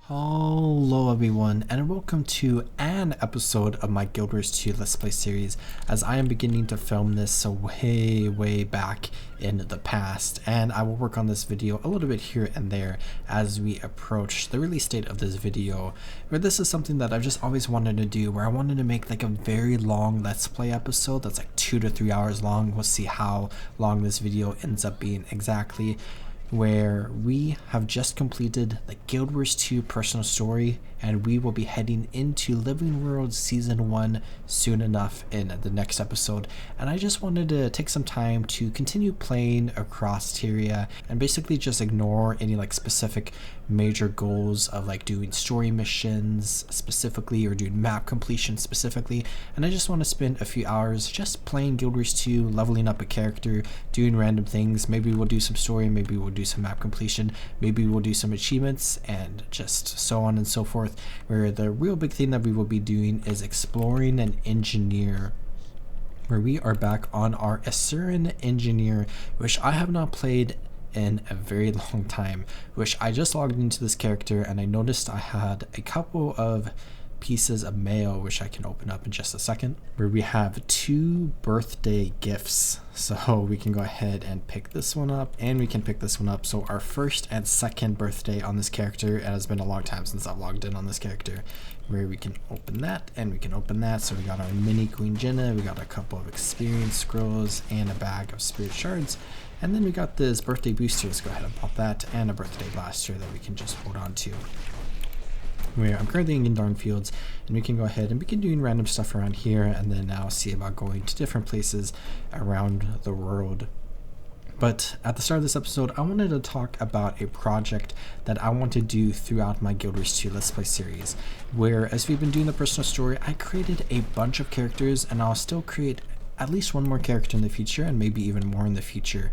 Hello everyone, and welcome to an episode of my Guild Wars 2 Let's Play series, as I am beginning to film this way back in the past, and I will work on this video a little bit here and there as we approach the release date of this video, where this is something that I've just always wanted to do, where I wanted to make like a very long Let's Play episode that's like 2 to 3 hours long. We'll see how long this video ends up being exactly, where we have just completed the Guild Wars 2 personal story, and we will be heading into Living World Season 1 soon enough in the next episode. And I just wanted to take some time to continue playing across Tyria and basically just ignore any like specific major goals of like doing story missions specifically or doing map completion specifically. And I just want to spend a few hours just playing Guild Wars 2, leveling up a character, doing random things. Maybe we'll do some story, maybe we'll do some map completion, maybe we'll do some achievements, and just so on and so forth, where the real big thing that we will be doing is exploring an engineer, where we are back on our Asuran Engineer, which I have not played in a very long time, which I just logged into this character and I noticed I had a couple of pieces of mail, which I can open up in just a second, where we have 2 birthday gifts. So we can go ahead and pick this one up, and we can pick this one up. So our first and second birthday on this character, and it's been a long time since I've logged in on this character, where we can open that and we can open that. So we got our mini Queen Jenna, we got a couple of experience scrolls and a bag of spirit shards, and then we got this birthday booster. Let's go ahead and pop that, and a birthday blaster that we can just hold on to. Where I'm currently in Darn Fields, and we can go ahead and begin doing random stuff around here, and then now see about going to different places around the world. But at the start of this episode, I wanted to talk about a project that I want to do throughout my Guild Wars 2 Let's Play series, where as we've been doing the personal story, I created a bunch of characters, and I'll still create at least one more character in the future, and maybe even more in the future,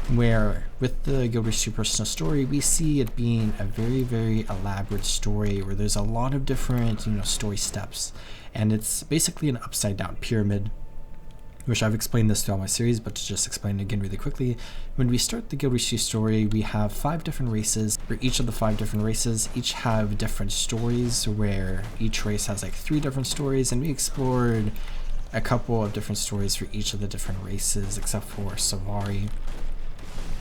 where with the Guild Wars 2 personal story, we see it being a very elaborate story where there's a lot of different story steps, and it's basically an upside down pyramid, which I've explained this throughout my series, but to just explain it again really quickly, when we start the Guild Wars 2 story, we have 5 different races, where each of the 5 different races each have different stories, where each race has like 3 different stories, and we explored a couple of different stories for each of the different races except for Savari,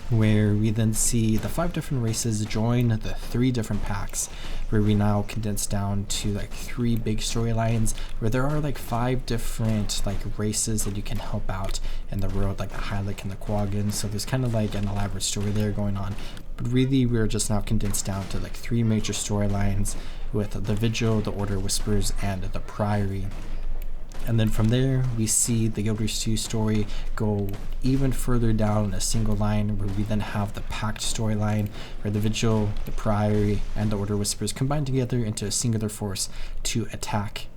where we then see the 5 different races join the 3 different packs, where we now condense down to like 3 big storylines, where there are like 5 different like races that you can help out in the world, like the Hylic and the Quaggan. So there's kind of like an elaborate story there going on, but really we're just now condensed down to like 3 major storylines with the Vigil, the Order of Whispers, and the Priory. And then from there, we see the Guild Wars 2 story go even further down a single line, where we then have the Pact storyline, where the Vigil, the Priory, and the Order of Whispers combine together into a singular force to attack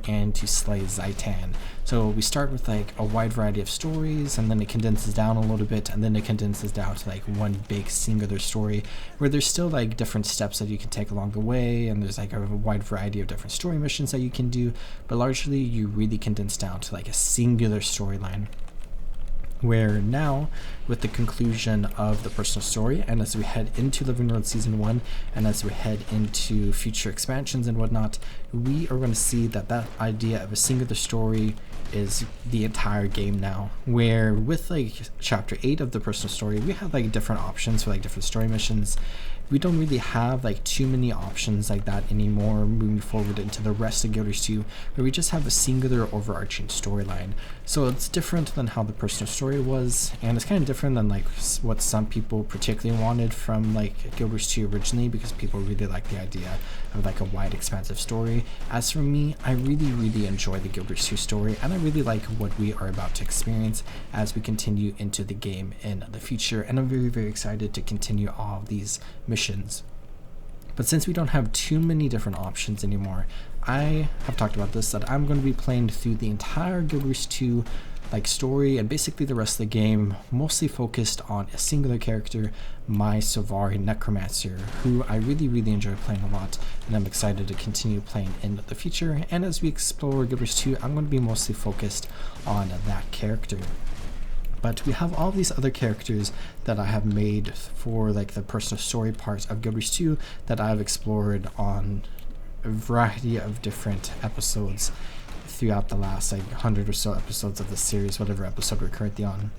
and to slay Zaitan. So we start with like a wide variety of stories, and then it condenses down a little bit, and then it condenses down to like one big singular story, where there's still like different steps that you can take along the way, and there's like a wide variety of different story missions that you can do, but largely you really condense down to like a singular storyline. Where now, with the conclusion of the personal story, and as we head into Living World Season 1, and as we head into future expansions and whatnot, we are going to see that that idea of a singular story is the entire game now. Where with like Chapter 8 of the personal story, we have like different options for like different story missions. We don't really have like too many options like that anymore moving forward into the rest of Guild Wars 2, where we just have a singular overarching storyline. So it's different than how the personal story was, and it's kind of different than like what some people particularly wanted from like Guild Wars 2 originally, because people really like the idea of like a wide expansive story. As for me, I really enjoy the Guild Wars 2 story, and I really like what we are about to experience as we continue into the game in the future, and I'm very excited to continue all of these missions. But since we don't have too many different options anymore, I have talked about this, that I'm going to be playing through the entire Guild Wars 2 like story, and basically the rest of the game mostly focused on a singular character, my Savari Necromancer, who I really enjoy playing a lot, and I'm excited to continue playing in the future. And as we explore Guild Wars 2, I'm going to be mostly focused on that character. But we have all these other characters that I have made for like the personal story part of Guild Wars 2 that I've explored on a variety of different episodes throughout the last like 100 or so episodes of the series, whatever episode we're currently on.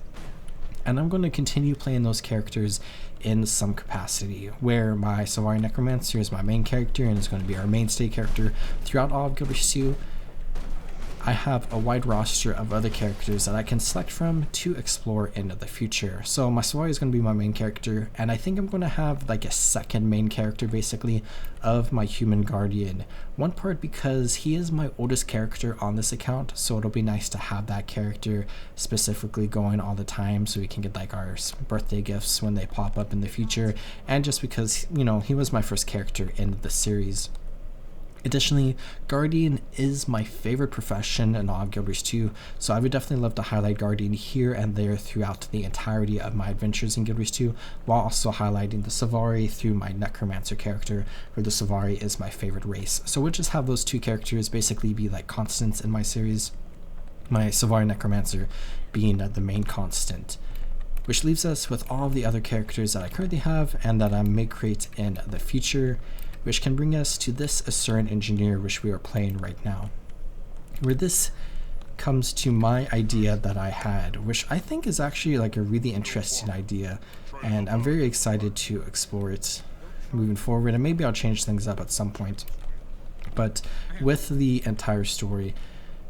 And I'm going to continue playing those characters in some capacity, where my Savari Necromancer is my main character and is going to be our mainstay character throughout all of Guild Wars 2. I have a wide roster of other characters that I can select from to explore into the future. So my Savari is going to be my main character, and I think I'm going to have like a second main character basically of my human guardian. One part because he is my oldest character on this account, so it'll be nice to have that character specifically going all the time so we can get like our birthday gifts when they pop up in the future, and just because, you know, he was my first character in the series. Additionally, Guardian is my favorite profession in all of Guild Wars 2, so I would definitely love to highlight Guardian here and there throughout the entirety of my adventures in Guild Wars 2, while also highlighting the Savari through my Necromancer character, where the Savari is my favorite race. So we'll just have those two characters basically be like constants in my series, my Savari Necromancer being the main constant. Which leaves us with all of the other characters that I currently have and that I may create in the future, which can bring us to this Asuran Engineer, which we are playing right now, where this comes to my idea that I had, which I think is actually like a really interesting idea, and I'm very excited to explore it moving forward, and maybe I'll change things up at some point. But with the entire story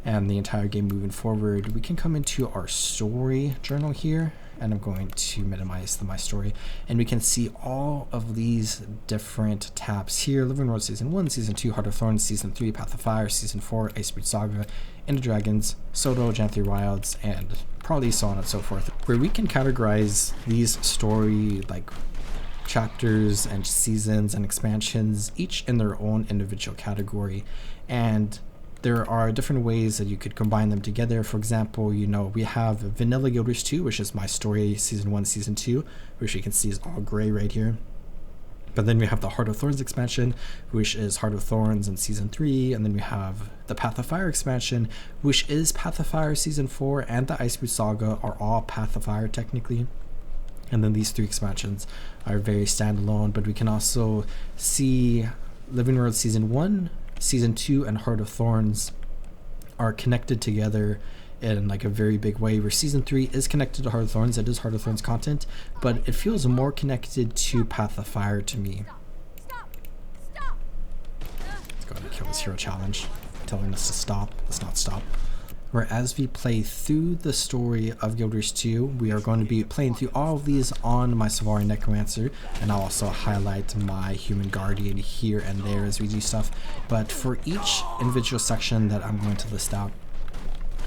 and the entire game moving forward, we can come into our story journal here, and I'm going to minimize my story, and we can see all of these different tabs here: Living World Season 1, Season 2, Heart of Thorns, Season 3, Path of Fire, Season 4, Icebreed Saga, Into Dragons, Soto, Janthri Wilds, and probably so on and so forth, where we can categorize these story like chapters and seasons and expansions, each in their own individual category. And there are different ways that you could combine them together. For example, you know, we have Vanilla Guild Wars 2, which is my story, Season 1, Season 2, which you can see is all gray right here. But then we have the Heart of Thorns expansion, which is Heart of Thorns in Season 3, and then we have the Path of Fire expansion, which is Path of Fire Season 4, and the Icebreed Saga are all Path of Fire technically. And then these three expansions are very standalone, but we can also see Living World Season 1, Season 2, and Heart of Thorns are connected together in like a very big way, where Season 3 is connected to Heart of Thorns. It is Heart of Thorns content, but it feels more connected to Path of Fire to me. Let's go ahead and kill this hero challenge, telling us to stop. Let's not stop. Whereas we play through the story of Guild Wars 2, we are going to be playing through all of these on my Savari Necromancer, and I'll also highlight my Human Guardian here and there as we do stuff. But for each individual section that I'm going to list out,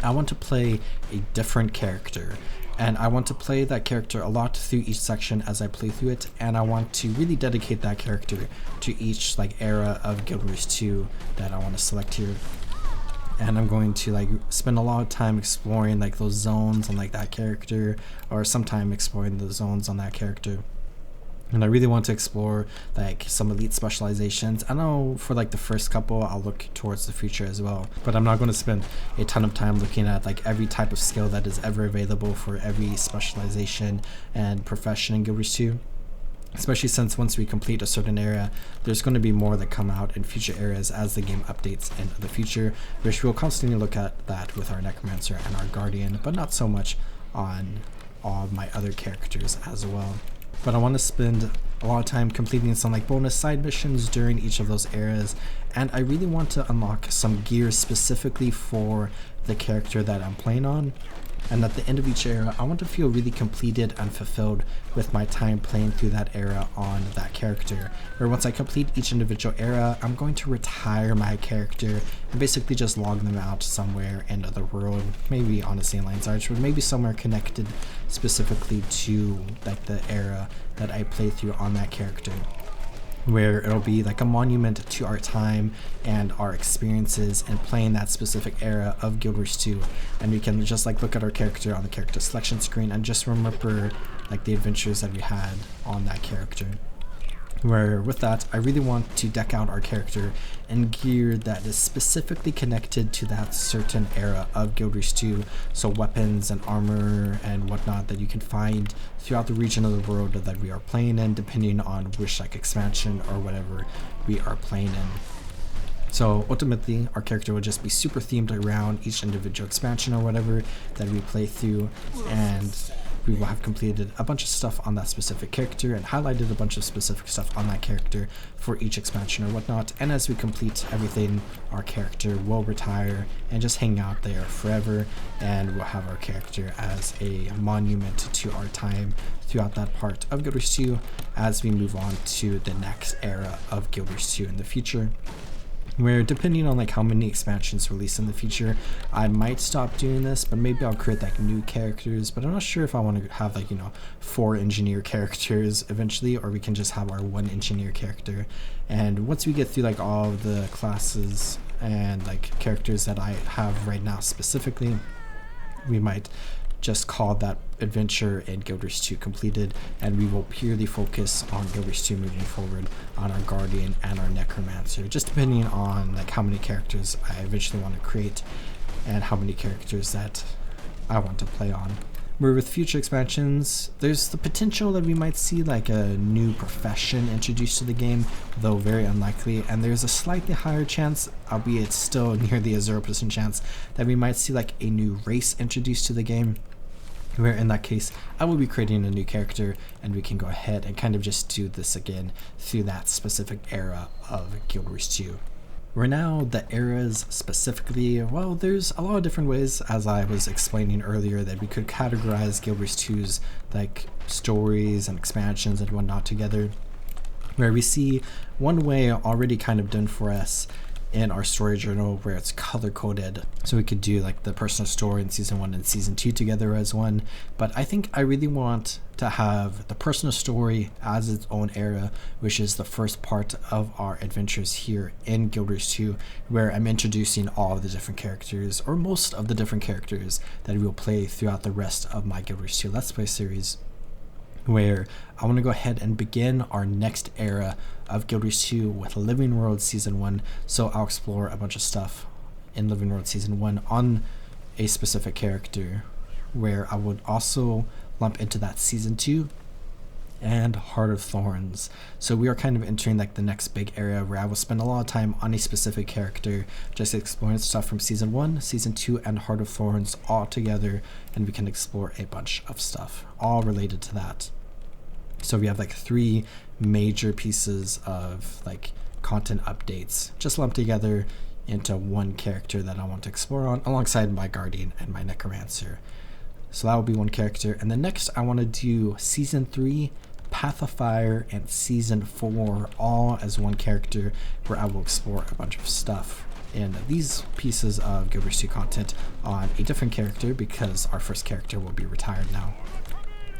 I want to play a different character, and I want to play that character a lot through each section as I play through it, and I want to really dedicate that character to each like era of Guild Wars 2 that I want to select here. And I'm going to like spend a lot of time exploring like those zones on like that character, or some time exploring the zones on that character. And I really want to explore like some elite specializations. I know for like the first couple I'll look towards the future as well, but I'm not going to spend a ton of time looking at like every type of skill that is ever available for every specialization and profession in Guild Wars 2. Especially since once we complete a certain area, there's going to be more that come out in future areas as the game updates in the future, which we'll constantly look at that with our Necromancer and our Guardian, but not so much on all of my other characters as well. But I want to spend a lot of time completing some like bonus side missions during each of those eras, and I really want to unlock some gear specifically for the character that I'm playing on. And at the end of each era, I want to feel really completed and fulfilled with my time playing through that era on that character. Where once I complete each individual era, I'm going to retire my character and basically just log them out somewhere in the world, maybe on the St. Lines Arch, but maybe somewhere connected specifically to like the era that I play through on that character, where it'll be like a monument to our time and our experiences in playing that specific era of Guild Wars 2, and we can just like look at our character on the character selection screen and just remember like the adventures that we had on that character. Where with that, I really want to deck out our character in gear that is specifically connected to that certain era of Guild Wars 2. So weapons and armor and whatnot that you can find throughout the region of the world that we are playing in, depending on which like expansion or whatever we are playing in. So ultimately, our character will just be super themed around each individual expansion or whatever that we play through, and we will have completed a bunch of stuff on that specific character and highlighted a bunch of specific stuff on that character for each expansion or whatnot. And as we complete everything, our character will retire and just hang out there forever, and we'll have our character as a monument to our time throughout that part of Guild Wars 2 as we move on to the next era of Guild Wars 2 in the future. Where depending on like how many expansions release in the future, I might stop doing this, but maybe I'll create like new characters. But I'm not sure if I want to have like, 4 engineer characters eventually, or we can just have our 1 engineer character. And once we get through like all of the classes and like characters that I have right now specifically, we might just call that adventure in Guild Wars 2 completed, and we will purely focus on Guild Wars 2 moving forward on our Guardian and our Necromancer, just depending on like how many characters I eventually want to create and how many characters that I want to play on. Where with future expansions, there's the potential that we might see like a new profession introduced to the game, though very unlikely, and there's a slightly higher chance, albeit still nearly a 0% chance, that we might see like a new race introduced to the game, where in that case I will be creating a new character and we can go ahead and kind of just do this again through that specific era of Guild Wars 2. Where now the eras specifically, well, there's a lot of different ways, as I was explaining earlier, that we could categorize Guild Wars 2's like stories and expansions and whatnot together, where we see one way already kind of done for us in our story journal where it's color coded, so we could do like the personal story in season 1 and season 2 together as one. But I think I really want to have the personal story as its own era, which is the first part of our adventures here in Guild Wars 2, where I'm introducing all of the different characters, or most of the different characters that we will play throughout the rest of my Guild Wars 2 Let's Play series, where I want to go ahead and begin our next era of Guild Wars 2 with Living World Season 1. So I'll explore a bunch of stuff in Living World Season 1 on a specific character, where I would also lump into that Season 2 and Heart of Thorns. So we are kind of entering like the next big area where I will spend a lot of time on a specific character, just exploring stuff from Season 1, Season 2, and Heart of Thorns all together, and we can explore a bunch of stuff all related to that. So we have like 3 major pieces of like content updates just lumped together into one character that I want to explore on, alongside my Guardian and my Necromancer. So that will be one character. And then next I want to do Season 3, Path of Fire, and Season 4 all as one character, where I will explore a bunch of stuff in these pieces of Guild Wars 2 content on a different character, because our first character will be retired now.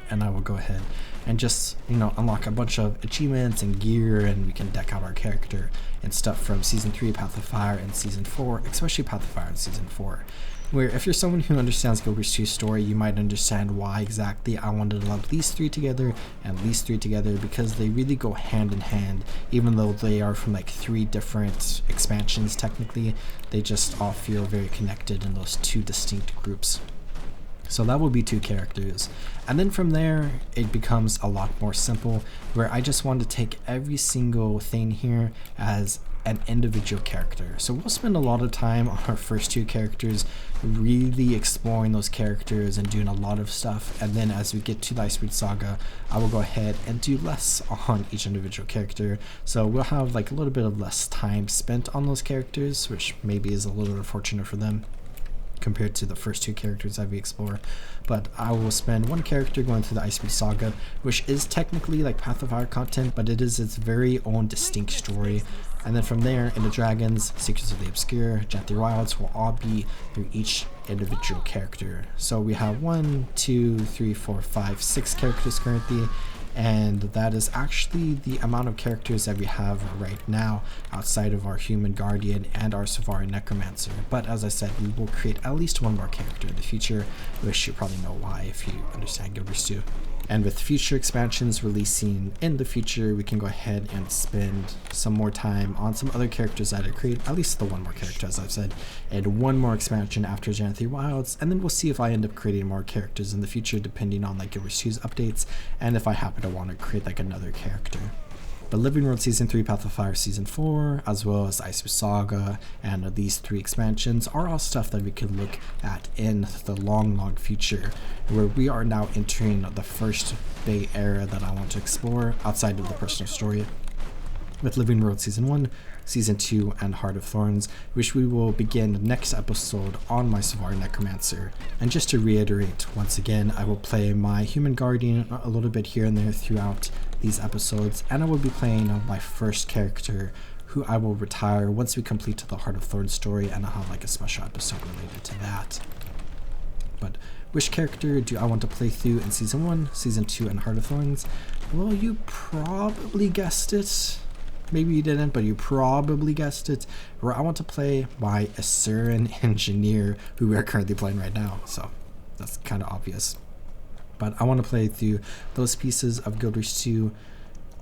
And I will go ahead and just, unlock a bunch of achievements and gear, and we can deck out our character and stuff from Season 3, Path of Fire, and Season 4, especially Path of Fire and Season 4. Where if you're someone who understands Guild Wars 2's story, you might understand why exactly I wanted to lump these 3 together and these 3 together, because they really go hand in hand. Even though they are from like 3 different expansions technically, they just all feel very connected in those 2 distinct groups. So that will be 2 characters. And then from there, it becomes a lot more simple, where I just want to take every single thing here as an individual character. So we'll spend a lot of time on our first 2 characters, really exploring those characters and doing a lot of stuff. And then as we get to the Iceberg Saga, I will go ahead and do less on each individual character. So we'll have like a little bit of less time spent on those characters, which maybe is a little unfortunate for them compared to the first 2 characters that we explore. But I will spend 1 character going through the Iceberg Saga, which is technically like Path of Fire content, but it is its very own distinct story. And then from there, into Dragons, Secrets of the Obscure, Gently Wilds will all be through each individual character. So we have 1, 2, 3, 4, 5, 6 characters currently, and that is actually the amount of characters that we have right now outside of our human Guardian and our Savari Necromancer. But as I said, we will create at least 1 more character in the future, which you probably know why if you understand Guild Wars 2. And with future expansions releasing in the future, we can go ahead and spend some more time on some other characters that I create, at least the one more character as I've said, and one more expansion after Gen 3 Wilds, and then we'll see if I end up creating more characters in the future depending on like Guild Wars 2's updates, and if I happen to want to create like another character. But Living World Season 3, Path of Fire Season 4, as well as Ice Saga, and these 3 expansions are all stuff that we could look at in the long future, where we are now entering the first big era that I want to explore outside of the personal story, with Living World Season 1, Season 2, and Heart of Thorns, which we will begin next episode on my Savar Necromancer. And just to reiterate, once again, I will play my Human Guardian a little bit here and there throughout these episodes, and I will be playing my first character who I will retire once we complete the Heart of Thorns story, and I'll have like a special episode related to that. But which character do I want to play through in Season 1, Season 2, and Heart of Thorns? Well, you probably guessed it. Maybe you didn't, but you probably guessed it, where I want to play my Asuran Engineer, who we are currently playing right now, so that's kind of obvious. But I want to play through those pieces of Guild Wars 2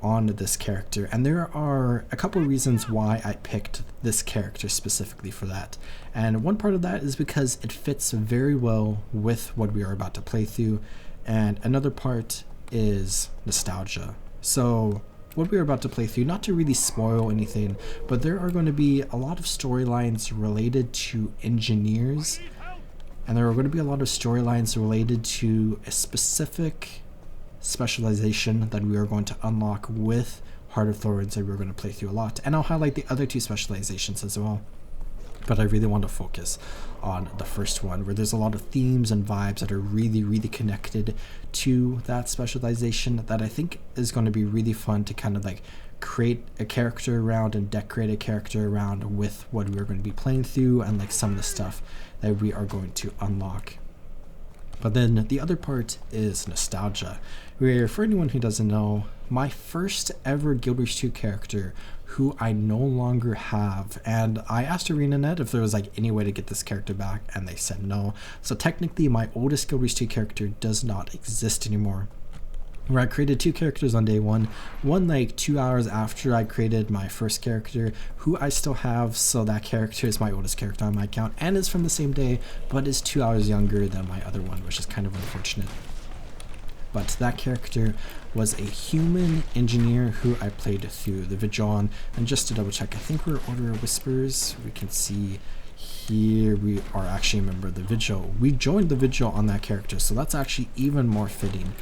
on this character, and there are a couple of reasons why I picked this character specifically for that. And one part of that is because it fits very well with what we are about to play through, and another part is nostalgia. So what we are about to play through, not to really spoil anything, but there are going to be a lot of storylines related to engineers, and there are going to be a lot of storylines related to a specific specialization that we are going to unlock with Heart of Thorns that we're going to play through a lot. And I'll highlight the other 2 specializations as well. But I really want to focus on the first one, where there's a lot of themes and vibes that are really connected to that specialization that I think is going to be really fun to kind of like create a character around and decorate a character around with what we're going to be playing through and like some of the stuff that we are going to unlock. But then the other part is nostalgia, where for anyone who doesn't know, my first ever Guild Wars 2 character who I no longer have, and I asked ArenaNet if there was like any way to get this character back, and they said no. So technically my oldest Guild Wars 2 character does not exist anymore, where I created 2 characters on day one like 2 hours after I created my first character, who I still have, so that character is my oldest character on my account and is from the same day, but is 2 hours younger than my other one, which is kind of unfortunate. But that character was a human engineer who I played through the vigil on, and just to double check, I think we're Order of Whispers. We can see here we are actually a member of the vigil. We joined the vigil on that character, so that's actually even more fitting.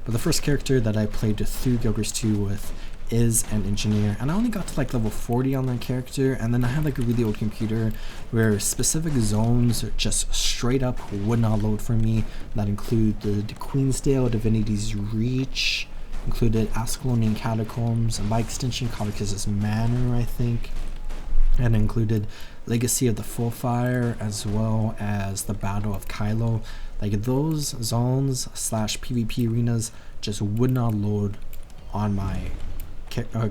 But the first character that I played through Guild Wars 2 with is an engineer, and I only got to like level 40 on that character, and then I had like a really old computer where specific zones just straight up would not load for me. That included the Queensdale, Divinity's Reach, included Ascalonian Catacombs, and by extension Caucasus Manor, I think, and included Legacy of the Full Fire, as well as the Battle of Kylo. Like those zones / PvP arenas just would not load on my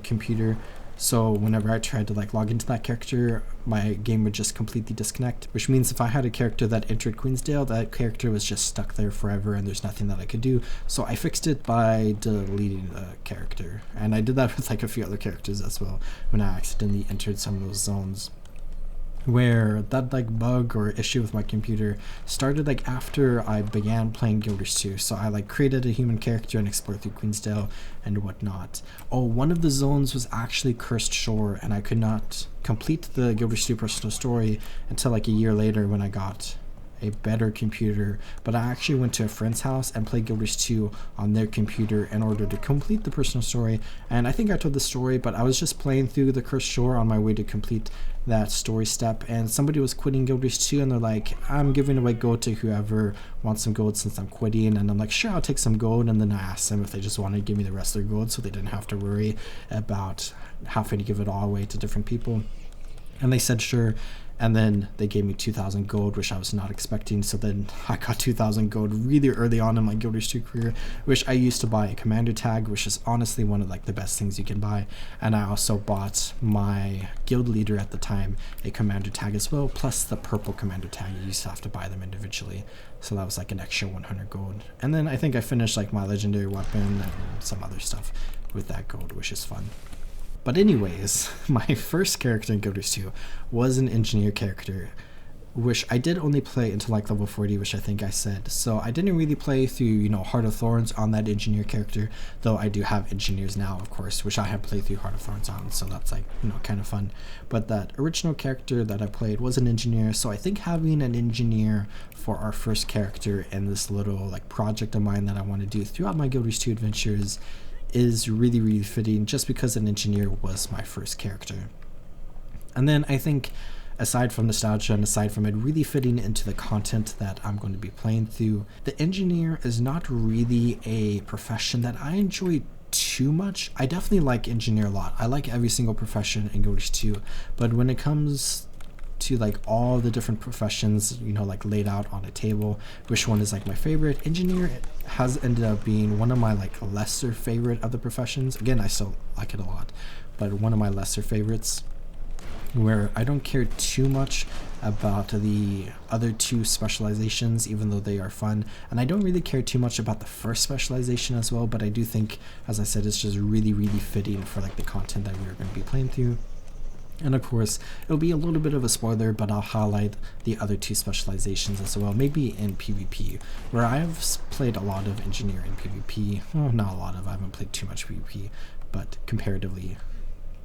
computer, so whenever I tried to like log into that character, my game would just completely disconnect, which means if I had a character that entered Queensdale, that character was just stuck there forever and there's nothing that I could do. So I fixed it by deleting the character, and I did that with like a few other characters as well when I accidentally entered some of those zones, where that like bug or issue with my computer started like after I began playing Guild Wars 2. So I like created a human character and explored through Queensdale and whatnot. Oh, one of the zones was actually Cursed Shore, and I could not complete the Guild Wars 2 personal story until like a year later when I got a better computer. But I actually went to a friend's house and played Guild Wars 2 on their computer in order to complete the personal story. And I think I told the story, but I was just playing through the Cursed Shore on my way to complete that story step, and somebody was quitting Guild Wars 2, and they're like, I'm giving away gold to whoever wants some gold since I'm quitting. And I'm like, sure, I'll take some gold. And then I asked them if they just wanted to give me the rest of their gold so they didn't have to worry about having to give it all away to different people. And they said sure, and then they gave me 2,000 gold, which I was not expecting. So then I got 2,000 gold really early on in my Guild Wars 2 career, which I used to buy a commander tag, which is honestly one of like the best things you can buy. And I also bought my guild leader at the time a commander tag as well, plus the purple commander tag. You used to have to buy them individually, so that was like an extra 100 gold. And then I think I finished like my legendary weapon and some other stuff with that gold, which is fun. But anyways, my first character in Guild Wars 2 was an engineer character, which I did only play until like level 40, which I think I said. So I didn't really play through, you know, Heart of Thorns on that engineer character, though I do have engineers now, of course, which I have played through Heart of Thorns on, so that's like, you know, kind of fun. But that original character that I played was an engineer, so I think having an engineer for our first character in this little like project of mine that I want to do throughout my Guild Wars 2 adventures is really fitting, just because an engineer was my first character. And then I think, aside from nostalgia and aside from it really fitting into the content that I'm going to be playing through, the engineer is not really a profession that I enjoy too much. I definitely like engineer a lot. I like every single profession in Guild Wars 2, but when it comes to like all the different professions, you know, like laid out on a table, which one is like my favorite, engineer has ended up being one of my like lesser favorite of the professions. Again, I still like it a lot, but one of my lesser favorites, where I don't care too much about the other two specializations, even though they are fun, and I don't really care too much about the first specialization as well, but I do think, as I said, it's just really fitting for like the content that we're going to be playing through. And of course, it'll be a little bit of a spoiler, but I'll highlight the other two specializations as well, maybe in PvP, where I have played a lot of engineer in PvP. Well, not a lot of, I haven't played too much PvP, but comparatively,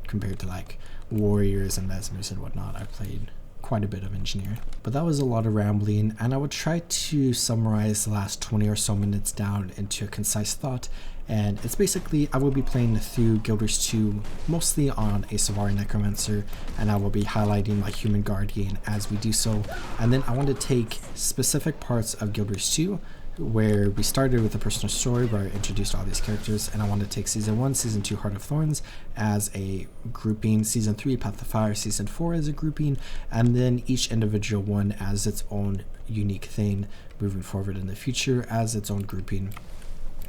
compared to like warriors and mesmers and whatnot, I've played quite a bit of engineer. But that was a lot of rambling, and I would try to summarize the last 20 or so minutes down into a concise thought. And it's basically, I will be playing through Guild Wars 2 mostly on a Savari Necromancer, and I will be highlighting my Human Guardian as we do so. And then I want to take specific parts of Guild Wars 2, where we started with a personal story where I introduced all these characters, and I want to take Season 1, Season 2 Heart of Thorns as a grouping, Season 3 Path of Fire, Season 4 as a grouping, and then each individual one as its own unique thing moving forward in the future as its own grouping.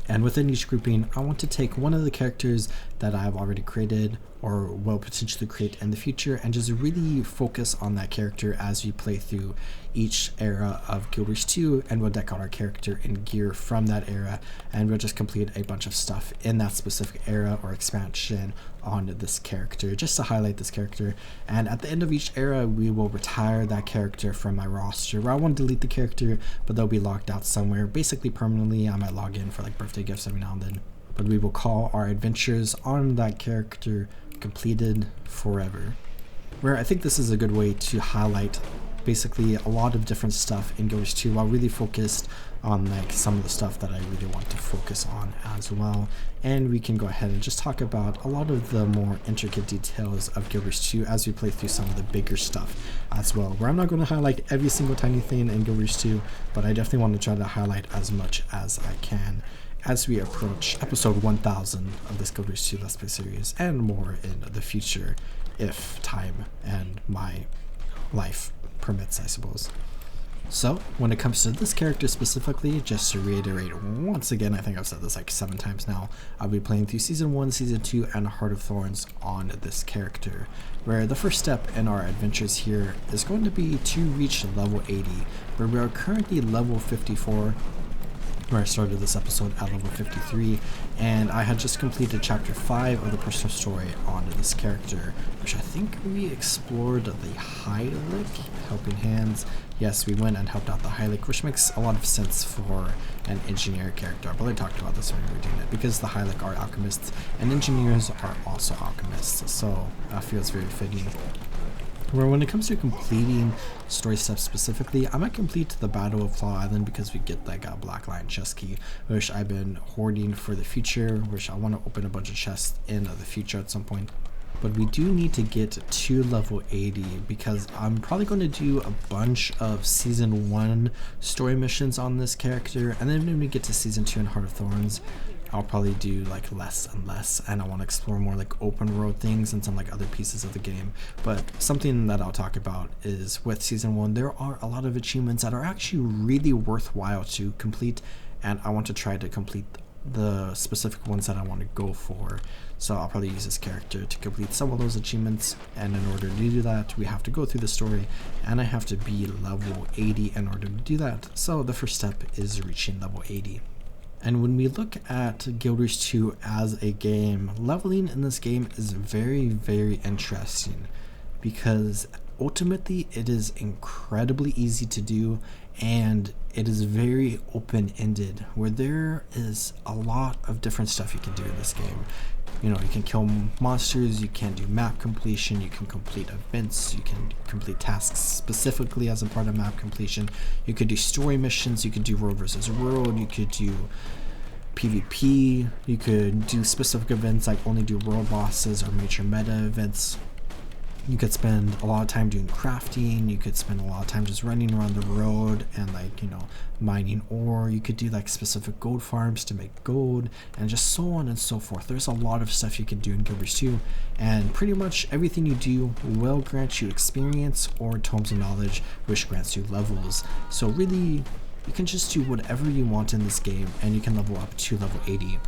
And within each grouping, I want to take one of the characters that I have already created or will potentially create in the future and just really focus on that character as we play through each era of Guild Wars 2, and we'll deck out our character in gear from that era, and we'll just complete a bunch of stuff in that specific era or expansion on this character just to highlight this character. And at the end of each era, we will retire that character from my roster, where I won't delete the character, but they'll be locked out somewhere, basically permanently. I might log in for like birthday gifts every now and then, but we will call our adventures on that character completed forever. Where I think this is a good way to highlight basically a lot of different stuff in Guild Wars 2 while really focused on like some of the stuff that I really want to focus on as well. And we can go ahead and just talk about a lot of the more intricate details of Guild Wars 2 as we play through some of the bigger stuff as well, where I'm not going to highlight every single tiny thing in Guild Wars 2, but I definitely want to try to highlight as much as I can as we approach episode 1000 of this Guild Wars 2 Let's Play series, and more in the future if time and my life permits, I suppose. So when it comes to this character specifically, just to reiterate once again, I think I've said this like 7 times now, I'll be playing through Season 1, Season 2, and Heart of Thorns on this character, where the first step in our adventures here is going to be to reach level 80, where we are currently level 54, where I started this episode at level 53, and I had just completed chapter 5 of the personal story on this character, which I think we explored the Heilig, Helping Hands. Yes, we went and helped out the Heilig, which makes a lot of sense for an engineer character. But I talked about this when we were doing it, because the Heilig are alchemists, and engineers are also alchemists, so that feels very fitting. Where when it comes to completing story steps specifically, I might complete the Battle of Claw Island because we get like a Black Lion chest key, which I've been hoarding for the future, which I want to open a bunch of chests in the future at some point. But we do need to get to level 80 because I'm probably going to do a bunch of Season 1 story missions on this character, and then when we get to Season 2 and Heart of Thorns, I'll probably do like less and less, and I want to explore more like open world things and some like other pieces of the game. But something that I'll talk about is with season 1, there are a lot of achievements that are actually really worthwhile to complete, and I want to try to complete the specific ones that I want to go for. So I'll probably use this character to complete some of those achievements, and in order to do that we have to go through the story, and I have to be level 80 in order to do that. So the first step is reaching level 80. And when we look at Guild Wars 2 as a game, leveling in this game is very, very interesting, because ultimately it is incredibly easy to do, and it is very open-ended, where there is a lot of different stuff you can do in this game. You know, you can kill monsters, you can do map completion, you can complete events, you can complete tasks specifically as a part of map completion, you could do story missions, you could do world versus world, you could do PvP, you could do specific events like only do world bosses or major meta events. You could spend a lot of time doing crafting, you could spend a lot of time just running around the road and like, you know, mining ore. You could do like specific gold farms to make gold, and just so on and so forth. There's a lot of stuff you can do in Guild Wars 2, and pretty much everything you do will grant you experience or tomes of knowledge, which grants you levels. So really, you can just do whatever you want in this game, and you can level up to level 80.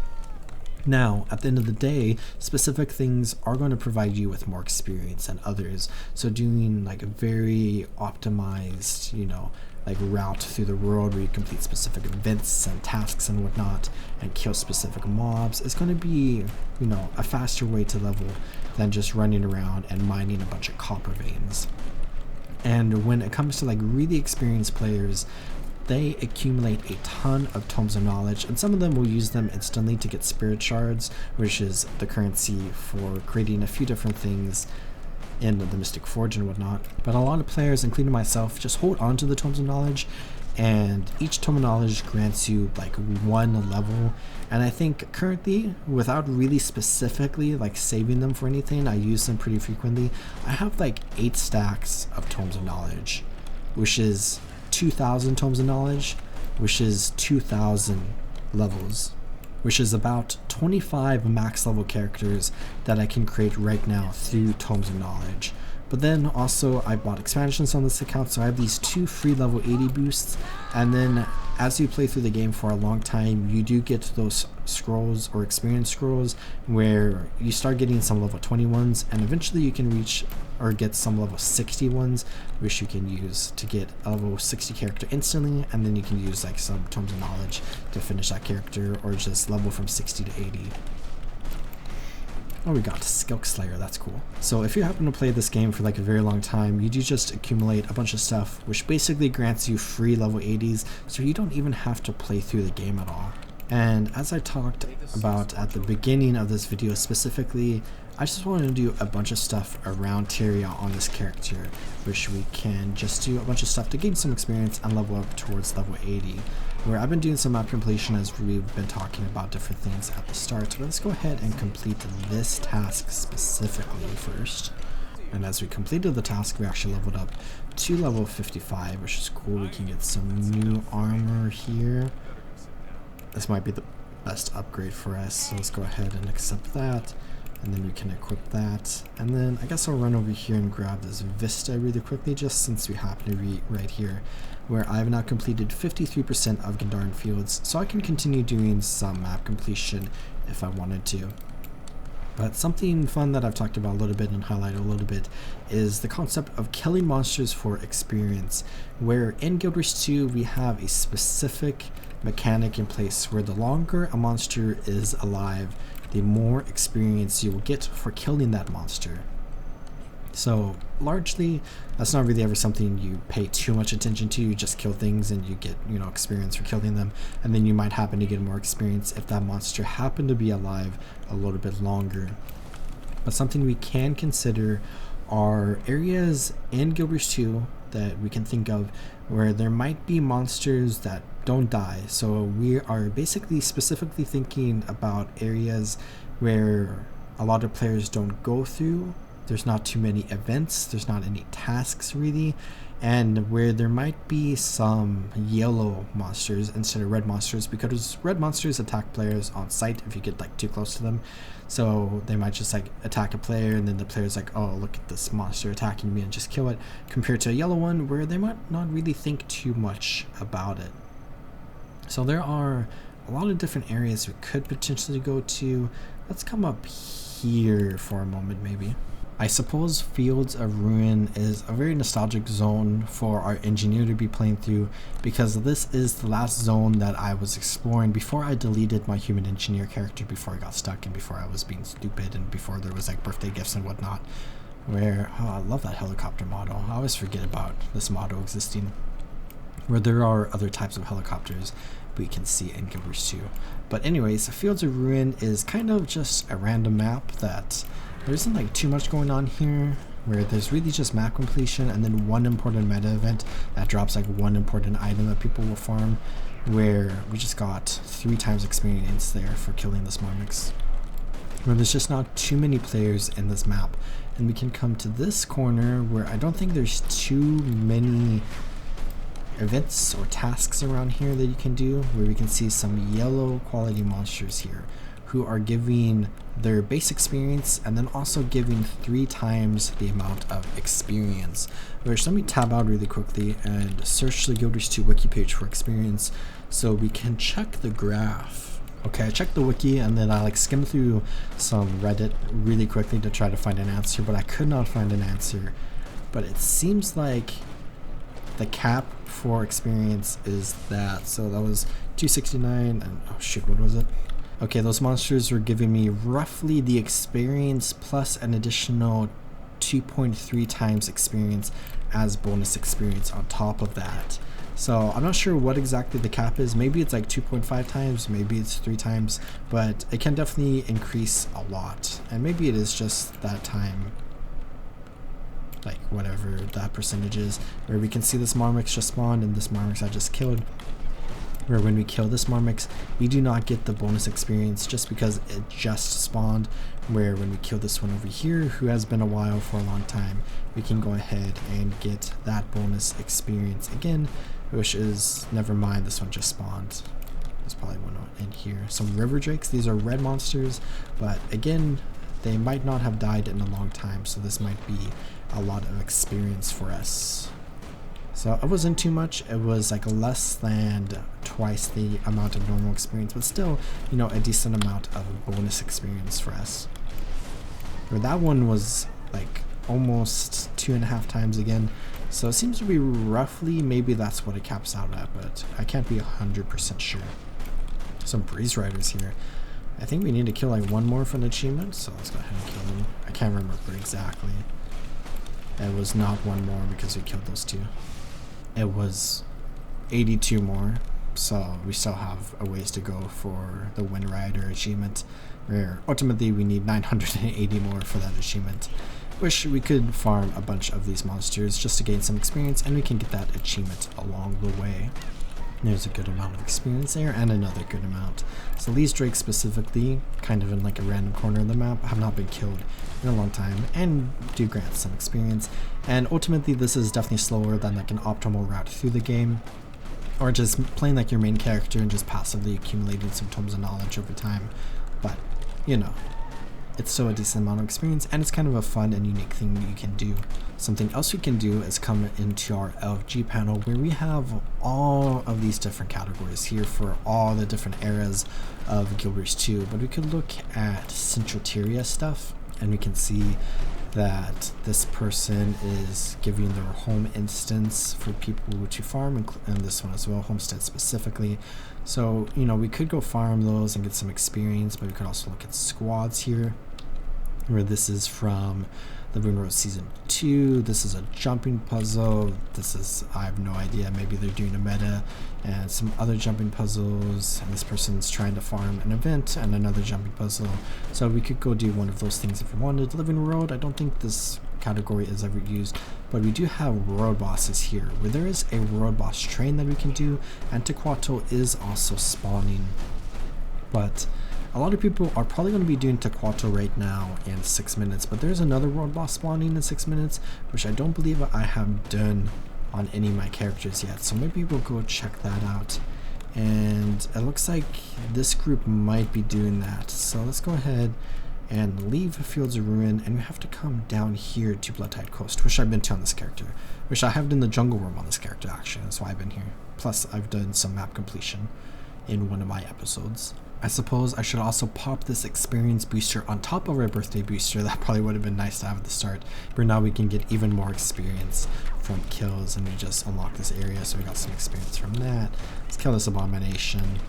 Now, at the end of the day, specific things are going to provide you with more experience than others. So doing like a very optimized, you know, like route through the world where you complete specific events and tasks and whatnot and kill specific mobs is going to be, you know, a faster way to level than just running around and mining a bunch of copper veins. And when it comes to like really experienced players, they accumulate a ton of tomes of knowledge, and some of them will use them instantly to get spirit shards, which is the currency for creating a few different things in the Mystic Forge and whatnot. But a lot of players, including myself, just hold on to the tomes of knowledge, and each tome of knowledge grants you like one level. And I think currently, without really specifically like saving them for anything, I use them pretty frequently. I have like 8 stacks of tomes of knowledge, which is 2,000 tomes of knowledge, which is 2,000 levels, which is about 25 max level characters that I can create right now through tomes of knowledge. But then also I bought expansions on this account, so I have these 2 free level 80 boosts, and then as you play through the game for a long time, you do get those scrolls or experience scrolls where you start getting some level 20 ones, and eventually you can reach or get some level 60 ones, which you can use to get a level 60 character instantly, and then you can use like some tomes of knowledge to finish that character, or just level from 60 to 80. Oh, we got Skelk Slayer, that's cool. So if you happen to play this game for like a very long time, you do just accumulate a bunch of stuff, which basically grants you free level 80s, so you don't even have to play through the game at all. And as I talked about at the beginning of this video specifically, I just wanted to do a bunch of stuff around Tyria on this character, which we can just do a bunch of stuff to gain some experience and level up towards level 80. Where I've been doing some map completion as we've been talking about different things at the start, but let's go ahead and complete this task specifically first. And as we completed the task, we actually leveled up to level 55, which is cool. We can get some new armor here. This might be the best upgrade for us, so let's go ahead and accept that. And then we can equip that, and then I guess I'll run over here and grab this Vista really quickly, just since we happen to be right here, where I've now completed 53% of Gandharan Fields, so I can continue doing some map completion if I wanted to. But something fun that I've talked about a little bit and highlighted a little bit is the concept of killing monsters for experience, where in Guild Wars 2 we have a specific mechanic in place where the longer a monster is alive, the more experience you will get for killing that monster. So largely, that's not really ever something you pay too much attention to. You just kill things and you get, you know, experience for killing them, and then you might happen to get more experience if that monster happened to be alive a little bit longer. But something we can consider are areas in Guild Wars 2 that we can think of where there might be monsters that don't die. So we are basically specifically thinking about areas where a lot of players don't go through, there's not too many events, there's not any tasks really, and where there might be some yellow monsters instead of red monsters, because red monsters attack players on sight if you get like too close to them. So they might just like attack a player, and then the player's like, oh, look at this monster attacking me, and just kill it, compared to a yellow one where they might not really think too much about it. So there are a lot of different areas we could potentially go to. Let's come up here for a moment maybe. I suppose Fields of Ruin is a very nostalgic zone for our engineer to be playing through, because this is the last zone that I was exploring before I deleted my human engineer character, before I got stuck and before I was being stupid and before there was like birthday gifts and whatnot. Where, oh, I love that helicopter model. I always forget about this model existing. Where there are other types of helicopters we can see in Guild Wars 2. But anyways, Fields of Ruin is kind of just a random map that there isn't like too much going on here, where there's really just map completion and then one important meta event that drops like one important item that people will farm, where we just got 3 times experience there for killing this Marmix. Where there's just not too many players in this map, and we can come to this corner where I don't think there's too many events or tasks around here that you can do, where we can see some yellow quality monsters here who are giving their base experience and then also giving 3 times the amount of experience. Which, let me tab out really quickly and search the Guild Wars 2 wiki page for experience so we can check the graph. Okay, I checked the wiki and then I like skimmed through some Reddit really quickly to try to find an answer, but I could not find an answer. But it seems like the cap for experience is that, so that was 269 and oh shoot, what was it? Okay, those monsters were giving me roughly the experience plus an additional 2.3 times experience as bonus experience on top of that. So I'm not sure what exactly the cap is. Maybe it's like 2.5 times, maybe it's 3 times, but it can definitely increase a lot. And maybe it is just that time, like whatever that percentage is, where we can see this Marmix just spawned and this Marmix I just killed, where when we kill this Marmix we do not get the bonus experience just because it just spawned, where when we kill this one over here who has been a while for a long time, we can go ahead and get that bonus experience again, which is, never mind, this one just spawned. There's probably one in here. Some river drakes, these are red monsters, but again they might not have died in a long time, so this might be a lot of experience for us. So it wasn't too much, it was like less than twice the amount of normal experience, but still, you know, a decent amount of bonus experience for us. Where that one was like almost 2.5 times again, so it seems to be roughly, maybe that's what it caps out at, but I can't be 100% sure. Some breeze riders here. I think we need to kill like one more for an achievement, so let's go ahead and kill them. I can't remember exactly. It was not one more because we killed those 2. It was 82 more, so we still have a ways to go for the Wind Rider achievement, where ultimately we need 980 more for that achievement, which we could farm a bunch of these monsters just to gain some experience, and we can get that achievement along the way. There's a good amount of experience there and another good amount. So these drakes specifically, kind of in like a random corner of the map, have not been killed in a long time and do grant some experience. And ultimately this is definitely slower than like an optimal route through the game, or just playing like your main character and just passively accumulating some tomes of knowledge over time. But you know, it's still a decent amount of experience, and it's kind of a fun and unique thing that you can do. Something else we can do is come into our LFG panel, where we have all of these different categories here for all the different eras of Guild Wars 2. But we could look at Central Tyria stuff, and we can see that this person is giving their home instance for people to farm, and this one as well, homestead specifically. So, you know, we could go farm those and get some experience, but we could also look at squads here, where this is from the Rune Road Season 2. This is a jumping puzzle. This is, I have no idea, maybe they're doing a meta, and some other jumping puzzles, and this person's trying to farm an event and another jumping puzzle. So we could go do one of those things if we wanted. Living Road, I don't think this category is ever used, but we do have world bosses here, where there is a world boss train that we can do, and Tequatl is also spawning. But A lot of people are probably going to be doing Tequatl right now in 6 minutes, but there's another world boss spawning in 6 minutes, which I don't believe I have done on any of my characters yet, so maybe we'll go check that out. And it looks like this group might be doing that, so let's go ahead and leave Fields of Ruin, and we have to come down here to Bloodtide Coast, which I've been to on this character, which I have done the Jungle Worm on this character actually, that's why I've been here. Plus I've done some map completion in one of my episodes. I suppose I should also pop this experience booster on top of our birthday booster. That probably would have been nice to have at the start, but now we can get even more experience from kills, and we just unlock this area, so we got some experience from that. Let's kill this abomination.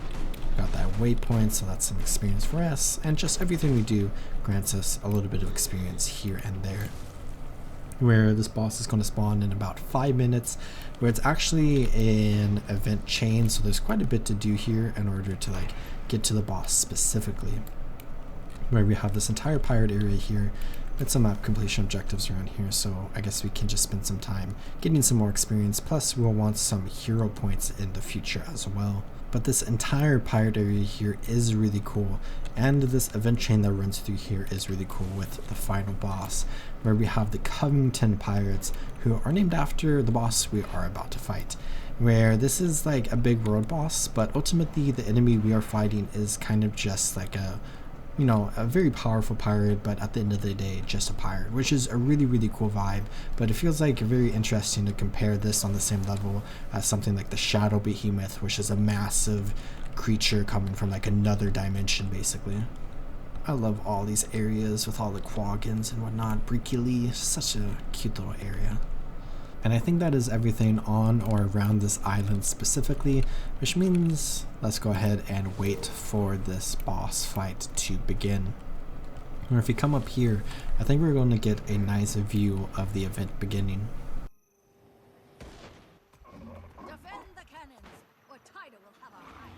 We got that waypoint, so that's some experience for us, and just everything we do grants us a little bit of experience here and there. Where this boss is going to spawn in about 5 minutes, where it's actually an event chain, so there's quite a bit to do here in order to like get to the boss specifically. Where we have this entire pirate area here with some map completion objectives around here, so I guess we can just spend some time getting some more experience, plus we'll want some hero points in the future as well. But this entire pirate area here is really cool, and this event chain that runs through here is really cool with the final boss, where we have the Covington Pirates, who are named after the boss we are about to fight. Where this is like a big world boss, but ultimately the enemy we are fighting is kind of just like a, you know, a very powerful pirate, but at the end of the day just a pirate, which is a really cool vibe. But it feels like very interesting to compare this on the same level as something like the Shadow Behemoth, which is a massive creature coming from like another dimension basically. I love all these areas with all the quaggins and whatnot. Brickily, such a cute little area. And I think that is everything on or around this island specifically, which means let's go ahead and wait for this boss fight to begin. And if we come up here, I think we're going to get a nice view of the event beginning. Defend the cannons, or Taidha will have our eyes.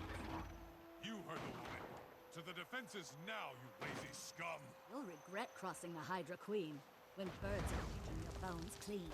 You heard the woman. To the defenses now, you lazy scum! You'll regret crossing the Hydra Queen when birds are eating your bones clean.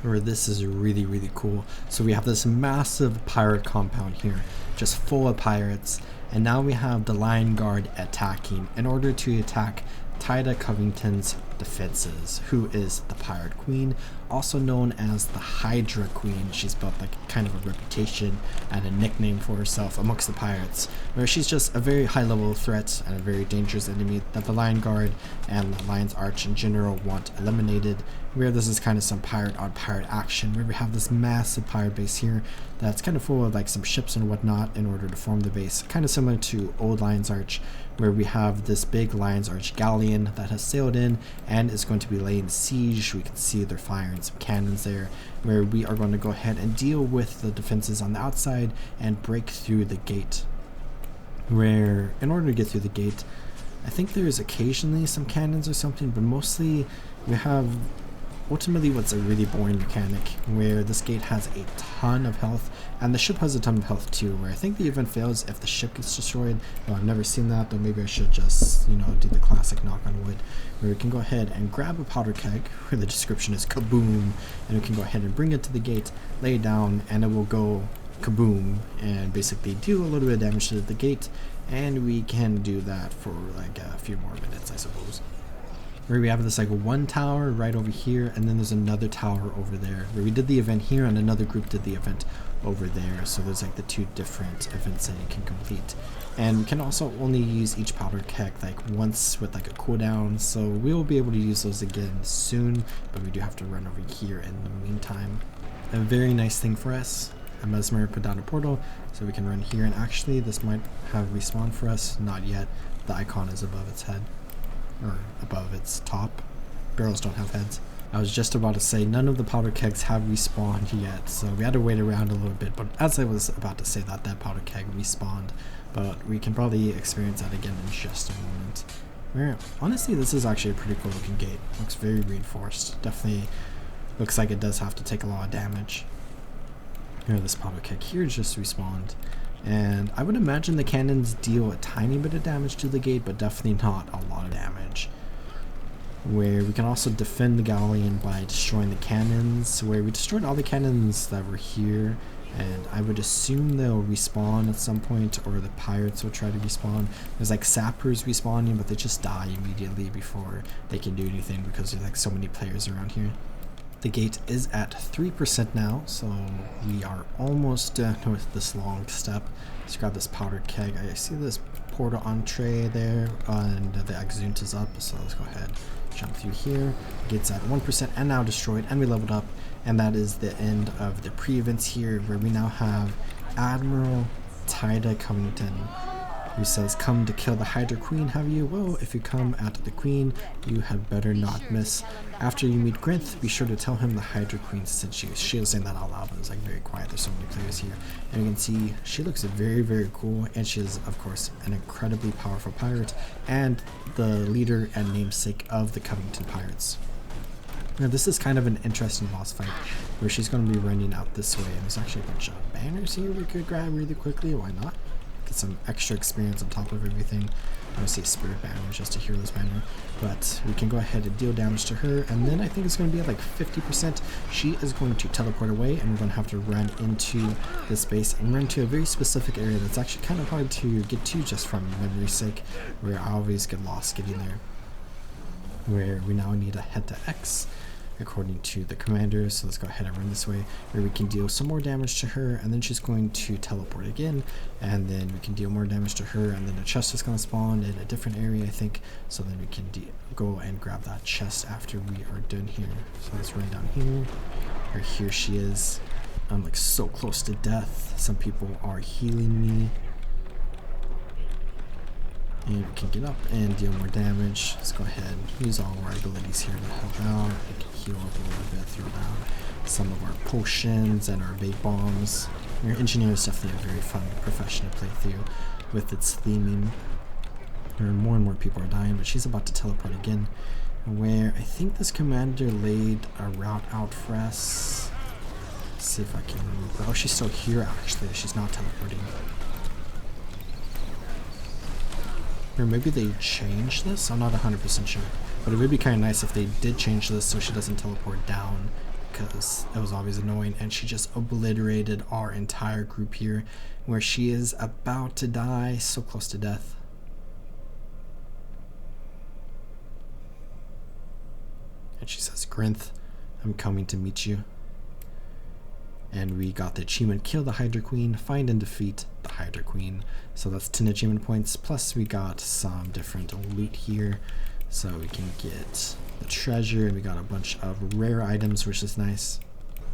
Where this is really cool. So we have this massive pirate compound here, just full of pirates, and now we have the Lion Guard attacking in order to attack Taidha Covington's defenses, who is the Pirate Queen, also known as the Hydra Queen. She's built like kind of a reputation and a nickname for herself amongst the pirates, where she's just a very high level threat and a very dangerous enemy that the Lion Guard and the Lion's Arch in general want eliminated. Where this is kind of some pirate on pirate action, where we have this massive pirate base here that's kind of full of like some ships and whatnot in order to form the base, kind of similar to old Lion's Arch, where we have this big Lion's Arch galleon that has sailed in and is going to be laying siege. We can see they're firing some cannons there, where we are going to go ahead and deal with the defenses on the outside and break through the gate. Where in order to get through the gate, I think there's occasionally some cannons or something, but mostly we have ultimately what's a really boring mechanic, where this gate has a ton of health and the ship has a ton of health too, where I think the event fails if the ship gets destroyed. No, I've never seen that, but maybe I should just, you know, do the classic knock on wood, where we can go ahead and grab a powder keg where the description is kaboom, and we can go ahead and bring it to the gate, lay it down, and it will go kaboom and basically do a little bit of damage to the gate, and we can do that for like a few more minutes, I suppose. Where we have this like one tower right over here, and then there's another tower over there, where we did the event here and another group did the event over there. So there's like the two different events that you can complete, and we can also only use each powder keg like once with like a cooldown, so we'll be able to use those again soon, but we do have to run over here in the meantime. A very nice thing for us, a Mesmer put down a portal so we can run here, and actually this might have respawned for us. Not yet. The icon is above its head, or above its top. Barrels don't have heads. I was just about to say none of the powder kegs have respawned yet, so we had to wait around a little bit, but as I was about to say that, that powder keg respawned, but we can probably experience that again in just a moment. Where, honestly, this is actually a pretty cool looking gate. Looks very reinforced. Definitely looks like it does have to take a lot of damage. Here, this powder keg here just respawned. And I would imagine the cannons deal a tiny bit of damage to the gate, but definitely not a lot of damage. Where we can also defend the galleon by destroying the cannons, where we destroyed all the cannons that were here, and I would assume they'll respawn at some point, or the pirates will try to respawn. There's like sappers respawning, but they just die immediately before they can do anything because there's like so many players around here. The gate is at 3% now, so we are almost done with this long step. Let's grab this powdered keg. I see this portal entree there, and the exunt is up, so let's go ahead, jump through here. Gate's at 1% and now destroyed, and we leveled up, and that is the end of the pre-events here, where we now have Admiral Taidha Covington, who says, "Come to kill the Hydra Queen, have you? Well, if you come at the Queen, you had better not miss. After you meet Grinth, be sure to tell him the Hydra Queen sent you." She was saying that out loud, but it's like very quiet. There's so many players here. And you can see she looks very, very cool, and she is, of course, an incredibly powerful pirate, and the leader and namesake of the Covington Pirates. Now, this is kind of an interesting boss fight, where she's going to be running out this way, and there's actually a bunch of banners here we could grab really quickly. Why not? Get some extra experience on top of everything. I would say spirit banner, just a hero's banner, but we can go ahead and deal damage to her, and then I think it's going to be at like 50%. She is going to teleport away, and we're going to have to run into this base and run to a very specific area that's actually kind of hard to get to just from memory's sake, where I always get lost getting there. Where we now need to head to X according to the commander, so let's go ahead and run this way, where we can deal some more damage to her, and then she's going to teleport again, and then we can deal more damage to her, and then a chest is going to spawn in a different area, I think, so then we can go and grab that chest after we are done here. So let's run down here, where here she is. I'm like so close to death. Some people are healing me, and we can get up and deal more damage. Let's go ahead and use all of our abilities here to help out. We can heal up a little bit, throw down some of our potions and our bait bombs. Your engineer is definitely a very fun profession to play through with its theming. There are more and more people are dying, but she's about to teleport again, where I think this commander laid a route out for us. Let's see if I can remember. Oh, she's still here actually. She's not teleporting. Or maybe they changed this? I'm not 100% sure. But it would be kind of nice if they did change this so she doesn't teleport down, because it was always annoying, and she just obliterated our entire group here, where she is about to die, so close to death. And she says, "Grinth, I'm coming to meet you." And we got the achievement, kill the Hydra Queen, find and defeat the Hydra Queen. So that's 10 achievement points, plus we got some different loot here. So we can get the treasure, and we got a bunch of rare items, which is nice.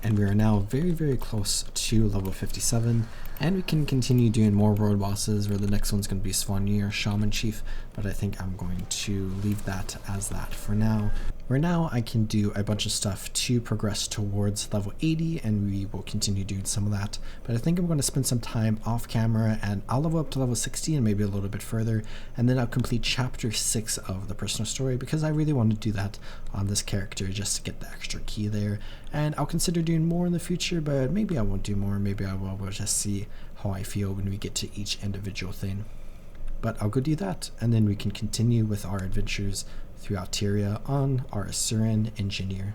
And we are now very, very close to level 57, and we can continue doing more world bosses, where the next one's going to be Swanee or Shaman Chief, but I think I'm going to leave that as that for now. Where now I can do a bunch of stuff to progress towards level 80, and we will continue doing some of that. But I think I'm going to spend some time off camera, and I'll level up to level 60 and maybe a little bit further, and then I'll complete chapter 6 of the personal story, because I really want to do that on this character just to get the extra key there. And I'll consider doing more in the future, but maybe I won't do more, maybe I will. We'll just see how I feel when we get to each individual thing. But I'll go do that, and then we can continue with our adventures throughout Tyria on our Asuran Engineer.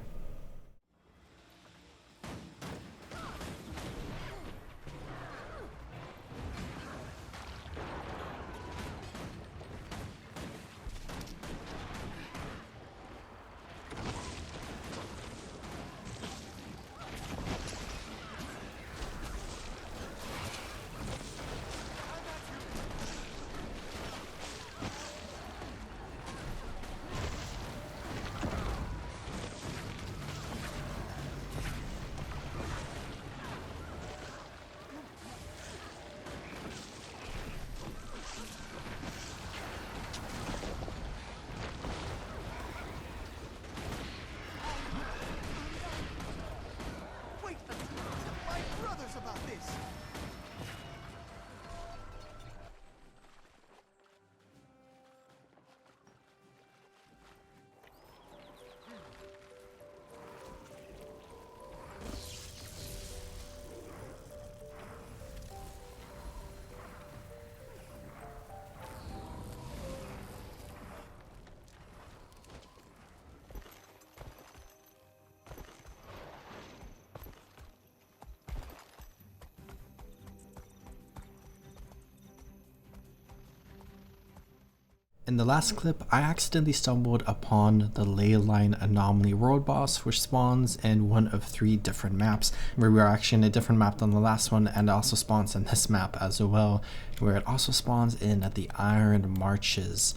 In the last clip, I accidentally stumbled upon the ley line anomaly world boss, which spawns in one of 3 different maps, where we are actually in a different map than the last one, and also spawns in this map as well, where it also spawns in the Iron Marches.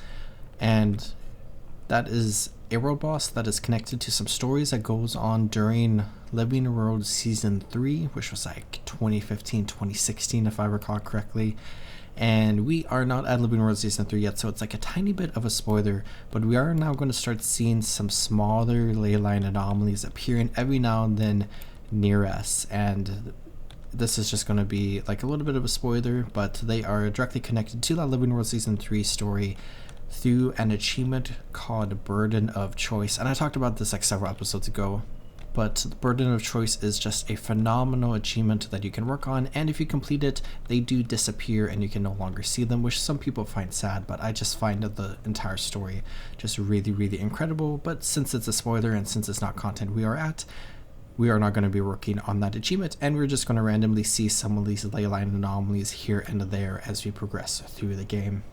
And that is a world boss that is connected to some stories that goes on during Living World Season 3, which was like 2015-2016 if I recall correctly. And we are not at Living World Season 3 yet, so it's like a tiny bit of a spoiler, but we are now going to start seeing some smaller ley line anomalies appearing every now and then near us. And this is just going to be like a little bit of a spoiler, but they are directly connected to that Living World Season 3 story through an achievement called Burden of Choice. And I talked about this like several episodes ago, but the Burden of Choice is just a phenomenal achievement that you can work on, and if you complete it, they do disappear and you can no longer see them, which some people find sad, but I just find the entire story just really, really incredible. But since it's a spoiler and since it's not content we are not going to be working on that achievement, and we're just going to randomly see some of these ley line anomalies here and there as we progress through the game.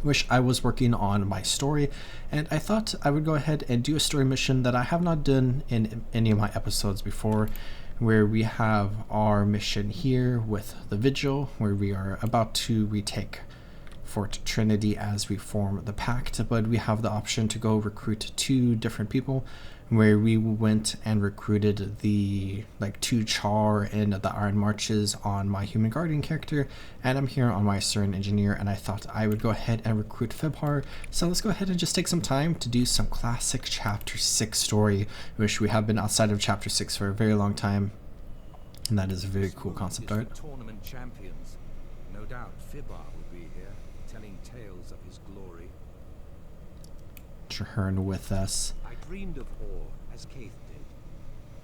Which I was working on my story, and I thought I would go ahead and do a story mission that I have not done in any of my episodes before, where we have our mission here with the Vigil, where we are about to retake Fort Trinity as we form the pact, but we have the option to go recruit 2 different people, where we went and recruited the 2 Char in the Iron Marches on my Human Guardian character, and I'm here on my Asuran Engineer, and I thought I would go ahead and recruit Fibhar. So let's go ahead and just take some time to do some classic Chapter 6 story, which we have been outside of Chapter 6 for a very long time, and that is a very cool concept art. Tournament champions. No doubt Fibhar will be here, telling tales of his glory. Traherne with us. I dreamed of Or as Kaith did,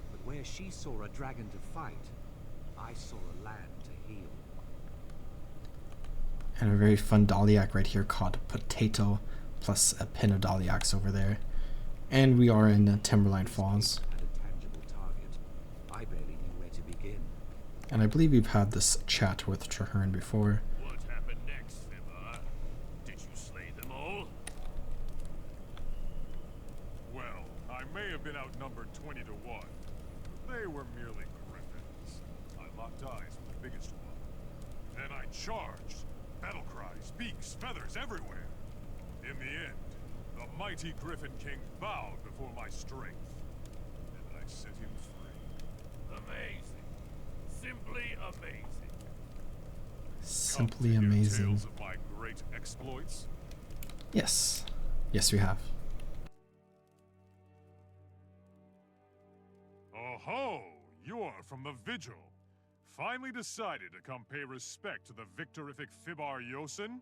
but where she saw a dragon to fight, I saw a land to heal. And a very fun Daliak right here called Potato, plus a pin of Daliaks over there. And we are in Timberline Falls. Had a tangible target. I barely knew where to begin. And I believe we've had this chat with Traherne before. What happened next, Fibhar? Did you slay them all? Well, I may have been outnumbered 20 to 1. They were merely griffins. I locked eyes with the biggest one. Then I charged. Battle cries, beaks, feathers everywhere. In the end, the mighty Griffin King bowed before my strength. And I set him free. Amazing. Simply amazing. Simply Come to hear amazing. tales of my great exploits? Yes. Yes, we have. Oh ho! You're from the Vigil. Finally decided to come pay respect to the victorific Fibhar Yosin?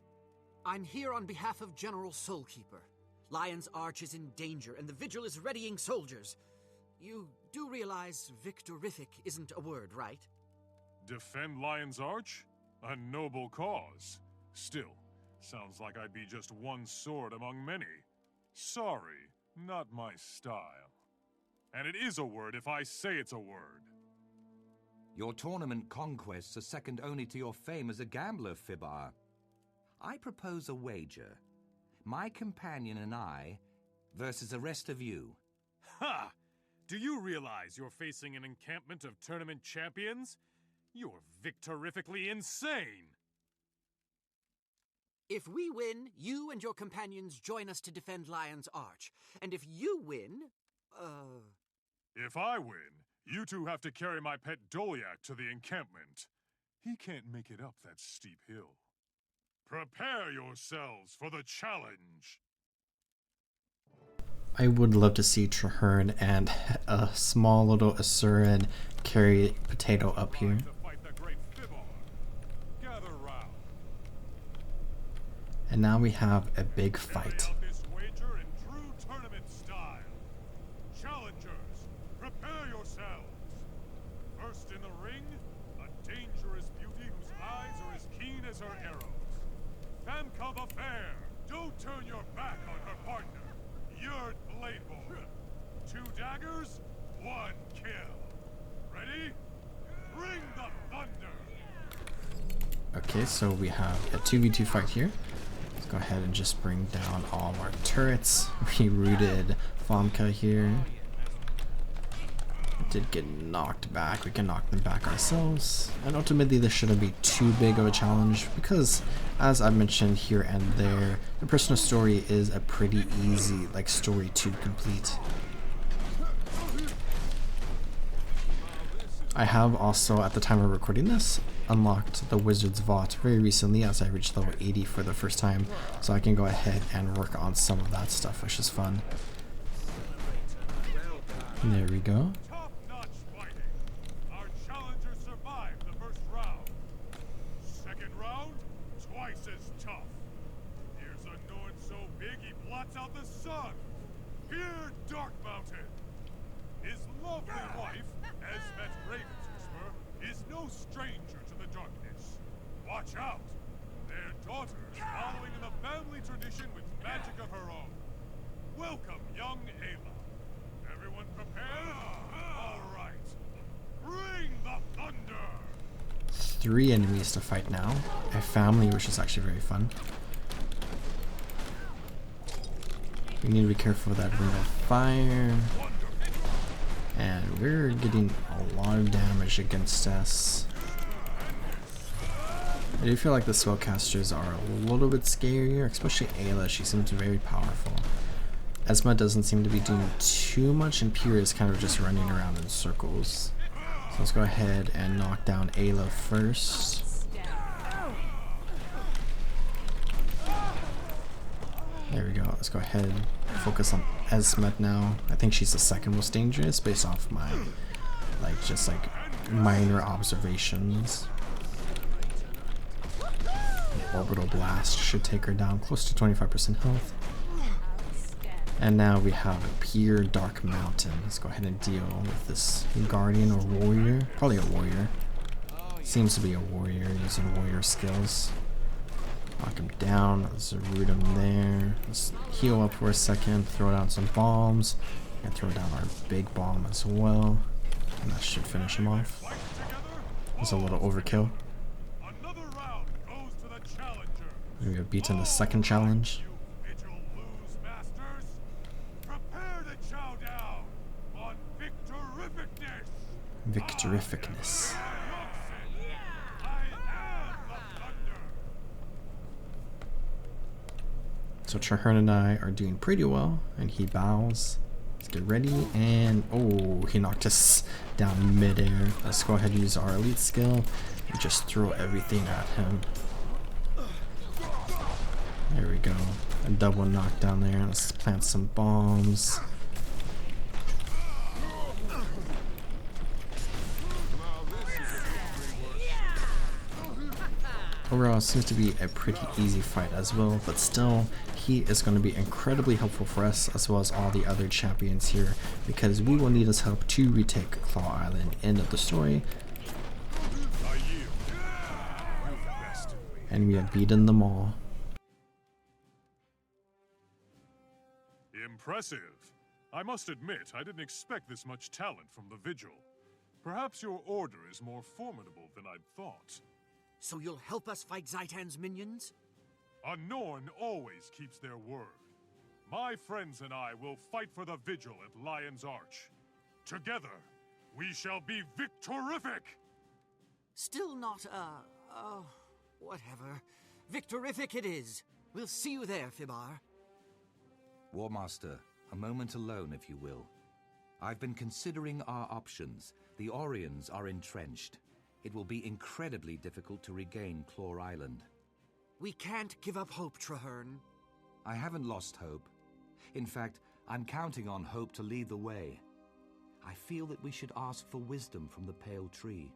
I'm here on behalf of General Soulkeeper. Lion's Arch is in danger, and the Vigil is readying soldiers. You do realize victorific isn't a word, right? Defend Lion's Arch? A noble cause. Still, sounds like I'd be just one sword among many. Sorry, not my style. And it is a word if I say it's a word. Your tournament conquests are second only to your fame as a gambler, Fibhar. I propose a wager. My companion and I versus the rest of you. Ha! Do you realize you're facing an encampment of tournament champions? You're victorifically insane! If we win, you and your companions join us to defend Lion's Arch. And if you win, If I win, you two have to carry my pet Doliak to the encampment. He can't make it up that steep hill. Prepare yourselves for the challenge! I would love to see Traherne and a small little Asuran carry Potato up here. To fight the great Fibhar. Gather round. And now we have a big Carry fight. out this wager in true tournament style. Challengers, prepare yourselves. First in the ring, a dangerous beauty whose eyes are as keen as her arrows. Famka the Fair, don't turn your back on her partner. Yurt Bladeboard. 2 daggers, 1 kill. Ready? Bring the thunder! Okay, so we have a 2v2 fight here. Let's go ahead and just bring down all of our turrets. We rooted Fomka here. Did get knocked back. We can knock them back ourselves. And ultimately this shouldn't be too big of a challenge because, as I've mentioned here and there, the personal story is a pretty easy story to complete. I have also, at the time of recording this, unlocked the Wizard's Vault very recently as I reached level 80 for the first time, so I can go ahead and work on some of that stuff, which is fun. There we go. Top-notch fighting. Our challengers survived the first round. Second round, twice as tough. Here's a Norn so big he blots out the sun. Here, Dark Mountain. His lovely wife, Esmet Ravenswhisper, is no stranger to the darkness. Watch out! Their daughter is following in the family tradition with magic of her own. Welcome, young Ayla. Everyone prepared? All right. Bring the thunder! 3 enemies to fight now. A family, which is actually very fun. We need to be careful with that ring of fire. And we're getting a lot of damage against us. I do feel like the spellcasters are a little bit scarier, especially Ayla. She seems very powerful. Esma doesn't seem to be doing too much, and Pyrrha is kind of just running around in circles. So let's go ahead and knock down Ayla first. There we go. Let's go ahead and focus on Esmet now. I think she's the second most dangerous based off my minor observations. Orbital Blast should take her down close to 25% health. And now we have a pure Dark Mountain. Let's go ahead and deal with this Guardian or Warrior. Probably a Warrior. Seems to be a Warrior using Warrior skills. Knock him down. Let's root him there. Let's heal up for a second. Throw down some bombs. And throw down our big bomb as well. And that should finish him off. It's a little overkill. We have beaten the second challenge. Victorificness. So Traherne and I are doing pretty well, and he bows. Let's get ready, and oh, he knocked us down midair. Let's go ahead and use our elite skill and just throw everything at him. There we go. A double knockdown there. Let's plant some bombs. Overall, it seems to be a pretty easy fight as well, but still, he is going to be incredibly helpful for us as well as all the other champions here, because we will need his help to retake Claw Island. End of the story. And we have beaten them all. Impressive. I must admit, I didn't expect this much talent from the Vigil. Perhaps your order is more formidable than I'd thought. So you'll help us fight Zaitan's minions? A Norn always keeps their word. My friends and I will fight for the Vigil at Lion's Arch. Together, we shall be victorific! Still not, whatever. Victorific it is. We'll see you there, Fibar. War Master, a moment alone, if you will. I've been considering our options. The Orions are entrenched. It will be incredibly difficult to regain Claw Island. We can't give up hope, Traherne. I haven't lost hope. In fact, I'm counting on hope to lead the way. I feel that we should ask for wisdom from the Pale Tree.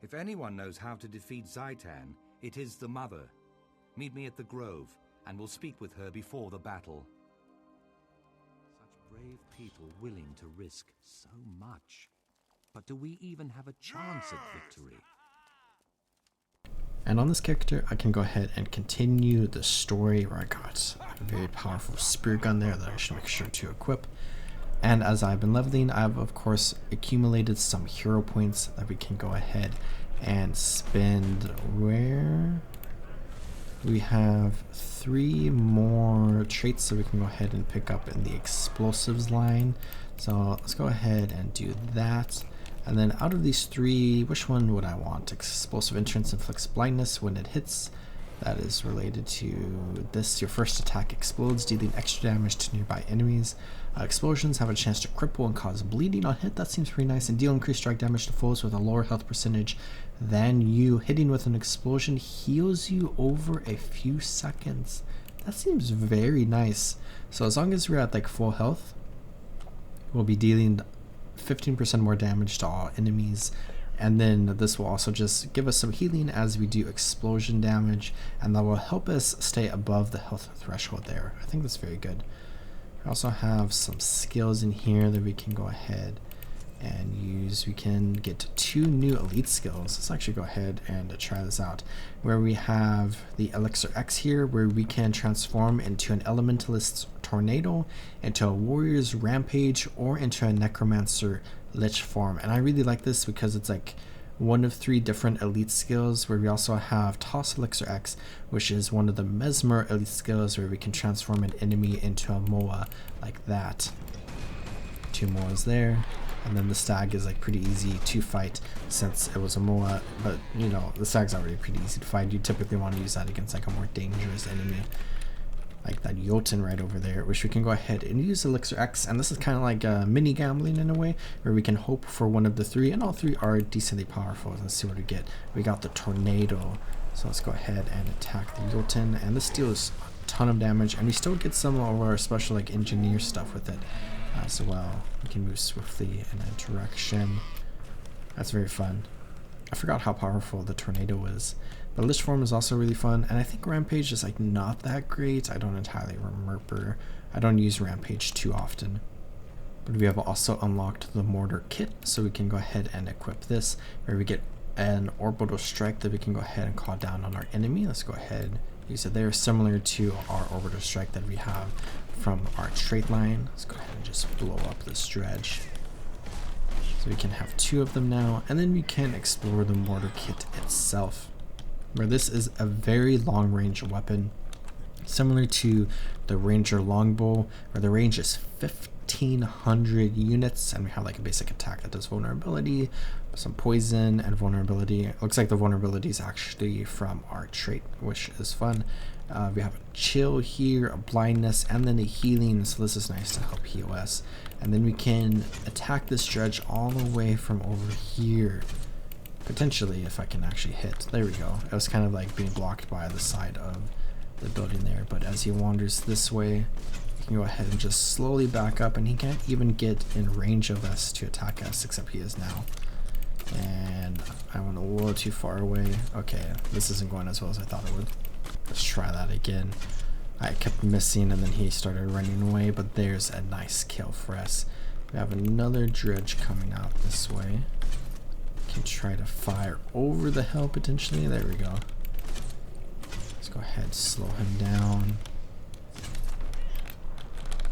If anyone knows how to defeat Zaitan, it is the Mother. Meet me at the Grove, and we'll speak with her before the battle. Such brave people willing to risk so much. But do we even have a chance at victory? And on this character, I can go ahead and continue the story where I got a very powerful spear gun there that I should make sure to equip. And as I've been leveling, I've of course accumulated some hero points that we can go ahead and spend where? We have 3 more traits that we can go ahead and pick up in the explosives line. So let's go ahead and do that. And then out of these 3, which one would I want? Explosive entrance inflicts blindness when it hits. That is related to this. Your first attack explodes, dealing extra damage to nearby enemies. Explosions have a chance to cripple and cause bleeding on hit. That seems pretty nice. And deal increased strike damage to foes with a lower health percentage than you. Hitting with an explosion heals you over a few seconds. That seems very nice. So as long as we're at like full health, we'll be dealing 15% more damage to all enemies. And then this will also just give us some healing as we do explosion damage, and that will help us stay above the health threshold there. I think that's very good. We also have some skills in here that we can go ahead and use. We can get 2 new elite skills. Let's actually go ahead and try this out, where we have the Elixir X here, where we can transform into an Elementalist's Tornado, into a Warrior's Rampage, or into a Necromancer Lich form. And I really like this because it's like one of 3 different elite skills, where we also have Toss Elixir X, which is one of the Mesmer elite skills, where we can transform an enemy into a Moa like that. 2 Moas there. And then the stag is like pretty easy to fight since it was a Moa, but you know, the stag's already pretty easy to fight. You typically want to use that against like a more dangerous enemy, like that Jotun right over there, which we can go ahead and use Elixir X. And this is kind of like mini gambling in a way, where we can hope for one of the 3, and all 3 are decently powerful. Let's see what we get. We got the Tornado, so let's go ahead and attack the Jotun, and this deals a ton of damage, and we still get some of our special like engineer stuff with it as well. We can move swiftly in a direction. That's very fun. I forgot how powerful the Tornado is. But Lich form is also really fun, and I think Rampage is like not that great. I don't entirely remember. I don't use Rampage too often. But we have also unlocked the Mortar Kit, so we can go ahead and equip this, where we get an Orbital Strike that we can go ahead and call down on our enemy. Let's go ahead and use it there, similar to our Orbital Strike that we have from our trait line. Let's go ahead and just blow up this dredge. So we can have 2 of them now, and then we can explore the Mortar Kit itself, where this is a very long range weapon, similar to the Ranger Longbow, where the range is 1500 units, and we have like a basic attack that does vulnerability, some poison, and vulnerability. It looks like the vulnerability is actually from our trait, which is fun. We have a chill here, a blindness, and then a healing, so this is nice to help heal us. And then we can attack this dredge all the way from over here, potentially, if I can actually hit. There we go. It was kind of like being blocked by the side of the building there, but as he wanders this way, you can go ahead and just slowly back up, and he can't even get in range of us to attack us, except he is now. And I went a little too far away. Okay, this isn't going as well as I thought it would. Let's try that again. I kept missing, and then he started running away, but there's a nice kill for us. We have another dredge coming out this way. Can try to fire over the hill potentially. There we go. Let's go ahead, slow him down.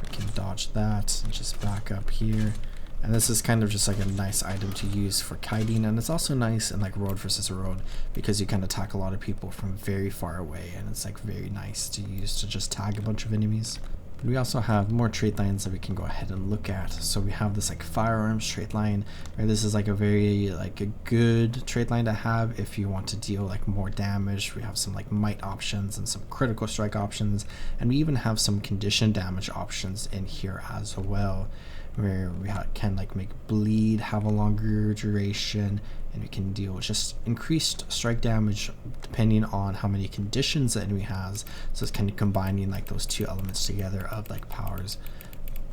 We can dodge that and just back up here. And this is kind of just like a nice item to use for kiting, and it's also nice in like road versus road, because you can attack a lot of people from very far away, and it's like very nice to use to just tag a bunch of enemies. But we also have more trait lines that we can go ahead and look at. So we have this like firearms trait line, where this is like a very like a good trait line to have if you want to deal like more damage. We have some like might options and some critical strike options, and we even have some condition damage options in here as well, where we can like make bleed have a longer duration, and we can deal with just increased strike damage depending on how many conditions the enemy has. So it's kind of combining like those 2 elements together of like power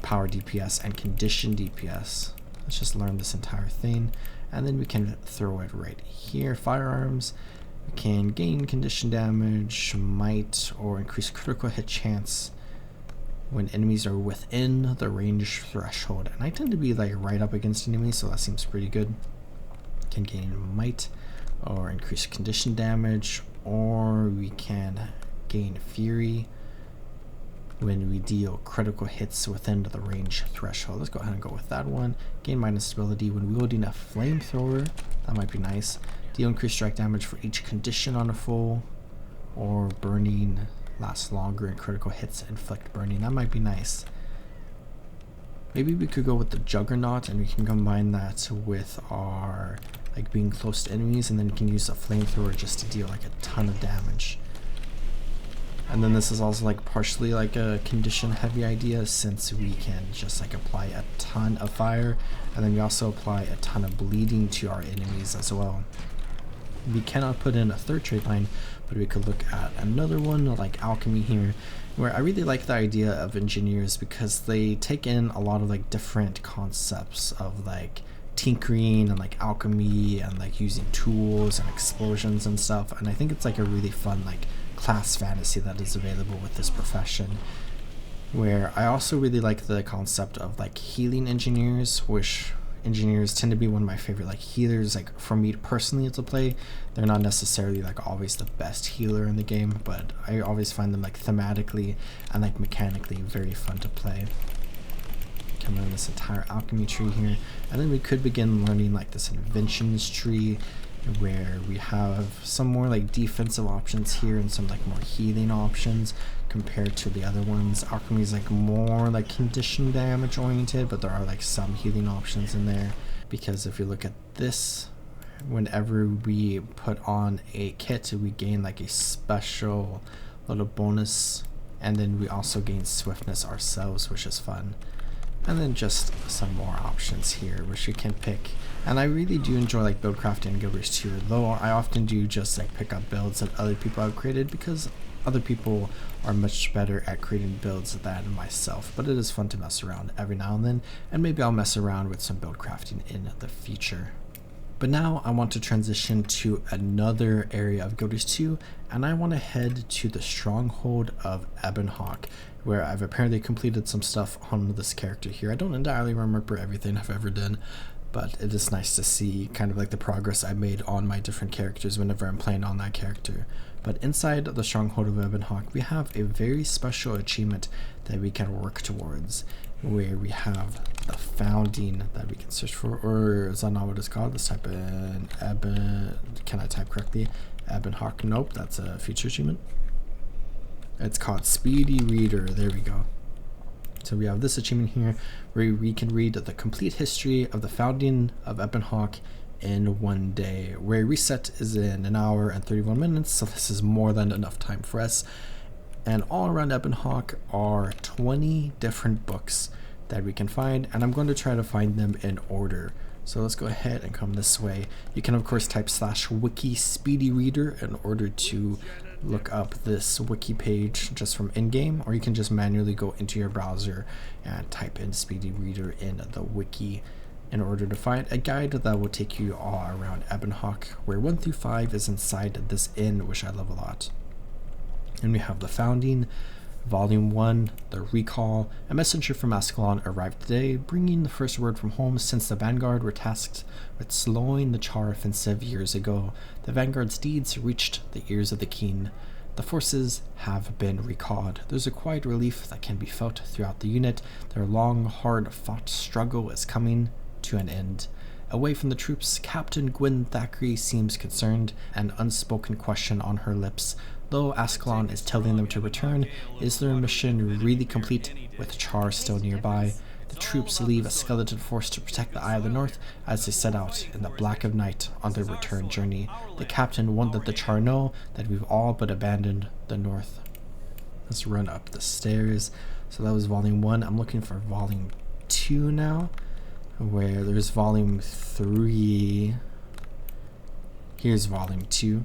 DPS and condition DPS. Let's just learn this entire thing, and then we can throw it right here. Firearms, we can gain condition damage, might, or increase critical hit chance when enemies are within the range threshold, and I tend to be like right up against enemies, so that seems pretty good. Can gain might or increase condition damage, or we can gain fury when we deal critical hits within the range threshold. Let's go ahead and go with that one. Gain minus stability when wielding a flamethrower. That might be nice. Deal increased strike damage for each condition on a foe, or burning lasts longer and critical hits inflict burning. That might be nice. Maybe we could go with the Juggernaut and we can combine that with our like being close to enemies, and then we can use a flamethrower just to deal like a ton of damage. And then this is also like partially like a condition heavy idea, since we can just like apply a ton of fire, and then we also apply a ton of bleeding to our enemies as well. We cannot put in a third trade line, but we could look at another one like alchemy here, where I really like the idea of engineers because they take in a lot of like different concepts of like tinkering and like alchemy and like using tools and explosions and stuff, and I think it's like a really fun like class fantasy that is available with this profession. Where I also really like the concept of like healing engineers, which engineers tend to be one of my favorite like healers. Like for me personally to play, they're not necessarily like always the best healer in the game, but I always find them like thematically and like mechanically very fun to play. Come on, this entire alchemy tree here, and then we could begin learning like this inventions tree, where we have some more like defensive options here and some like more healing options compared to the other ones. Alchemy is like more like condition damage oriented, but there are like some healing options in there, because if you look at this, whenever we put on a kit we gain like a special little bonus, and then we also gain swiftness ourselves, which is fun. And then just some more options here which you can pick, and I really do enjoy like build crafting in Guild Wars 2, though I often do just like pick up builds that other people have created because other people are much better at creating builds than myself. But it is fun to mess around every now and then, and maybe I'll mess around with some build crafting in the future. But now I want to transition to another area of Guild Wars 2, and I want to head to the stronghold of Ebonhawke, where I've apparently completed some stuff on this character here. I don't entirely remember everything I've ever done, but it is nice to see kind of like the progress I made on my different characters whenever I'm playing on that character. But inside the stronghold of Ebonhawke, we have a very special achievement that we can work towards, where we have the founding that we can search for, or is that not what it's called? Let's type in can I type correctly? Ebonhawke, nope, that's a future achievement. It's called Speedy Reader, there we go. So we have this achievement here where we can read the complete history of the founding of Ebonhawke in one day, where reset is in 1 hour and 31 minutes, so this is more than enough time for us. And all around Ebonhawke are 20 different books that we can find, and I'm going to try to find them in order. So let's go ahead and come this way. You can of course type /wiki speedy reader in order to look up this wiki page just from in-game, or you can just manually go into your browser and type in speedy reader in the wiki in order to find a guide that will take you all around Ebonhawke, where 1 through 5 is inside this inn, which I love a lot. And we have the founding, Volume 1, the recall. A messenger from Ascalon arrived today, bringing the first word from home since the Vanguard were tasked with slowing the Char offensive years ago. The Vanguard's deeds reached the ears of the keen. The forces have been recalled. There's a quiet relief that can be felt throughout the unit. Their long, hard-fought struggle is coming to an end. Away from the troops, Captain Gwyn Thackeray seems concerned, an unspoken question on her lips. Though Ascalon is telling them to return, is their mission really complete with Char still nearby? The troops leave a skeleton force to protect the Eye of the North as they set out in the black of night on their return journey. The captain won't let the Char know that we've all but abandoned the North. Let's run up the stairs. So that was Volume 1. I'm looking for Volume 2 now, where there's Volume 3. Here's Volume 2.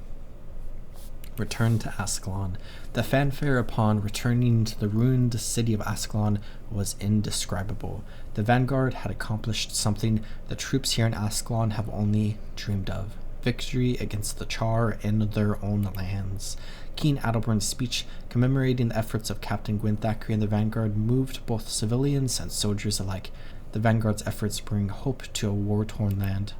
Return to Ascalon. The fanfare upon returning to the ruined city of Ascalon was indescribable. The Vanguard had accomplished something the troops here in Ascalon have only dreamed of. Victory against the Char in their own lands. Keen Adelburn's speech commemorating the efforts of Captain Gwyn Thackeray and the Vanguard moved both civilians and soldiers alike. The Vanguard's efforts bring hope to a war-torn land.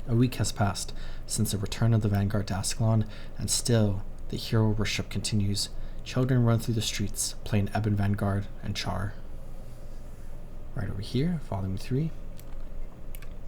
A week has passed since the return of the Vanguard to Ascalon, and still the hero worship continues. Children run through the streets, playing Ebon Vanguard and Char. Right over here, Volume 3.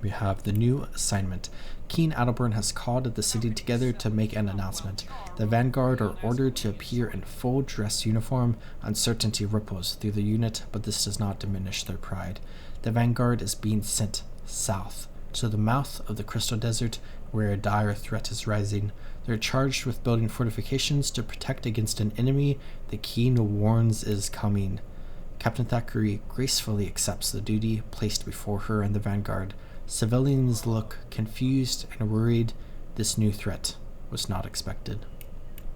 We have the new assignment. King Adelburn has called the city together to make an announcement. The vanguard are ordered to appear in full dress uniform. Uncertainty ripples through the unit, but this does not diminish their pride. The vanguard is being sent south, to the mouth of the Crystal Desert, where a dire threat is rising. They're charged with building fortifications to protect against an enemy the King warns is coming. Captain Thackeray gracefully accepts the duty placed before her and the vanguard. Civilians look confused and worried. This new threat was not expected.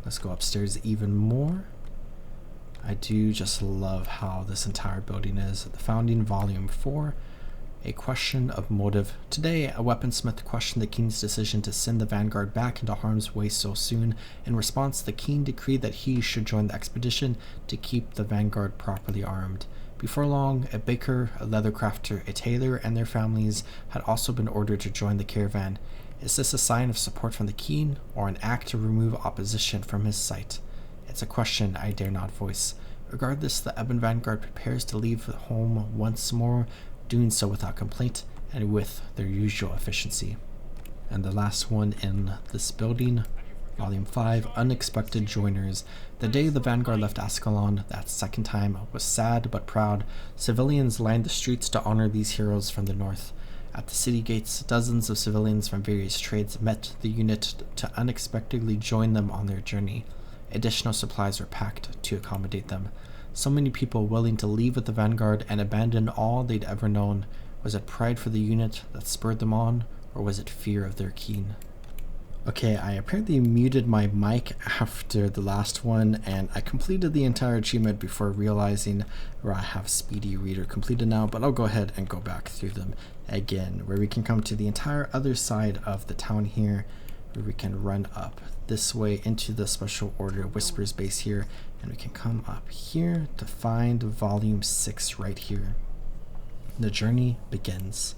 Let's go upstairs even more. I do just love how this entire building is. The Founding Volume 4, A Question of Motive. Today, a weaponsmith questioned the King's decision to send the vanguard back into harm's way so soon. In response, the King decreed that he should join the expedition to keep the vanguard properly armed. Before long, a baker, a leather crafter, a tailor, and their families had also been ordered to join the caravan. Is this a sign of support from the King, or an act to remove opposition from his sight? It's a question I dare not voice. Regardless, the Ebon Vanguard prepares to leave home once more, doing so without complaint and with their usual efficiency. And the last one in this building, Volume 5, Unexpected Joiners. The day the vanguard left Ascalon, that second time, was sad but proud. Civilians lined the streets to honor these heroes from the north. At the city gates, dozens of civilians from various trades met the unit to unexpectedly join them on their journey. Additional supplies were packed to accommodate them. So many people willing to leave with the vanguard and abandon all they'd ever known. Was it pride for the unit that spurred them on, or was it fear of their King? Okay, I apparently muted my mic after the last one, and I completed the entire achievement before realizing where I have Speedy Reader completed now, but I'll go ahead and go back through them again, where we can come to the entire other side of the town here, where we can run up this way into the Special Order Whispers base here, and we can come up here to find Volume 6 right here. The journey begins.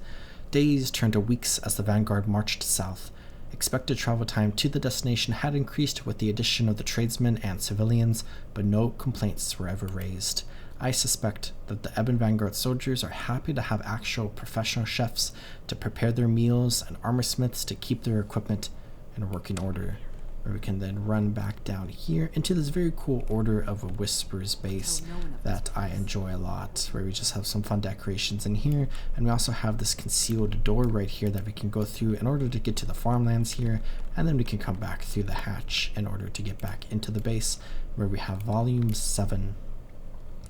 Days turned to weeks as the vanguard marched south. Expected travel time to the destination had increased with the addition of the tradesmen and civilians, but no complaints were ever raised. I suspect that the Ebon Vanguard soldiers are happy to have actual professional chefs to prepare their meals and armorsmiths to keep their equipment in working order. Where we can then run back down here into this very cool Order of a Whispers base that I enjoy a lot, where we just have some fun decorations in here, and we also have this concealed door right here that we can go through in order to get to the farmlands here, and then we can come back through the hatch in order to get back into the base, where we have Volume 7,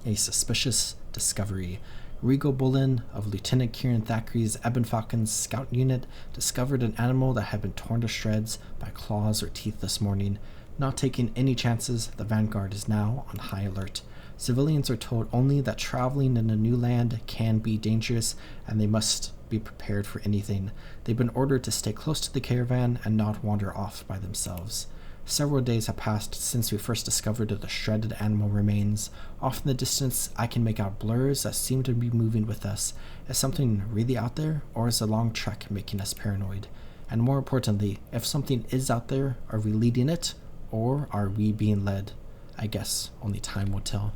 A Suspicious Discovery. Regal Bullen of Lieutenant Kieran Thackeray's Ebon Falcon's scout unit discovered an animal that had been torn to shreds by claws or teeth this morning. Not taking any chances, the vanguard is now on high alert. Civilians are told only that traveling in a new land can be dangerous, and they must be prepared for anything. They've been ordered to stay close to the caravan and not wander off by themselves. Several days have passed since we first discovered that the shredded animal remains. Off in the distance, I can make out blurs that seem to be moving with us. Is something really out there, or is the long trek making us paranoid? And more importantly, if something is out there, are we leading it, or are we being led? I guess only time will tell.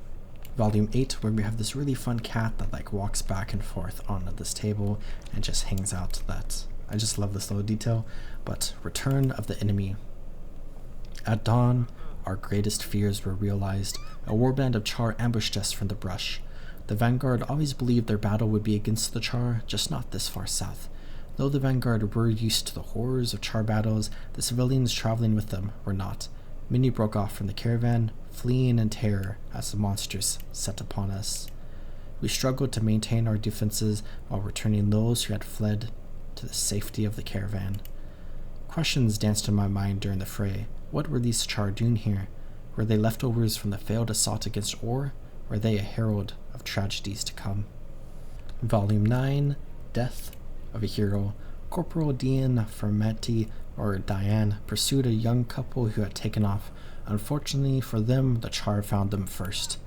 Volume 8, where we have this really fun cat that walks back and forth on this table and just hangs out. That I just love this little detail. But Return of the Enemy. At dawn, our greatest fears were realized. A warband of Char ambushed us from the brush. The vanguard always believed their battle would be against the Char, just not this far south. Though the vanguard were used to the horrors of Char battles, the civilians traveling with them were not. Many broke off from the caravan, fleeing in terror as the monsters set upon us. We struggled to maintain our defenses while returning those who had fled to the safety of the caravan. Questions danced in my mind during the fray. What were these Char doing here? Were they leftovers from the failed assault against Or? Were they a herald of tragedies to come? Volume 9, Death of a Hero. Corporal Dean Fermetti, or Diane, pursued a young couple who had taken off. Unfortunately for them, the Char found them first.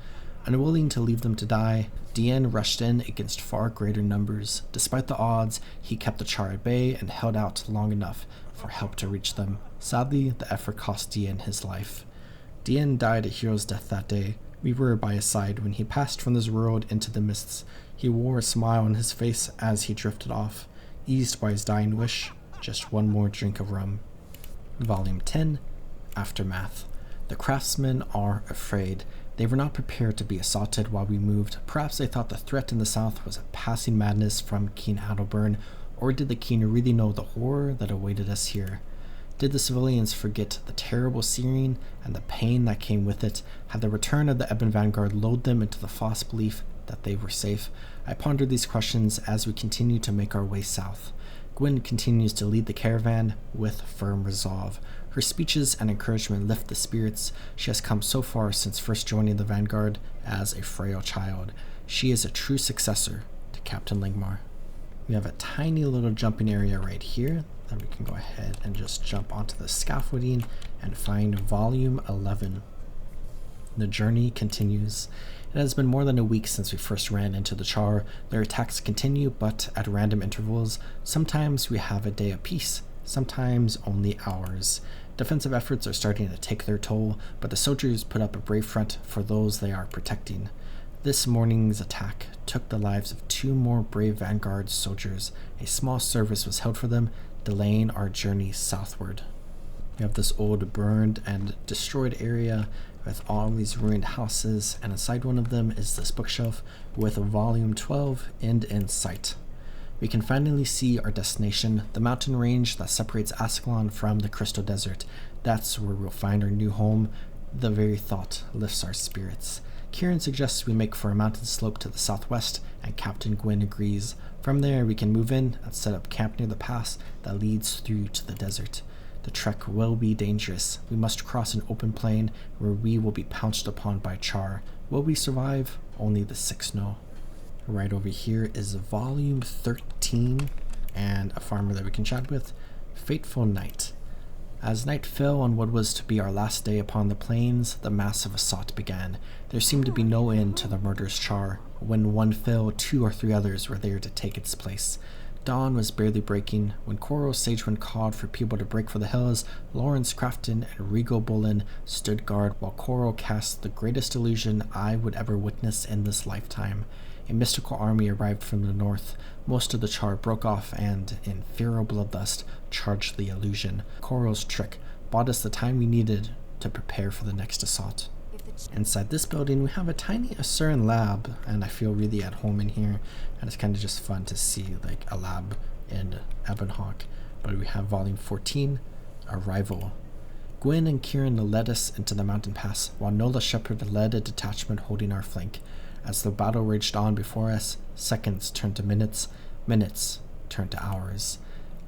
Unwilling to leave them to die, Dean rushed in against far greater numbers. Despite the odds, he kept the Char at bay and held out long enough for help to reach them. Sadly, the effort cost Dean his life. Dean died a hero's death that day. We were by his side when he passed from this world into the mists. He wore a smile on his face as he drifted off. eased by his dying wish, just one more drink of rum. Volume 10, Aftermath. The craftsmen are afraid. They were not prepared to be assaulted while we moved. Perhaps they thought the threat in the south was a passing madness from King Adelburn, or did the king really know the horror that awaited us here? Did the civilians forget the terrible searing and the pain that came with it? Had the return of the Ebon Vanguard lulled them into the false belief that they were safe? I pondered these questions as we continue to make our way south. Gwyn continues to lead the caravan with firm resolve. Her speeches and encouragement lift the spirits. She has come so far since first joining the Vanguard as a frail child. She is a true successor to Captain Lingmar. We have a tiny little jumping area right here that we can go ahead and just jump onto the scaffolding and find volume 11. The journey continues. It has been more than a week since we first ran into the Char. Their attacks continue, but at random intervals. Sometimes we have a day apiece, sometimes only hours. Defensive efforts are starting to take their toll, but the soldiers put up a brave front for those they are protecting. This morning's attack took the lives of 2 more brave Vanguard soldiers. A small service was held for them, delaying our journey southward. We have this old burned and destroyed area with all these ruined houses, and inside one of them is this bookshelf with volume 12 end in sight. We can finally see our destination, the mountain range that separates Ascalon from the Crystal Desert. That's where we'll find our new home. The very thought lifts our spirits. Kieran suggests we make for a mountain slope to the southwest, and Captain Gwyn agrees. From there, we can move in and set up camp near the pass that leads through to the desert. The trek will be dangerous. We must cross an open plain where we will be pounced upon by Char. Will we survive? Only the sick know. Right over here is volume 13 and a farmer that we can chat with. Fateful Night. As night fell on what was to be our last day upon the plains, the massive assault began. There seemed to be no end to the murderous Char. When one fell, 2 or 3 others were there to take its place. Dawn was barely breaking when Coral Sagewind called for people to break for the hills. Lawrence Crafton and Regal Bullen stood guard while Coral cast the greatest illusion I would ever witness in this lifetime. A mystical army arrived from the north. Most of the Char broke off and, in feral bloodlust, charged the illusion. Coral's trick bought us the time we needed to prepare for the next assault. Inside this building, we have a tiny Asuran lab, and I feel really at home in here, and it's kind of just fun to see like a lab in Ebonhawke. But we have volume 14, Arrival. Gwyn and Kieran led us into the mountain pass, while Nola Shepherd led a detachment holding our flank. As the battle raged on before us, seconds turned to minutes, minutes turned to hours.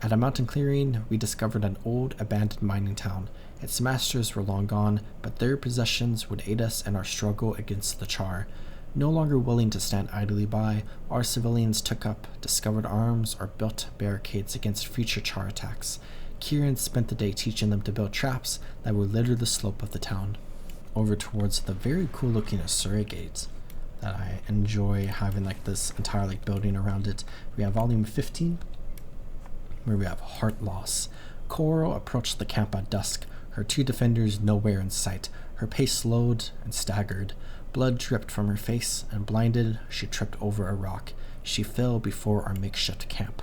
At a mountain clearing, we discovered an old, abandoned mining town. Its masters were long gone, but their possessions would aid us in our struggle against the Char. No longer willing to stand idly by, our civilians took up discovered arms or built barricades against future Char attacks. Kieran spent the day teaching them to build traps that would litter the slope of the town. Over towards the very cool looking Asura Gate that I enjoy having like this entire like building around it. We have volume 15, where we have Heart Loss. Coral approached the camp at dusk, her 2 defenders nowhere in sight. Her pace slowed and staggered. Blood dripped from her face, and blinded, she tripped over a rock. She fell before our makeshift camp.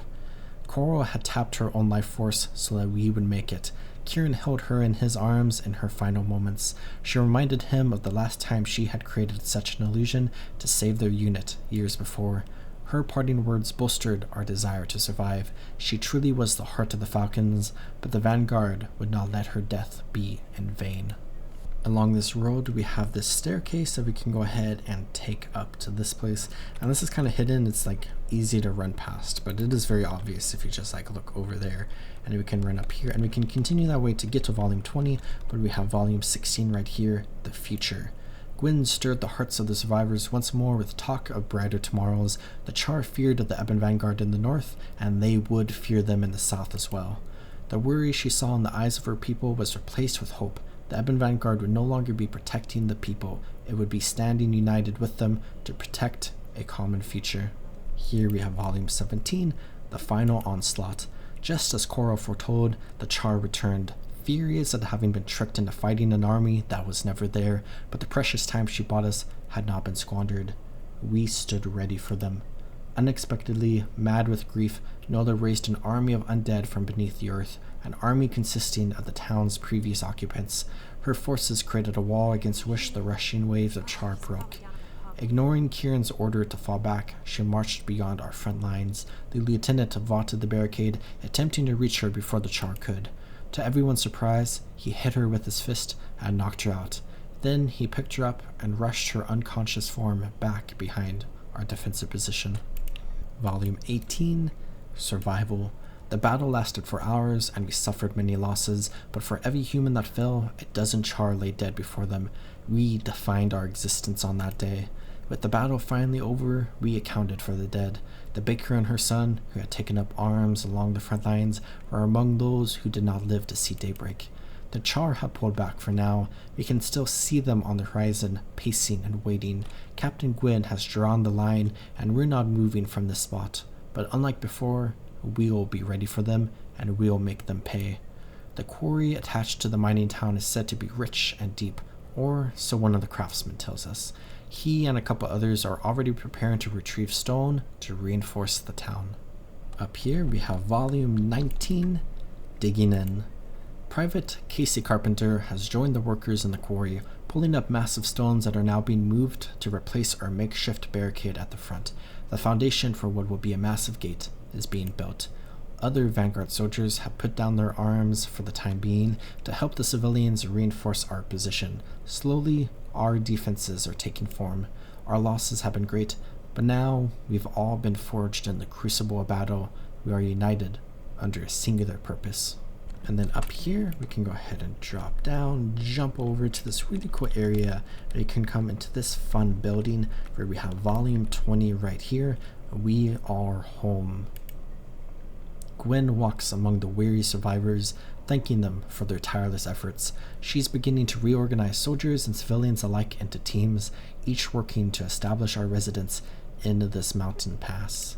Coral had tapped her own life force so that we would make it. Kieran held her in his arms in her final moments. She reminded him of the last time she had created such an illusion to save their unit years before. Her parting words bolstered our desire to survive. She truly was the heart of the Falcons, but the Vanguard would not let her death be in vain. Along this road, we have this staircase that we can go ahead and take up to this place. And this is kind of hidden. It's like easy to run past, but it is very obvious if you just like look over there. And we can run up here, and we can continue that way to get to volume 20, but we have volume 16 right here, The Future. Gwyn stirred the hearts of the survivors once more with talk of brighter tomorrows. The Char feared the Ebon Vanguard in the north, and they would fear them in the south as well. The worry she saw in the eyes of her people was replaced with hope. The Ebon Vanguard would no longer be protecting the people. It would be standing united with them to protect a common future. Here we have volume 17, The Final Onslaught. Just as Coral foretold, the Char returned, furious at having been tricked into fighting an army that was never there, but the precious time she bought us had not been squandered. We stood ready for them. Unexpectedly, mad with grief, Nola raised an army of undead from beneath the earth, an army consisting of the town's previous occupants. Her forces created a wall against which the rushing waves of char broke. Ignoring Kieran's order to fall back, she marched beyond our front lines. The lieutenant vaulted the barricade, attempting to reach her before the char could. To everyone's surprise, he hit her with his fist and knocked her out. Then he picked her up and rushed her unconscious form back behind our defensive position. Volume 18, Survival. The battle lasted for hours, and we suffered many losses, but for every human that fell, a dozen char lay dead before them. We defined our existence on that day. With the battle finally over, we accounted for the dead. The baker and her son, who had taken up arms along the front lines, were among those who did not live to see daybreak. The char had pulled back for now. We can still see them on the horizon, pacing and waiting. Captain Gwyn has drawn the line, and we're not moving from this spot. But unlike before, we'll be ready for them, and we'll make them pay. The quarry attached to the mining town is said to be rich and deep, or so one of the craftsmen tells us. He and a couple others are already preparing to retrieve stone to reinforce the town. Up here we have Volume 19, Digging In. Private Casey Carpenter has joined the workers in the quarry, pulling up massive stones that are now being moved to replace our makeshift barricade at the front. The foundation for what will be a massive gate is being built. Other Vanguard soldiers have put down their arms for the time being to help the civilians reinforce our position. Slowly, our defenses are taking form. Our losses have been great, but now we've all been forged in the crucible of battle. We are united under a singular purpose. And then up here, we can go ahead and drop down, jump over to this really cool area, and you can come into this fun building where we have Volume 20 right here. We are home. Gwen walks among the weary survivors, thanking them for their tireless efforts. She's beginning to reorganize soldiers and civilians alike into teams, each working to establish our residence in this mountain pass.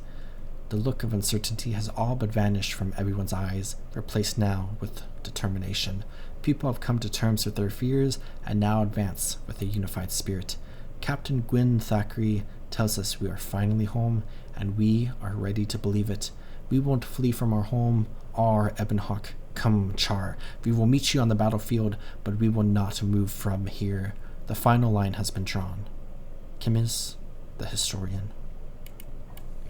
The look of uncertainty has all but vanished from everyone's eyes, replaced now with determination. People have come to terms with their fears and now advance with a unified spirit. Captain Gwyn Thackeray tells us we are finally home, and we are ready to believe it. We won't flee from our home, our Ebonhawke. Come, Char. We will meet you on the battlefield, but we will not move from here. The final line has been drawn. Kimis, the historian.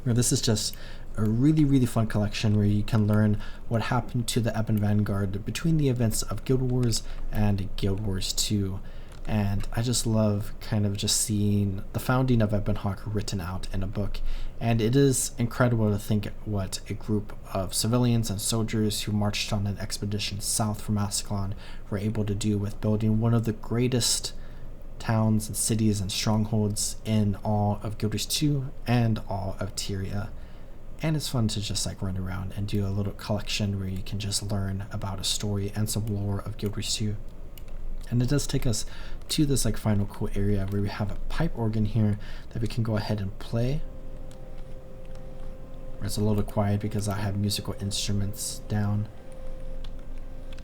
Now, this is just a really fun collection where you can learn what happened to the Ebon Vanguard between the events of Guild Wars and Guild Wars 2. And I just love kind of just seeing the founding of Ebonhawke written out in a book. And it is incredible to think what a group of civilians and soldiers who marched on an expedition south from Ascalon were able to do with building one of the greatest towns and cities and strongholds in all of Guild Wars 2 and all of Tyria. And it's fun to just like run around and do a little collection where you can just learn about a story and some lore of Guild Wars 2. And it does take us to this like final cool area where we have a pipe organ here that we can go ahead and play. It's a little quiet because I have musical instruments down.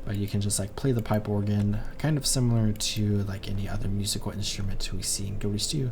But you can just like play the pipe organ, kind of similar to like any other musical instrument we see in Guild Wars 2,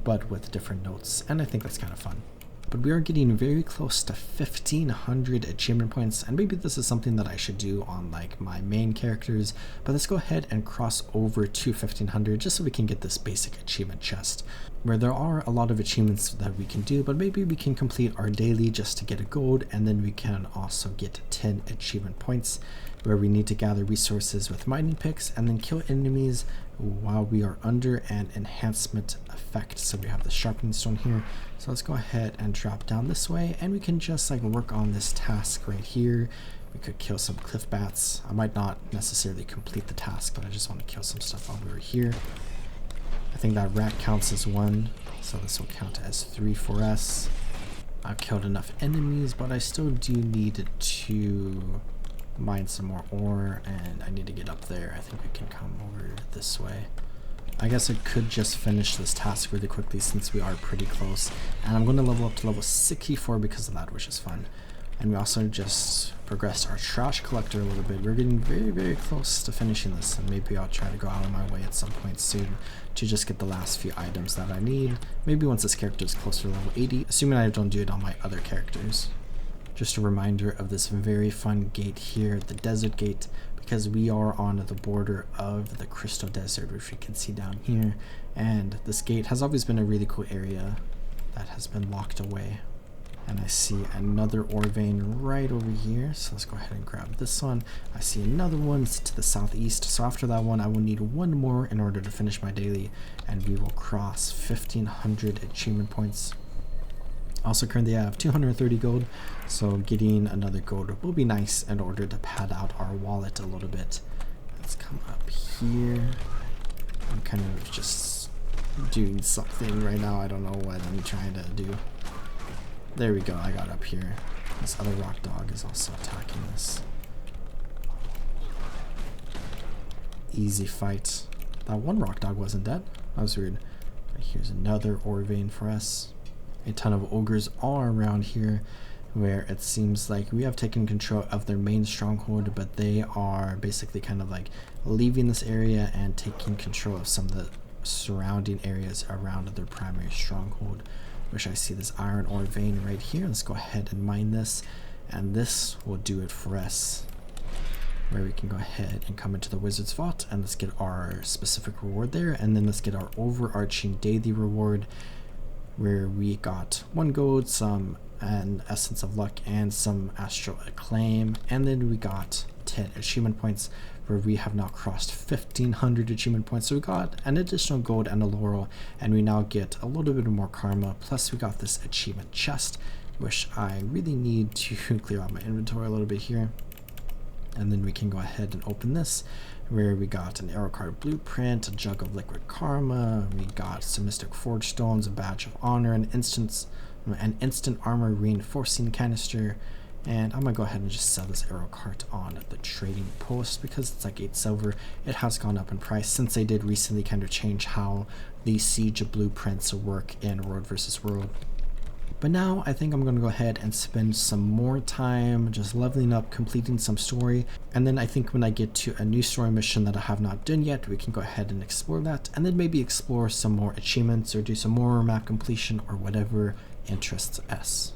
but with different notes. And I think that's kind of fun. But we are getting very close to 1,500 achievement points, and maybe this is something that I should do on like my main characters, but let's go ahead and cross over to 1,500 just so we can get this basic achievement chest, where there are a lot of achievements that we can do, but maybe we can complete our daily just to get a gold, and then we can also get 10 achievement points, where we need to gather resources with mining picks and then kill enemies while we are under an enhancement effect. So we have the sharpening stone here. So let's go ahead and drop down this way, and we can just like work on this task right here. We could kill some cliff bats. I might not necessarily complete the task, but I just want to kill some stuff while we were here. I think that rat counts as 1, so this will count as 3 for us. I've killed enough enemies, but I still do need to mine some more ore, and I need to get up there. I think we can come over this way. I guess I could just finish this task really quickly since we are pretty close, and I'm going to level up to level 64 because of that, which is fun. And we also just progressed our trash collector a little bit. We're getting very, very close to finishing this, and maybe I'll try to go out of my way at some point soon to just get the last few items that I need. Maybe once this character is closer to level 80, assuming I don't do it on my other characters. Just a reminder of this very fun gate here, the desert gate, because we are on the border of the Crystal Desert, which we can see down here, and this gate has always been a really cool area that has been locked away. And I see another ore vein right over here, so let's go ahead and grab this one. I see another one to the southeast, so after that one I will need one more in order to finish my daily, and we will cross 1500 achievement points. Also currently I have 230 gold, so getting another gold will be nice in order to pad out our wallet a little bit. Let's come up here. I'm kind of just doing something right now, I don't know what I'm trying to do. There we go, I got up here. This other rock dog is also attacking us. Easy fight. That one rock dog wasn't dead. That was weird. But here's another ore vein for us. A ton of ogres all around here, where it seems like we have taken control of their main stronghold, but they are basically kind of like leaving this area and taking control of some of the surrounding areas around their primary stronghold. Which I see this iron ore vein right here. Let's go ahead and mine this, and this will do it for us, where we can go ahead and come into the wizard's vault, and let's get our specific reward there, and then let's get our overarching daily reward, where we got 1 gold, an essence of luck, and some astral acclaim, and then we got 10 achievement points, where we have now crossed 1500 achievement points. So we got an additional gold and a laurel, and we now get a little bit more karma, plus we got this achievement chest, which I really need to clear out my inventory a little bit here. And then we can go ahead and open this, where we got an arrow card blueprint, a jug of liquid karma, we got some mystic forge stones, a badge of honor, an instant armor reinforcing canister, and I'm gonna go ahead and just sell this arrow cart on the trading post because it's like 8 silver. It has gone up in price since they did recently kind of change how the siege blueprints work in World vs. World. But now I think I'm going to go ahead and spend some more time just leveling up, completing some story, and then I think when I get to a new story mission that I have not done yet, we can go ahead and explore that, and then maybe explore some more achievements or do some more map completion or whatever interests us.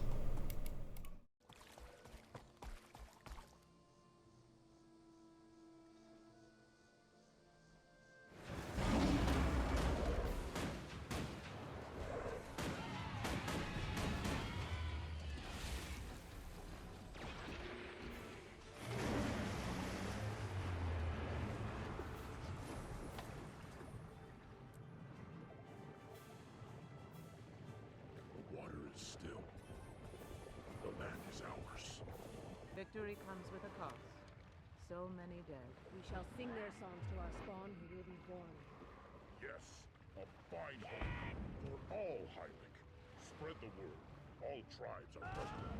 Victory comes with a cost. So many dead. We shall sing their songs to our spawn who will be born. Yes, a fine hope for all Hylic. Spread the word. All tribes are welcome.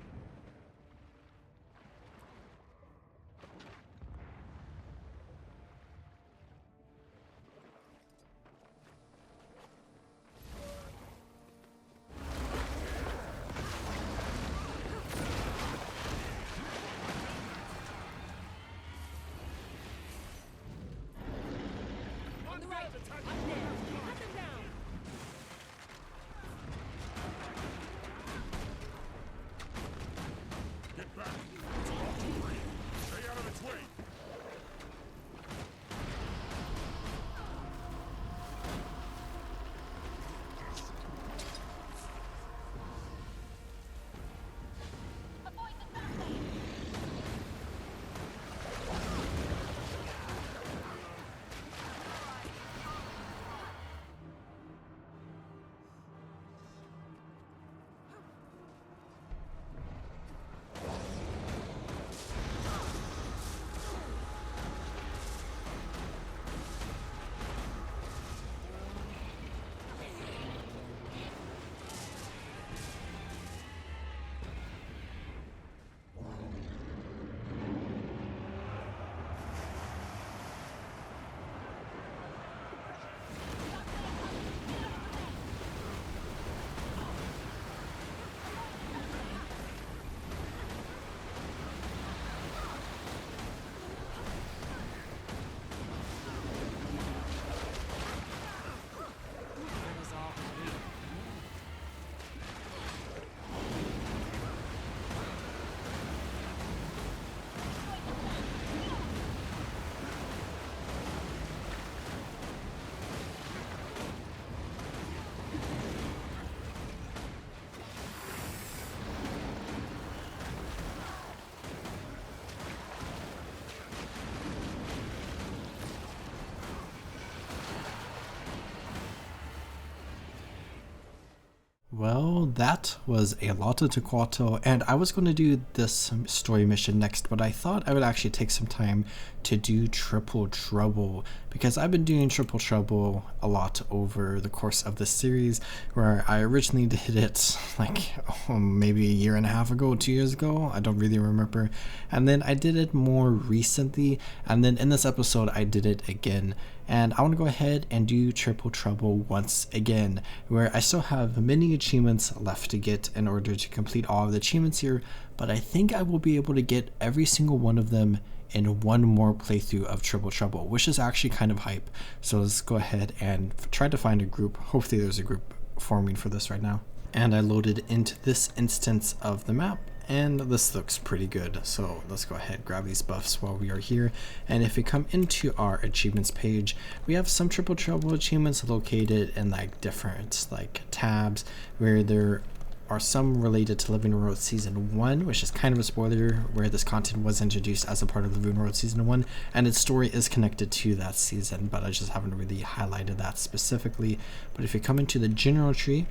Well, that was a lot of Tequatl, and I was going to do this story mission next, but I thought I would actually take some time to do Triple Trouble, because I've been doing Triple Trouble a lot over the course of this series, where I originally did it like maybe a year and a half ago, 2 years ago, I don't really remember, and then I did it more recently, and then in this episode I did it again. And I want to go ahead and do Triple Trouble once again, where I still have many achievements left to get in order to complete all of the achievements here, but I think I will be able to get every single one of them in one more playthrough of Triple Trouble, which is actually kind of hype. So let's go ahead and try to find a group. Hopefully there's a group forming for this right now. And I loaded into this instance of the map, and this looks pretty good, so let's go ahead, grab these buffs while we are here. And if we come into our achievements page, we have some Triple Trouble achievements located in like different like tabs, where there are some related to Living Road Season 1, which is kind of a spoiler, where this content was introduced as a part of Living Road Season 1, and its story is connected to that season, but I just haven't really highlighted that specifically. But if you come into the general tree,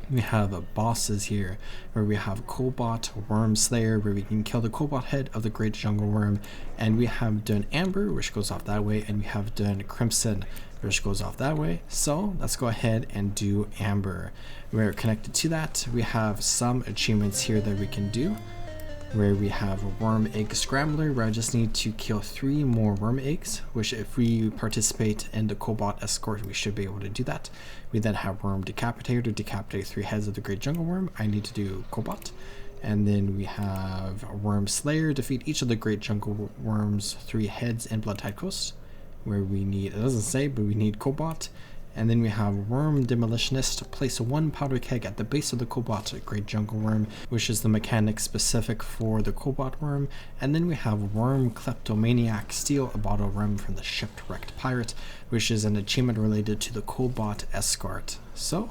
we have bosses here, where we have Cobalt, Worm Slayer, where we can kill the Cobalt head of the Great Jungle Worm, and we have done Amber, which goes off that way, and we have done Crimson, which goes off that way. So let's go ahead and do Amber. We're connected to that. We have some achievements here that we can do, where we have a Worm Egg Scrambler, where I just need to kill 3 more worm eggs, which if we participate in the Cobalt Escort, we should be able to do that. We then have Worm Decapitator, decapitate 3 heads of the Great Jungle Worm. I need to do Cobalt. And then we have Worm Slayer, defeat each of the Great Jungle Worm's 3 heads in Blood Tide Coast, where we need, it doesn't say, but we need Cobalt. And then we have Worm Demolitionist, place 1 powder keg at the base of the Cobalt Great Jungle Worm, which is the mechanic specific for the Cobalt Worm. And then we have Worm Kleptomaniac, steal a bottle of rum from the shipwrecked pirate, which is an achievement related to the Cobalt Escort. So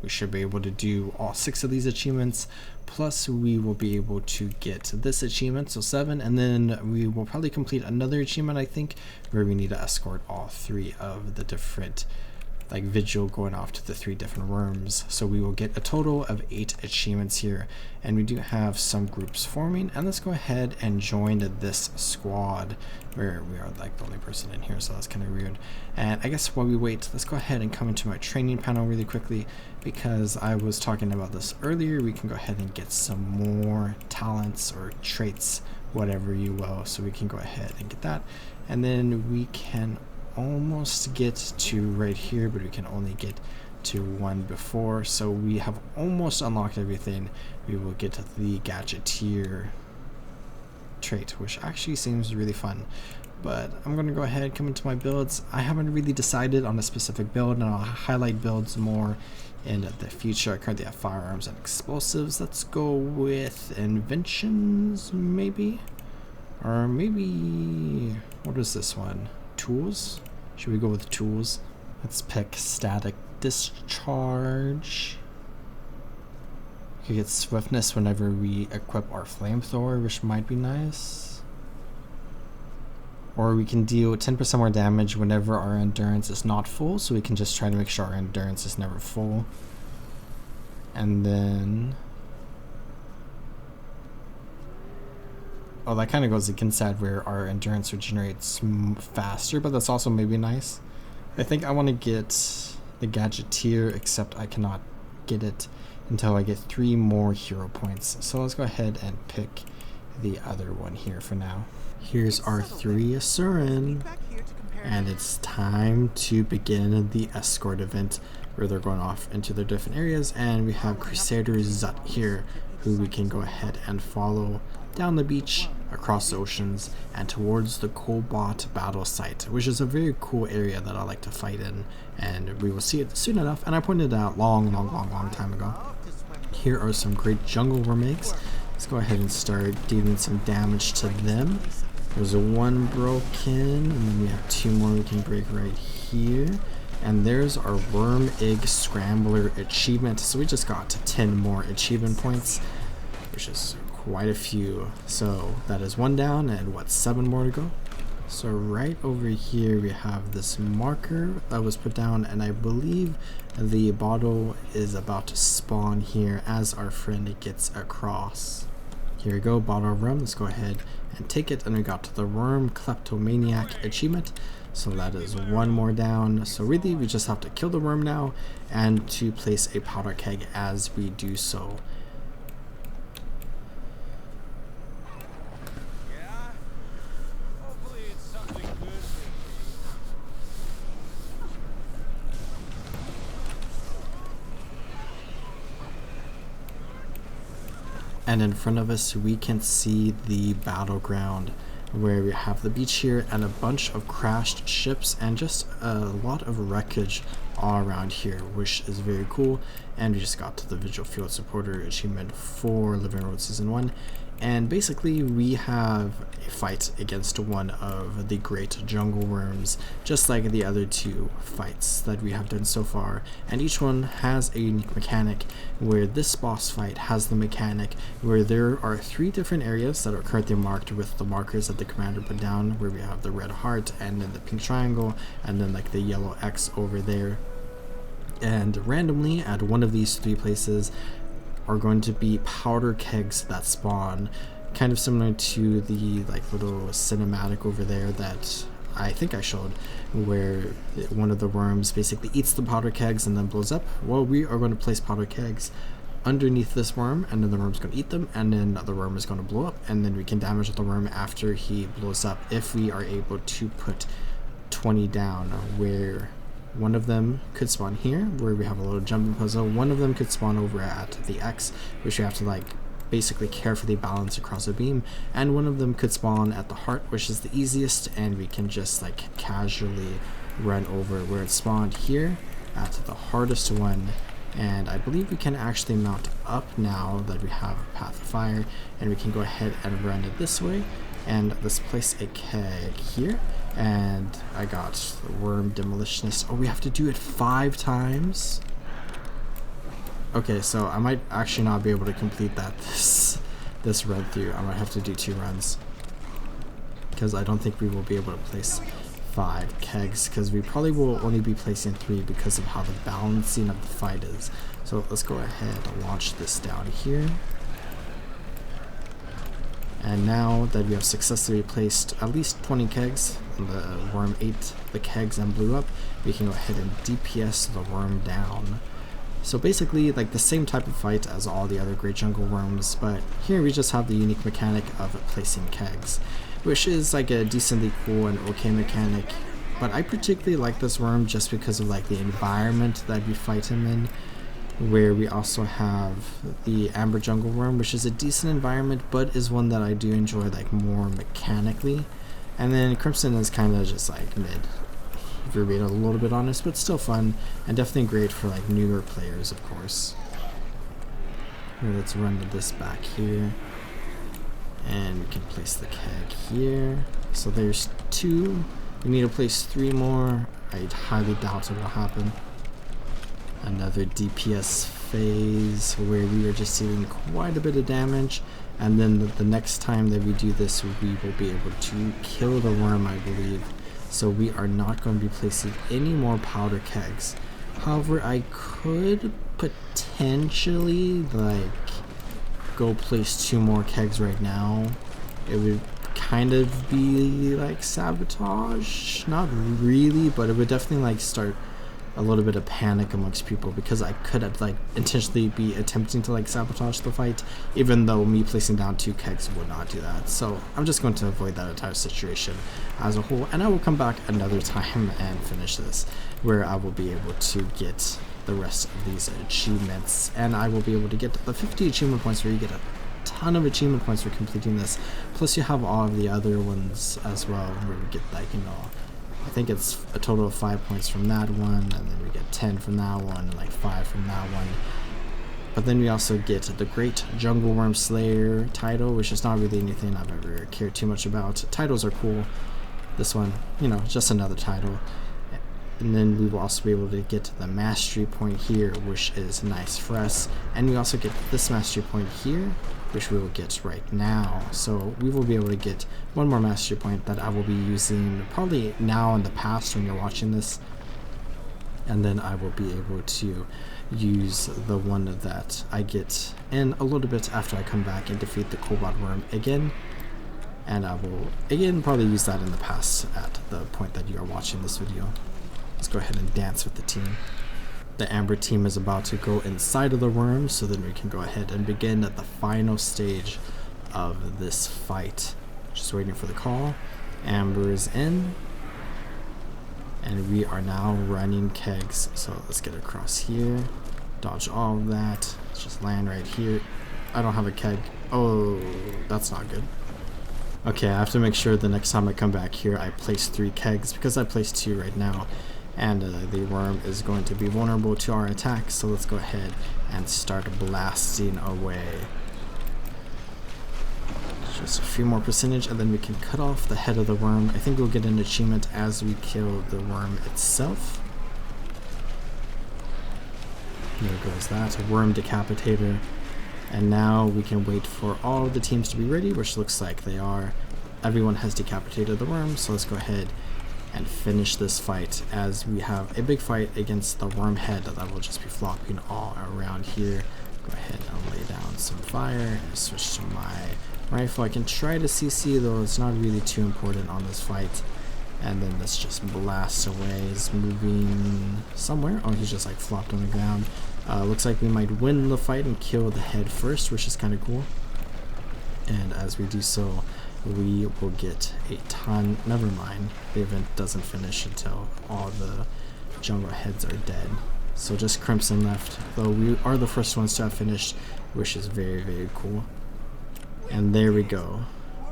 we should be able to do all 6 of these achievements, plus we will be able to get this achievement, so 7, and then we will probably complete another achievement, I think, where we need to escort all 3 of the different like vigil going off to the 3 different worms. So we will get a total of 8 achievements here, and we do have some groups forming. And let's go ahead and join this squad, where we are like the only person in here, so that's kind of weird. And I guess while we wait, let's go ahead and come into my training panel really quickly, because I was talking about this earlier. We can go ahead and get some more talents or traits, whatever you will, so we can go ahead and get that, and then we can almost get to right here, but we can only get to 1 before, so we have almost unlocked everything. We will get the Gadgeteer trait, which actually seems really fun. But I'm gonna go ahead and come into my builds. I haven't really decided on a specific build, and I'll highlight builds more in the future. I currently have firearms and explosives. Let's go with inventions, maybe, or maybe what is this one? Tools? Should we go with tools? Let's pick static discharge. We could get swiftness whenever we equip our flamethrower, which might be nice. Or we can deal 10% more damage whenever our endurance is not full, so we can just try to make sure our endurance is never full. And then oh, that kind of goes against that, where our endurance regenerates faster, but that's also maybe nice. I think I want to get the Gadgeteer, except I cannot get it until I get 3 more hero points. So let's go ahead and pick the other one here for now. Here's our 3 Asuran, and it's time to begin the escort event, where they're going off into their different areas, and we have Crusader Zut here, who we can go ahead and follow down the beach, across the oceans, and towards the Cobalt battle site, which is a very cool area that I like to fight in, and we will see it soon enough. And I pointed it out long time ago. Here are some Great Jungle Worm eggs. Let's go ahead and start dealing some damage to them. There's 1 broken, and then we have 2 more we can break right here. And there's our Worm Egg Scrambler achievement. So we just got 10 more achievement points, which is quite a few. So that is 1 down, and what, 7 more to go? So right over here we have this marker that was put down, and I believe the bottle is about to spawn here as our friend gets across. Here we go, bottle of rum. Let's go ahead and take it, and we got the worm kleptomaniac achievement. So that is one more down. So really we just have to kill the worm now and to place a powder keg as we do so. And in front of us we can see the battleground, where we have the beach here and a bunch of crashed ships and just a lot of wreckage all around here, which is very cool. And we just got to the Visual Field Supporter achievement for Living Road Season 1. And basically we have a fight against one of the great jungle worms, just like the other two fights that we have done so far. And each one has a unique mechanic, where this boss fight has the mechanic where there are 3 different areas that are currently marked with the markers that the commander put down, where we have the red heart and then the pink triangle and then like the yellow X over there. And randomly at one of these 3 places are going to be powder kegs that spawn, kind of similar to the like little cinematic over there that I think I showed, where one of the worms basically eats the powder kegs and then blows up. Well, we are going to place powder kegs underneath this worm, and then the worm's going to eat them, and then the worm is going to blow up, and then we can damage the worm after he blows up if we are able to put 20 down, where one of them could spawn here, where we have a little jumping puzzle. One of them could spawn over at the X, which you have to like basically carefully balance across a beam, and one of them could spawn at the heart, which is the easiest, and we can just like casually run over where it spawned here at the hardest one. And I believe we can actually mount up now that we have a Path of Fire, and we can go ahead and run it this way. And let's place a keg here. And I got the worm demolitionist. Oh, we have to do it 5 times? Okay, so I might actually not be able to complete that this run through. I might have to do 2 runs, because I don't think we will be able to place 5 kegs, because we probably will only be placing 3 because of how the balancing of the fight is. So let's go ahead and launch this down here. And now that we have successfully placed at least 20 kegs, and the worm ate the kegs and blew up, we can go ahead and DPS the worm down. So basically like the same type of fight as all the other great jungle worms, but here we just have the unique mechanic of placing kegs, which is like a decently cool and okay mechanic. But I particularly like this worm just because of like the environment that we fight him in, where we also have the Amber Jungle Worm, which is a decent environment, but is one that I do enjoy like more mechanically. And then Crimson is kind of just like mid, if you're being a little bit honest, but still fun, and definitely great for like newer players, of course. Here, let's run this back here, and we can place the keg here. So there's 2. We need to place 3 more. I highly doubt it will happen. Another DPS phase where we are just dealing quite a bit of damage, and then the next time that we do this we will be able to kill the worm, I believe. So we are not going to be placing any more powder kegs. However, I could potentially like go place 2 more kegs right now. It would kind of be like sabotage, not really, but it would definitely like start a little bit of panic amongst people, because I could have like intentionally be attempting to like sabotage the fight, even though me placing down 2 kegs would not do that. So I'm just going to avoid that entire situation as a whole, and I will come back another time and finish this, where I will be able to get the rest of these achievements, and I will be able to get the 50 achievement points, where you get a ton of achievement points for completing this, plus you have all of the other ones as well, where we get like, you know, I think it's a total of 5 points from that one, and then we get 10 from that one, and like 5 from that one. But then we also get the Great Jungle Worm Slayer title, which is not really anything I've ever cared too much about. Titles are cool. This one, you know, just another title. And then we will also be able to get the mastery point here, which is nice for us. And we also get this mastery point here, which we will get right now. So we will be able to get one more mastery point that I will be using probably now in the past when you're watching this. And then I will be able to use the one that I get in a little bit after I come back and defeat the Cobalt worm again. And I will again probably use that in the past at the point that you are watching this video. Let's go ahead and dance with the team. The Amber team is about to go inside of the worm, so then we can go ahead and begin at the final stage of this fight. Just waiting for the call. Amber is in. And we are now running kegs. So let's get across here. Dodge all of that. Let's just land right here. I don't have a keg. Oh, that's not good. Okay, I have to make sure the next time I come back here I place 3 kegs because I placed 2 right now. And the worm is going to be vulnerable to our attacks. So let's go ahead and start blasting away. Just a few more percentage and then we can cut off the head of the worm. I think we'll get an achievement as we kill the worm itself. There goes that, worm decapitator. And now we can wait for all of the teams to be ready, which looks like they are. Everyone has decapitated the worm, so let's go ahead and finish this fight as we have a big fight against the worm head that will just be flopping all around here. Go ahead and lay down some fire, switch to my rifle. I can try to CC though, it's not really too important on this fight. And then let's just blast away. He's moving somewhere. Oh, he's just like flopped on the ground. Looks like we might win the fight and kill the head first, which is kind of cool. And as we do so, we will get a ton. Never mind, the event doesn't finish until all the jungle heads are dead. So just Crimson left, though we are the first ones to have finished, which is very, very cool. And there we go.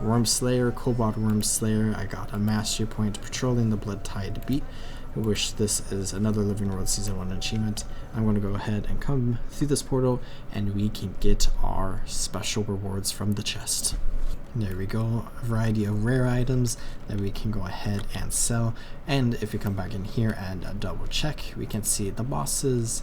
Worm Slayer, Cobalt Worm Slayer. I got a mastery point patrolling the Blood Tide beat, which this is another Living World Season 1 achievement. I'm going to go ahead and come through this portal and we can get our special rewards from the chest. There we go, a variety of rare items that we can go ahead and sell. And if we come back in here and double check, we can see the bosses.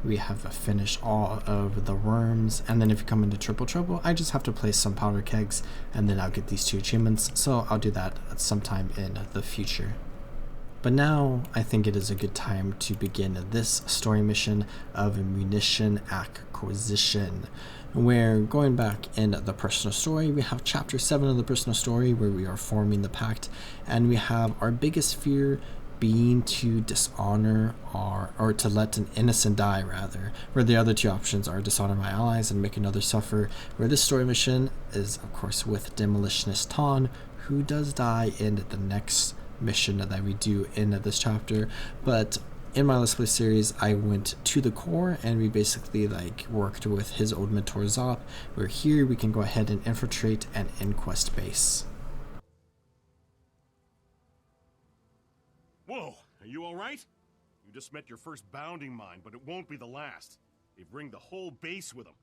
We have finished all of the worms, and then if you come into Triple Trouble, I just have to place some powder kegs and then I'll get these 2 achievements, so I'll do that at some time in the future. But now I think it is a good time to begin this story mission of Munition Acquisition, where going back in the personal story, we have chapter 7 of the personal story where we are forming the pact, and we have our biggest fear being to dishonor or to let an innocent die rather, where the other 2 options are dishonor my allies and make another suffer, where this story mission is of course with Demolitionist Ton, who does die in the next mission that we do in this chapter. But in my Let's Play series, I went to the core and we basically like worked with his old mentor Zop, where here we can go ahead and infiltrate an Inquest base. Whoa, are you alright? You just met your first bounding mine, but it won't be the last. They bring the whole base with them.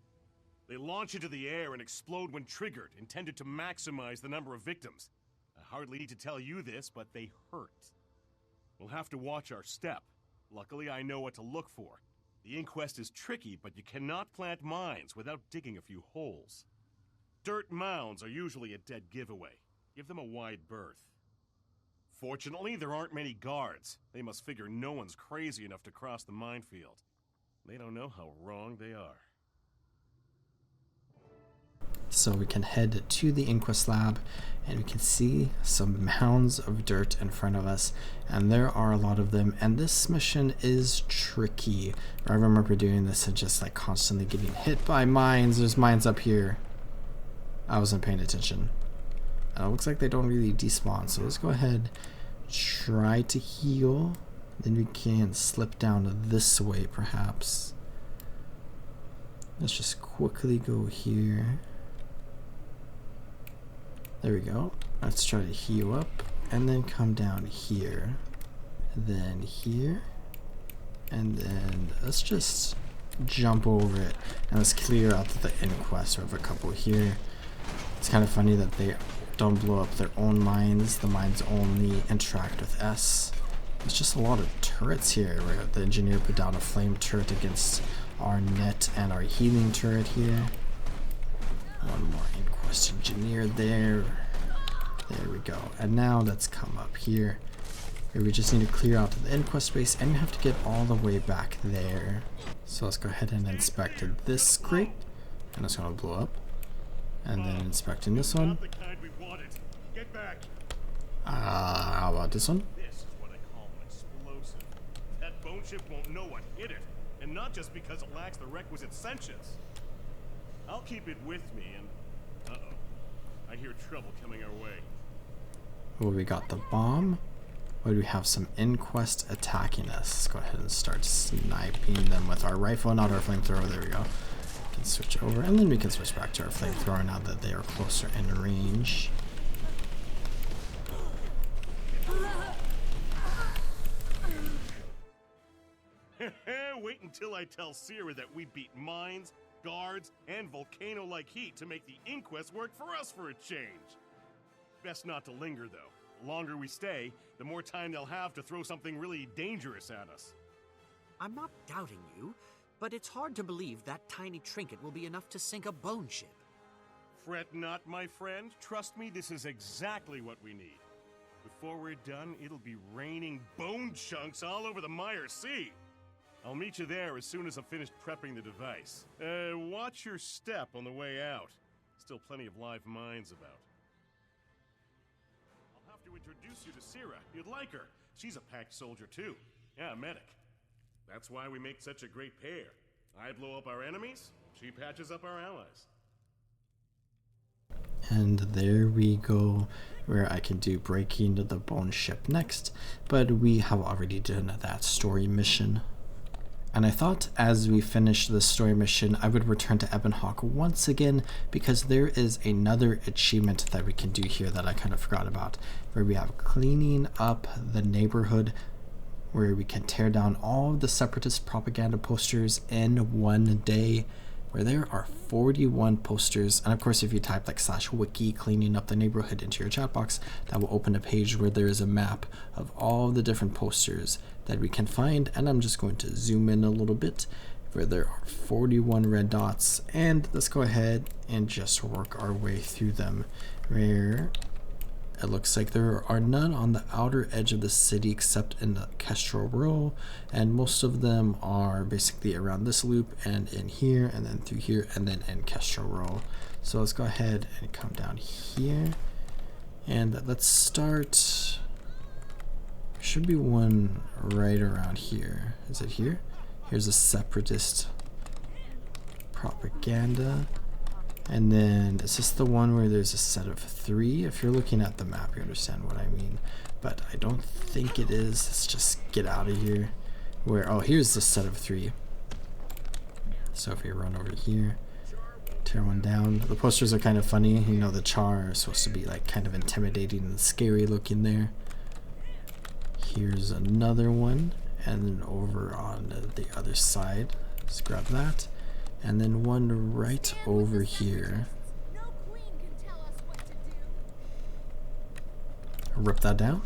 They launch into the air and explode when triggered, intended to maximize the number of victims. I hardly need to tell you this, but they hurt. We'll have to watch our step. Luckily, I know what to look for. The Inquest is tricky, but you cannot plant mines without digging a few holes. Dirt mounds are usually a dead giveaway. Give them a wide berth. Fortunately, there aren't many guards. They must figure no one's crazy enough to cross the minefield. They don't know how wrong they are. So we can head to the Inquest lab and we can see some mounds of dirt in front of us, and there are a lot of them, and this mission is tricky. I remember doing this and just like constantly getting hit by mines. There's mines up here. I wasn't paying attention. It looks like they don't really despawn, so let's go ahead, try to heal, then we can slip down this way perhaps. Let's just quickly go here. There we go. Let's try to heal up and then come down here, then here, and then let's just jump over it and let's clear out the Inquest. We have a couple here. It's kind of funny that they don't blow up their own mines. The mines only interact with S. There's just a lot of turrets here. Where the engineer put down a flame turret against our net and our healing turret here. One more Inquest engineer there. There we go. And now let's come up here. Where we just need to clear out the Inquest base, and we have to get all the way back there. So let's go ahead and inspect this crate. And it's going to blow up. And then inspecting this one. How about this one? This is what I call an explosive. That bone chip won't know what hit it, and not just because it lacks the requisite sentience. I'll keep it with me, and uh-oh, I hear trouble coming our way. Oh, we got the bomb. Why do we have some Inquest attacking us? Let's go ahead and start sniping them with our rifle, not our flamethrower. There we go. We can switch over, and then we can switch back to our flamethrower now that they are closer in range. Wait until I tell Sierra that we beat mines, guards, and volcano-like heat to make the Inquest work for us for a change. Best not to linger, though. The longer we stay, the more time they'll have to throw something really dangerous at us. I'm not doubting you, but it's hard to believe that tiny trinket will be enough to sink a bone ship. Fret not, my friend. Trust me, this is exactly what we need. Before we're done, it'll be raining bone chunks all over the Mire Sea. I'll meet you there as soon as I've finished prepping the device. Watch your step on the way out. Still plenty of live mines about. I'll have to introduce you to Sierra. You'd like her. She's a packed soldier too. Yeah, a medic. That's why we make such a great pair. I blow up our enemies, she patches up our allies. And there we go, where I can do breaking the bone ship next, but we have already done that story mission. And I thought as we finished this story mission, I would return to Ebonhawke once again, because there is another achievement that we can do here that I kind of forgot about, where we have cleaning up the neighborhood, where we can tear down all of the separatist propaganda posters in one day, where there are 41 posters. And of course, if you type like /wiki cleaning up the neighborhood into your chat box, that will open a page where there is a map of all the different posters that we can find. And I'm just going to zoom in a little bit, where there are 41 red dots, and let's go ahead and just work our way through them, where it looks like there are none on the outer edge of the city except in the Kestrel Row, and most of them are basically around this loop and in here and then through here and then in Kestrel Row. So let's go ahead and come down here, and let's start. Should be one right around here. Is it here? Here's a separatist propaganda. And then, is this the one where there's a set of 3? If you're looking at the map, you understand what I mean. But I don't think it is. Let's just get out of here. Where, oh, here's the set of 3. So if we run over here, tear one down. The posters are kind of funny. You know, the char is supposed to be like kind of intimidating and scary looking there. Here's another one. And then over on the other side, let's grab that. And then one right over here. Rip that down.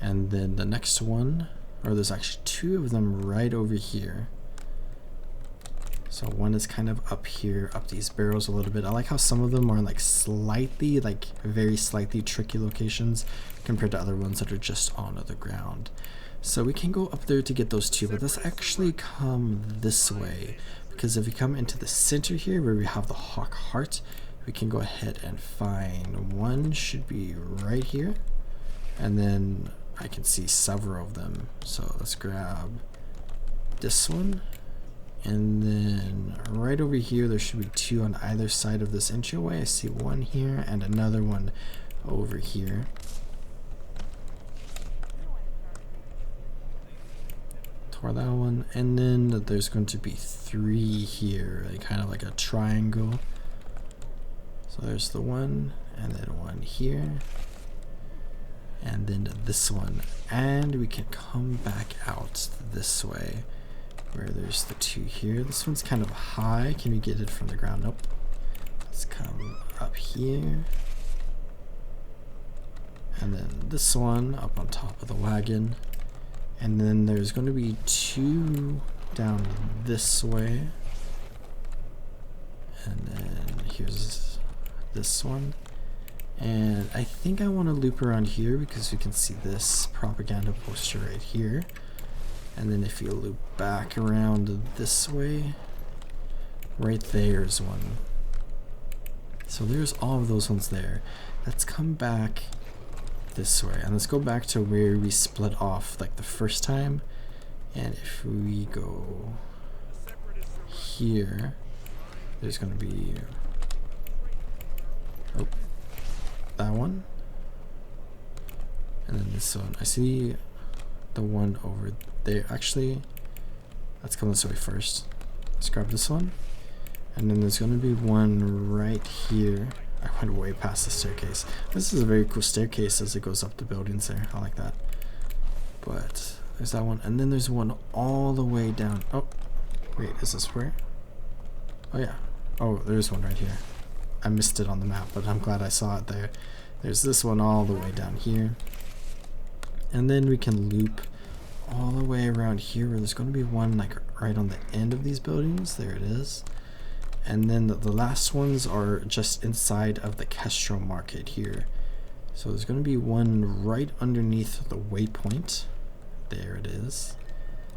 And then the next one, or there's actually 2 of them right over here. So one is kind of up here, up these barrels a little bit. I like how some of them are like slightly, like very slightly tricky locations compared to other ones that are just on the ground. So we can go up there to get those 2, but let's actually come this way. Because if we come into the center here where we have the Hawk Heart, we can go ahead and find one, should be right here. And then I can see several of them. So let's grab this one. And then right over here, there should be 2 on either side of this entryway. I see one here and another one over here. For that one, and then there's going to be 3 here, kind of like a triangle. So there's the one, and then one here, and then this one, and we can come back out this way, where there's the 2 here. This one's kind of high. Can we get it from the ground? Nope. Let's come up here, and then this one up on top of the wagon. And then there's going to be 2 down this way. And then here's this one. And I think I want to loop around here because we can see this propaganda poster right here. And then if you loop back around this way, right there's one. So there's all of those ones there. Let's come back this way and let's go back to where we split off like the first time. And if we go here, there's going to be that one, and then this one. I see the one over there. Actually, let's come this way first. Let's grab this one, and then there's going to be one right here. I went way past the staircase. This is a very cool staircase as it goes up the buildings there. I like that. But there's that one, and then there's one all the way down. Oh, wait, is this where? Oh yeah. Oh, there's one right here. I missed it on the map, but I'm glad I saw it there. There's this one all the way down here. And then we can loop all the way around here where there's going to be one like right on the end of these buildings. There it is. And then the last ones are just inside of the Kestrel Market here. So there's going to be one right underneath the waypoint. There it is.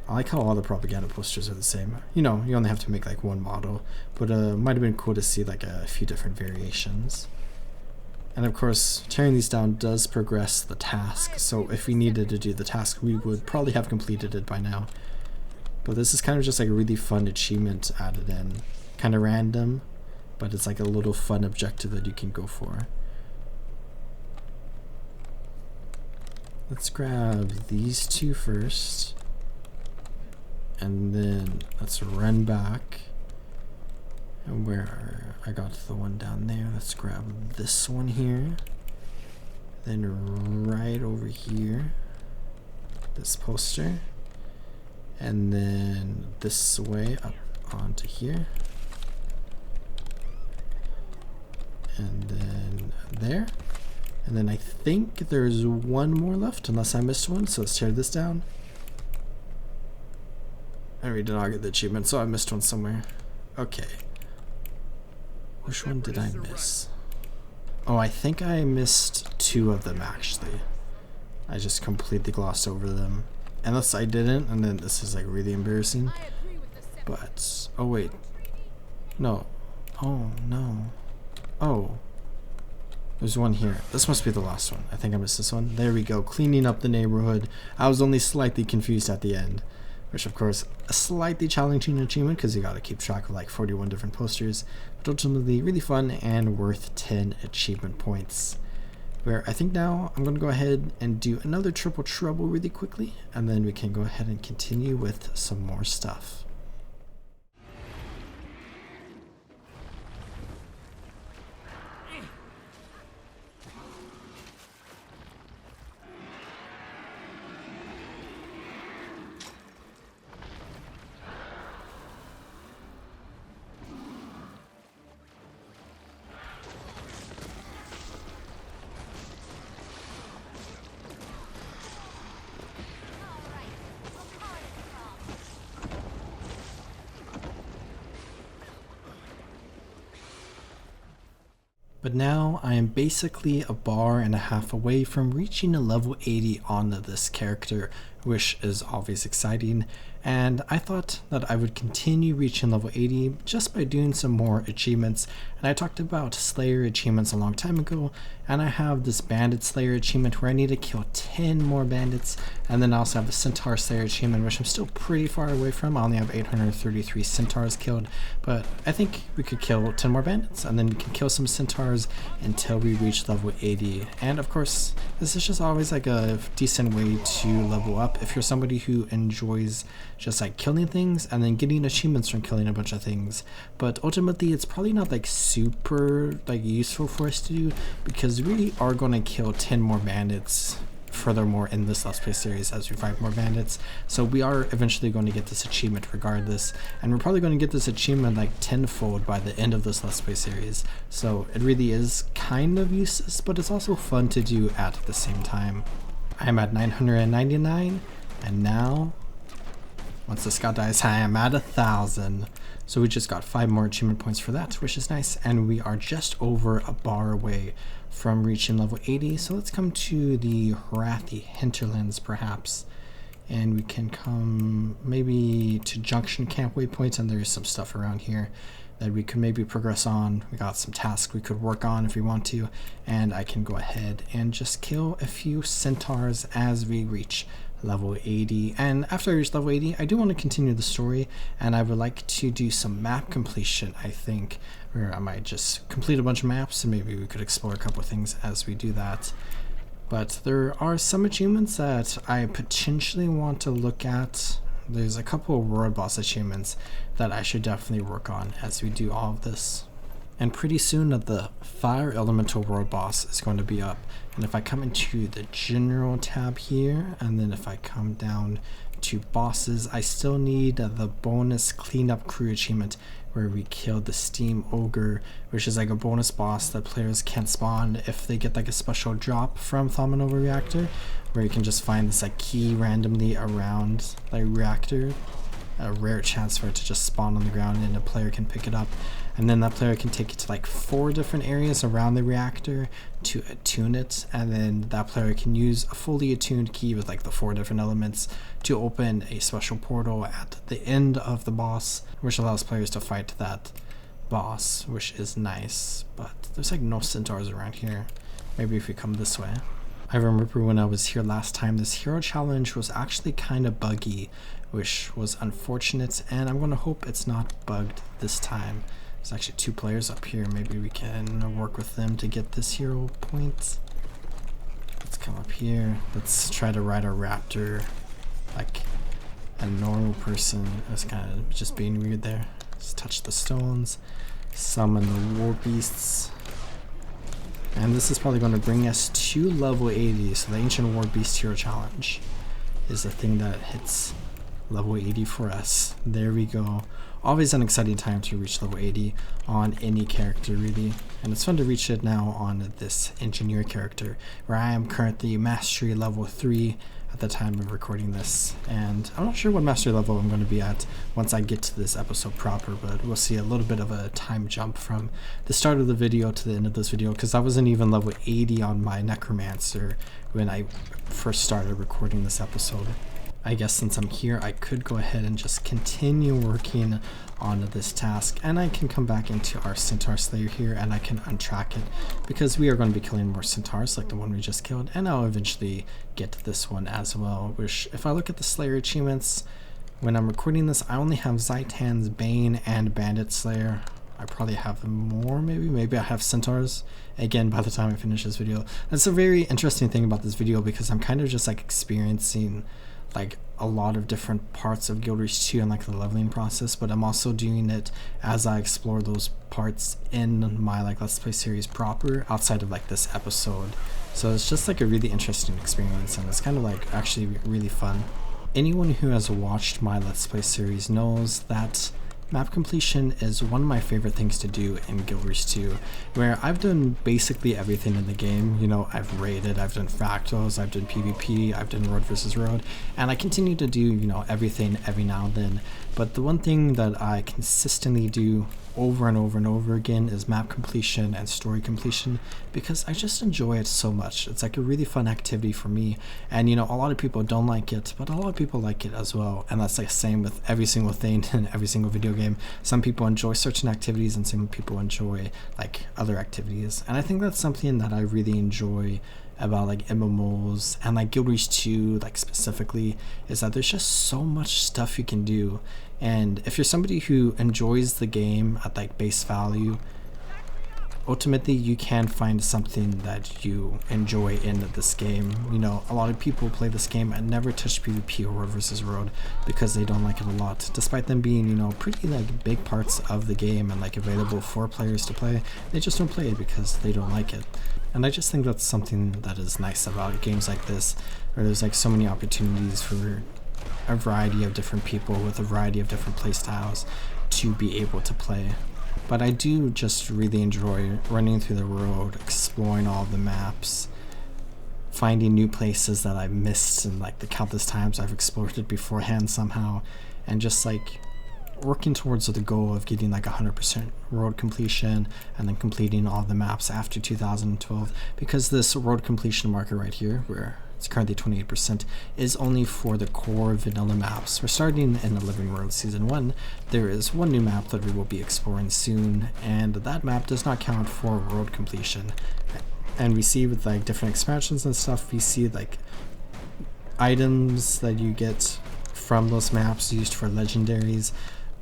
I like how all the propaganda posters are the same. You know, you only have to make like one model, but it might have been cool to see like a few different variations. And of course, tearing these down does progress the task, so if we needed to do the task, we would probably have completed it by now. But this is kind of just like a really fun achievement added in. Kind of random, but it's like a little fun objective that you can go for. Let's grab these 2 first. And then let's run back. And where I got the one down there, let's grab this one here. Then right over here, this poster. And then this way up onto here. And then there. And then I think there's one more left, unless I missed one. So let's tear this down. And we did not get the achievement, so I missed one somewhere. Okay. Which one did I miss? Oh, I think I missed 2 of them actually. I just completely glossed over them. Unless I didn't, and then this is like really embarrassing. But, oh wait. No. Oh, no. Oh. There's one here. This must be the last one. I think I missed this one. There we go. Cleaning up the neighborhood. I was only slightly confused at the end. Which, of course, a slightly challenging achievement because you gotta keep track of like 41 different posters. But ultimately, really fun and worth 10 achievement points. Where I think now I'm gonna go ahead and do another Triple Trouble really quickly. And then we can go ahead and continue with some more stuff. But now I am basically a bar and a half away from reaching a level 80 on this character, which is always exciting. And I thought that I would continue reaching level 80 just by doing some more achievements. And I talked about Slayer achievements a long time ago, and I have this Bandit Slayer achievement where I need to kill 10 more bandits, and then I also have the Centaur Slayer achievement, which I'm still pretty far away from. I only have 833 centaurs killed, but I think we could kill 10 more bandits, and then we can kill some centaurs until we reach level 80. And of course, this is just always like a decent way to level up if you're somebody who enjoys just like killing things and then getting achievements from killing a bunch of things. But ultimately, it's probably not like super like useful for us to do, because we are going to kill 10 more bandits furthermore in this Let's Play series as we fight more bandits. So we are eventually going to get this achievement regardless, and we're probably going to get this achievement like tenfold by the end of this Let's Play series. So it really is kind of useless, but it's also fun to do at the same time. I'm at 999, And now, once the scout dies, I am at 1,000. So we just got 5 more achievement points for that, which is nice. And we are just over a bar away from reaching level 80. So let's come to the Hrathy hinterlands perhaps. And we can come maybe to Junction Camp waypoints, and there's some stuff around here that we could maybe progress on. We got some tasks we could work on if we want to, and I can go ahead and just kill a few centaurs as we reach level 80. And after I reach level 80, I do want to continue the story, and I would like to do some map completion, I think, or I might just complete a bunch of maps and maybe we could explore a couple of things as we do that. But there are some achievements that I potentially want to look at. There's a couple of world boss achievements that I should definitely work on as we do all of this. And pretty soon the Fire Elemental world boss is going to be up. And if I come into the General tab here, and then if I come down to bosses, I still need the bonus Cleanup Crew achievement where we killed the Steam Ogre, which is like a bonus boss that players can't spawn if they get like a special drop from Thaumanova Reactor, where you can just find this like key randomly around like reactor, a rare chance for it to just spawn on the ground and a player can pick it up, and then that player can take it to like 4 different areas around the reactor to attune it, and then that player can use a fully attuned key with like the 4 different elements to open a special portal at the end of the boss, which allows players to fight that boss, which is nice. But there's like no centaurs around here. Maybe if we come this way. I remember when I was here last time, this hero challenge was actually kind of buggy, which was unfortunate, and I'm gonna hope it's not bugged this time. There's actually 2 players up here. Maybe we can work with them to get this hero point. Let's come up here. Let's try to ride a raptor like a normal person. That's kind of just being weird there. Just touch the stones, summon the war beasts. And this is probably going to bring us to level 80. So the Ancient War Beast Hero Challenge is the thing that hits level 80 for us. There we go. Always an exciting time to reach level 80 on any character really. And it's fun to reach it now on this engineer character, where I am currently mastery level 3 at the time of recording this. And I'm not sure what mastery level I'm going to be at once I get to this episode proper, but we'll see a little bit of a time jump from the start of the video to the end of this video, because I wasn't even level 80 on my necromancer when I first started recording this episode. I guess since I'm here, I could go ahead and just continue working on this task, and I can come back into our Centaur Slayer here and I can untrack it, because we are going to be killing more centaurs like the one we just killed, and I'll eventually get to this one as well, which if I look at the Slayer achievements, when I'm recording this, I only have Zaitan's Bane and Bandit Slayer. I probably have more, maybe I have centaurs again by the time I finish this video. That's a very interesting thing about this video, because I'm kind of just like experiencing like a lot of different parts of Guild Wars 2 and like the leveling process, but I'm also doing it as I explore those parts in my like Let's Play series proper, outside of like this episode. So it's just like a really interesting experience, and it's kind of like actually really fun. Anyone who has watched my Let's Play series knows that map completion is one of my favorite things to do in Guild Wars 2, where I've done basically everything in the game. You know, I've raided, I've done fractals, I've done PvP, I've done road versus road, and I continue to do, you know, everything every now and then. But the one thing that I consistently do over and over and over again is map completion and story completion, because I just enjoy it so much. It's like a really fun activity for me, and you know, a lot of people don't like it, but a lot of people like it as well, and that's like the same with every single thing in every single video game. Some people enjoy certain activities and some people enjoy like other activities, and I think that's something that I really enjoy about like MMOs and like Guild Wars 2 like specifically, is that there's just so much stuff you can do. And if you're somebody who enjoys the game at like base value, ultimately you can find something that you enjoy in this game. You know, a lot of people play this game and never touch PvP or road versus road because they don't like it a lot, despite them being, you know, pretty like big parts of the game and like available for players to play. They just don't play it because they don't like it. And I just think that's something that is nice about games like this, where there's like so many opportunities for a variety of different people with a variety of different play styles to be able to play. But I do just really enjoy running through the world, exploring all the maps, finding new places that I've missed and like the countless times I've explored it beforehand somehow, and just like working towards the goal of getting like 100% road completion and then completing all the maps after 2012, because this road completion marker right here, where it's currently 28%, is only for the core vanilla maps. We're starting in the Living World Season 1. There is one new map that we will be exploring soon, and that map does not count for road completion. And we see with like different expansions and stuff, we see like items that you get from those maps used for legendaries,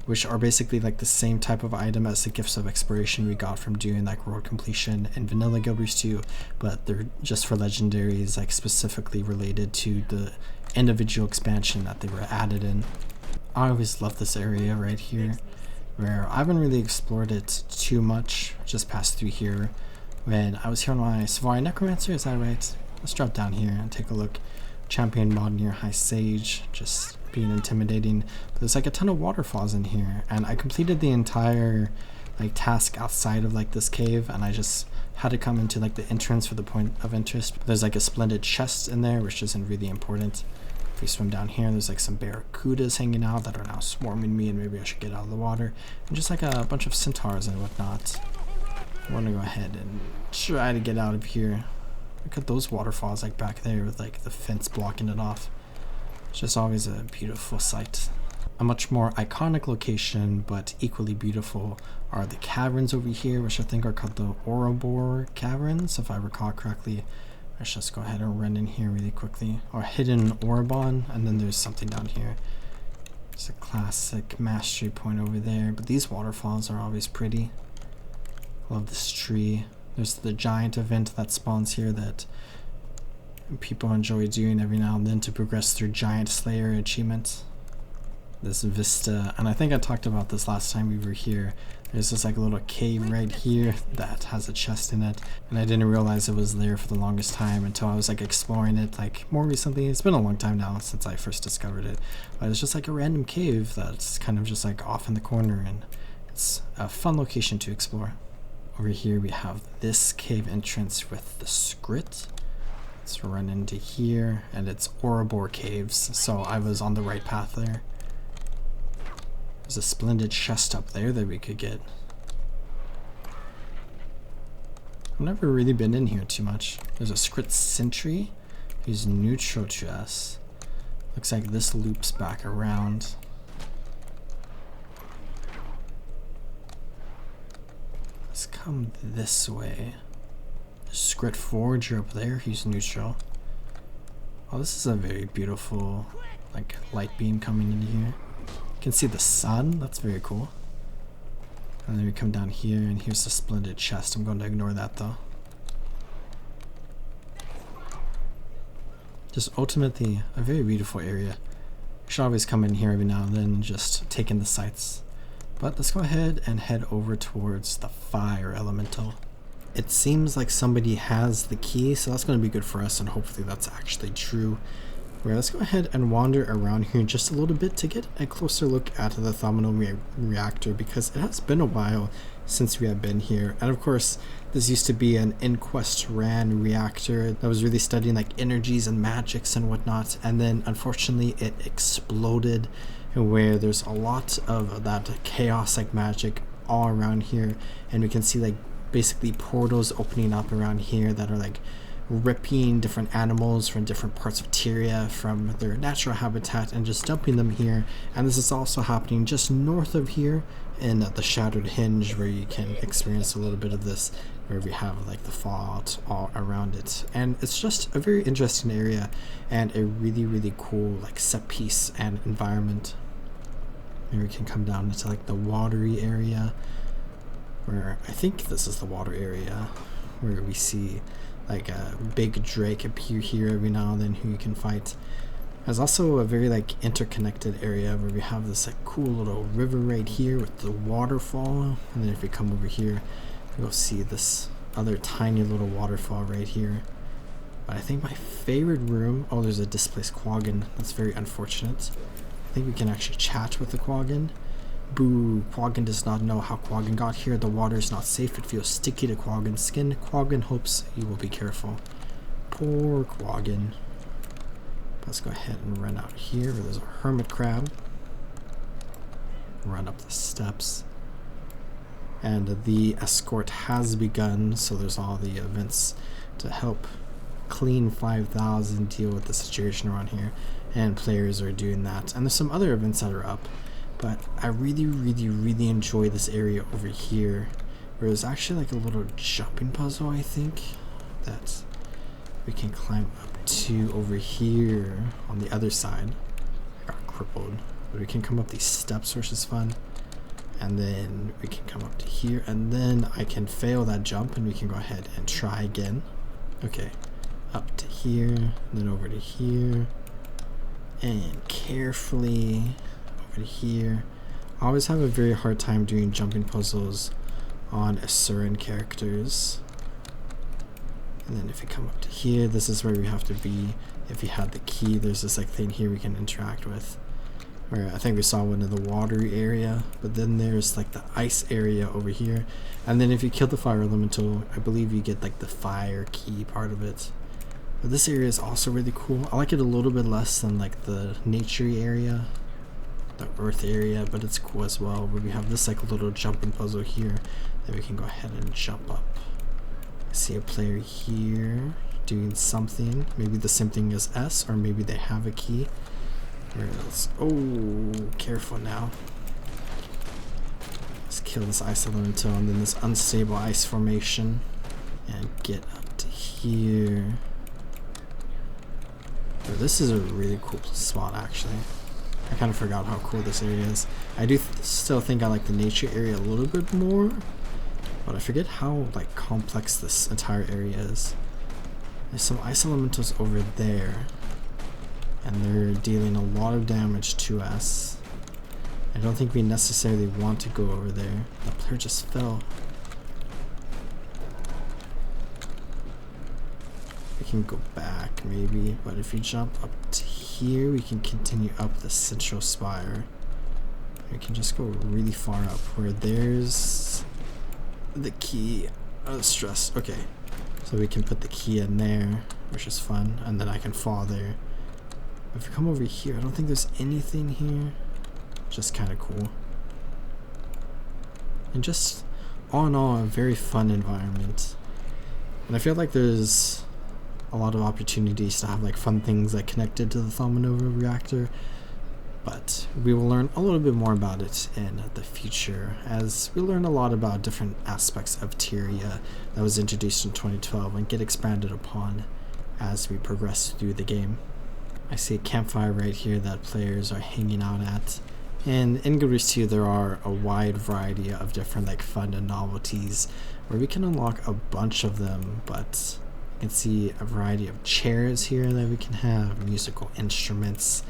which are basically like the same type of item as the gifts of exploration we got from doing like road completion in vanilla Guild Wars 2, but they're just for legendaries, like specifically related to the individual expansion that they were added in. I always love this area right here, where I haven't really explored it too much, just passed through here when I was here on my Safari Necromancer. Is that right? Let's drop down here and take a look. Champion mod near High Sage, just being intimidating. But there's like a ton of waterfalls in here, and I completed the entire like task outside of like this cave, and I just had to come into like the entrance for the point of interest. But there's like a splendid chest in there, which isn't really important. If we swim down here, there's like some barracudas hanging out that are now swarming me, and maybe I should get out of the water, and just like a bunch of centaurs and whatnot. I want to go ahead and try to get out of here. Look at those waterfalls like back there with like the fence blocking it off. It's just always a beautiful sight. A much more iconic location, but equally beautiful, are the caverns over here, which I think are called the Ouroboros Caverns, if I recall correctly. Let's just go ahead and run in here really quickly. Or Hidden Orobon, and then there's something down here. It's a classic mastery point over there, but these waterfalls are always pretty. Love this tree. There's the giant event that spawns here that people enjoy doing every now and then to progress through Giant Slayer achievements. This vista, and I think I talked about this last time we were here. There's this like a little cave right here that has a chest in it, and I didn't realize it was there for the longest time until I was like exploring it like more recently. It's been a long time now since I first discovered it, but it's just like a random cave that's kind of just like off in the corner, and it's a fun location to explore. Over here we have this cave entrance with the script. Let's run into here, and it's Ouroboros Caves, so I was on the right path there. There's a splendid chest up there that we could get. I've never really been in here too much. There's a script sentry who's neutral to us. Looks like this loops back around. Let's come this way. Script Forger up there, he's neutral. Oh, this is a very beautiful like light beam coming in here. You can see the sun, that's very cool. And then we come down here, and here's the splendid chest. I'm going to ignore that though. Just ultimately a very beautiful area. You should always come in here every now and then and just take in the sights. But let's go ahead and head over towards the fire elemental. It seems like somebody has the key, so that's going to be good for us, and hopefully that's actually true. Well, let's go ahead and wander around here just a little bit to get a closer look at the Thaumonome reactor, because it has been a while since we have been here. And of course, this used to be an Inquest ran reactor that was really studying like energies and magics and whatnot, and then unfortunately it exploded, where there's a lot of that chaos like magic all around here, and we can see like basically portals opening up around here that are like ripping different animals from different parts of Tyria from their natural habitat and just dumping them here. And this is also happening just north of here in the Shattered Hinge, where you can experience a little bit of this, where we have like the fallout all around it. And it's just a very interesting area and a really cool like set piece and environment. Maybe we can come down into like the watery area, where I think this is the water area, where we see like a big drake appear here every now and then who you can fight. There's also a very like interconnected area where we have this like cool little river right here with the waterfall, and then if we come over here you'll see this other tiny little waterfall right here. But I think my favorite room, oh, there's a displaced Quaggan. That's very unfortunate. I think we can actually chat with the Quaggan. Boo, Quaggan does not know how Quaggan got here. The water is not safe. It feels sticky to Quaggan's skin. Quaggan hopes you will be careful. pork wagon. Let's go ahead and run out here where there's a hermit crab. Run up the steps. And the escort has begun, so there's all the events to help clean 5,000, deal with the situation around here, and players are doing that. And there's some other events that are up, but I really enjoy this area over here, where there's actually like a little jumping puzzle, I think, that we can climb up to over here on the other side. I got crippled, but we can come up these steps, which is fun. And then we can come up to here, and then I can fail that jump and we can go ahead and try again. Okay, up to here, and then over to here, and carefully over to here. I always have a very hard time doing jumping puzzles on Asuran characters. And then if we come up to here, this is where we have to be. If you have the key, there's this like thing here we can interact with. Where I think we saw one in the watery area, but then there's like the ice area over here. And then if you kill the fire elemental, I believe you get like the fire key part of it. But this area is also really cool. I like it a little bit less than like the nature area, the earth area, but it's cool as well, where we have this like little jumping puzzle here that we can go ahead and jump up. I see a player here doing something, maybe the same thing as S, or maybe they have a key. Where else? Oh, careful now. Let's kill this ice elemental and then this unstable ice formation and get up to here. Oh, this is a really cool spot actually. I kind of forgot how cool this area is. I do still think I like the nature area a little bit more, but I forget how like complex this entire area is. There's some ice elementals over there, and they're dealing a lot of damage to us. I don't think we necessarily want to go over there. The player just fell. We can go back maybe, but if you jump up to here, we can continue up the central spire. We can just go really far up where there's the key. Oh, stress. Okay, so we can put the key in there, which is fun, and then I can fall there. If we come over here, I don't think there's anything here. Just kind of cool. And just all in all, a very fun environment. And I feel like there's a lot of opportunities to have like fun things like connected to the Thaumanova reactor. But we will learn a little bit more about it in the future, as we learn a lot about different aspects of Tyria that was introduced in 2012 and get expanded upon as we progress through the game. I see a campfire right here that players are hanging out at. And in Guild Wars 2 there are a wide variety of different like fun and novelties where we can unlock a bunch of them, but you can see a variety of chairs here that we can have, musical instruments,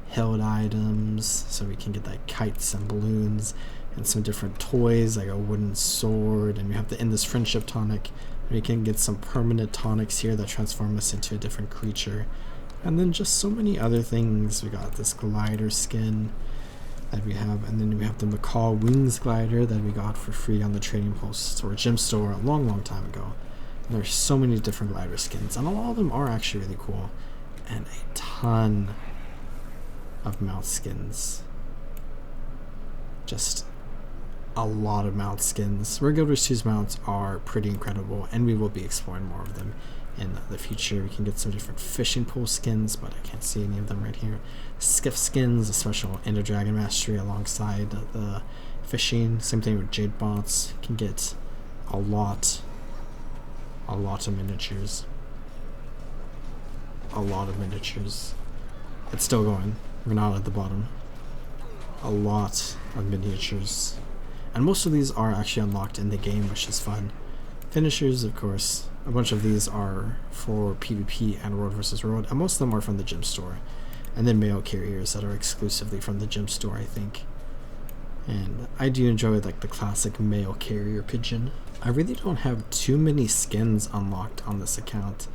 held items, so we can get like kites and balloons, and some different toys like a wooden sword, and we have the Endless Friendship tonic. We can get some permanent tonics here that transform us into a different creature. And then just so many other things. We got this glider skin that we have, and then we have the Macaw Wings glider that we got for free on the trading post or gym store a long time ago. And there's so many different glider skins, and a lot of them are actually really cool. And a ton of mount skins. Just a lot of mount skins. Where Guild Wars 2's mounts are pretty incredible, and we will be exploring more of them in the future. We can get some different fishing pole skins, but I can't see any of them right here. Skiff skins, a special Ender Dragon Mastery alongside the fishing. Same thing with Jade Bots. Can get a lot of miniatures. A lot of miniatures. It's still going. We're not at the bottom. A lot of miniatures. And most of these are actually unlocked in the game, which is fun. Finishers, of course. A bunch of these are for PvP and World vs. World, and most of them are from the gym store. And then mail carriers that are exclusively from the gym store, I think. And I do enjoy like the classic mail carrier pigeon. I really don't have too many skins unlocked on this account.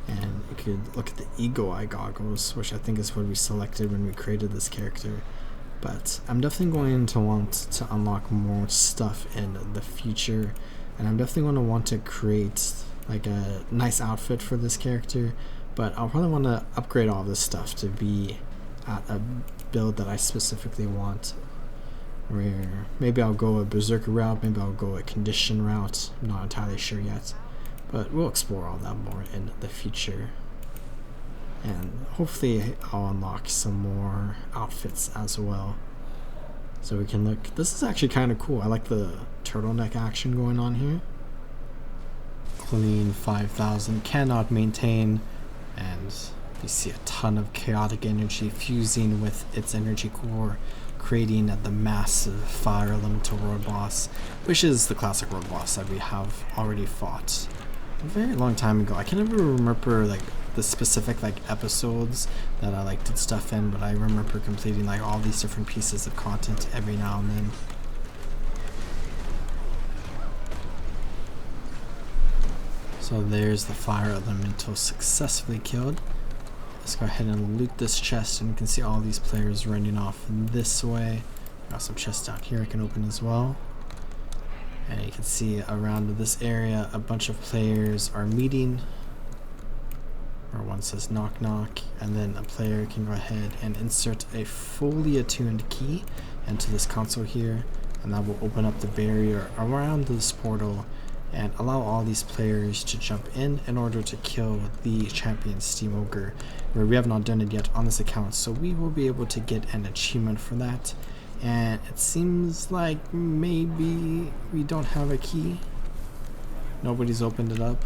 And you could look at the Eagle Eye goggles, which I think is what we selected when we created this character. But I'm definitely going to want to unlock more stuff in the future, and I'm definitely going to want to create like a nice outfit for this character, but I'll probably want to upgrade all this stuff to be at a build that I specifically want. Where maybe I'll go a berserker route, maybe I'll go a condition route. I'm not entirely sure yet, but we'll explore all that more in the future. And hopefully I'll unlock some more outfits as well, so we can look. This is actually kind of cool. I like the turtleneck action going on here. Clean 5000, cannot maintain, and you see a ton of chaotic energy fusing with its energy core, creating the massive fire elemental road boss, which is the classic road boss that we have already fought a very long time ago. I can never remember like the specific like episodes that I like did stuff in, but I remember completing like all these different pieces of content every now and then. So there's the fire elemental successfully killed. Let's go ahead and loot this chest, and you can see all these players running off this way. Got some chests down here I can open as well. And you can see around this area a bunch of players are meeting. Where one says knock knock, and then a player can go ahead and insert a fully attuned key into this console here, and that will open up the barrier around this portal and allow all these players to jump in order to kill the champion Steam Ogre, where we have not done it yet on this account, so we will be able to get an achievement for that. And it seems like maybe we don't have a key. Nobody's opened it up.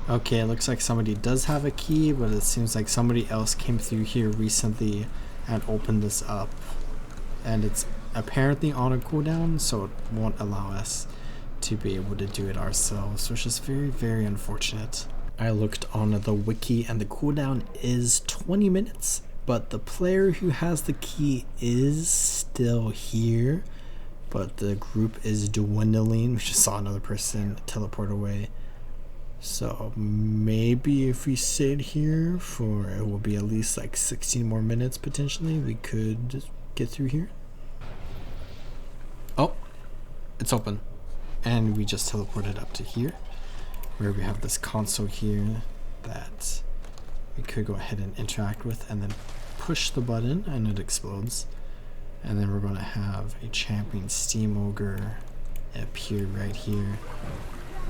Okay, it looks like somebody does have a key, but it seems like somebody else came through here recently and opened this up, and it's apparently on a cooldown, so it won't allow us to be able to do it ourselves, which is very, very unfortunate. I looked on the wiki and the cooldown is 20 minutes, but the player who has the key is still here, but the group is dwindling. We just saw another person teleport away. So maybe if we stayed here for, it will be at least like 16 more minutes potentially, we could get through here. Oh, it's open. And we just teleported up to here, where we have this console here that we could go ahead and interact with, and then push the button and it explodes. And then we're going to have a champion Steam Ogre appear right here,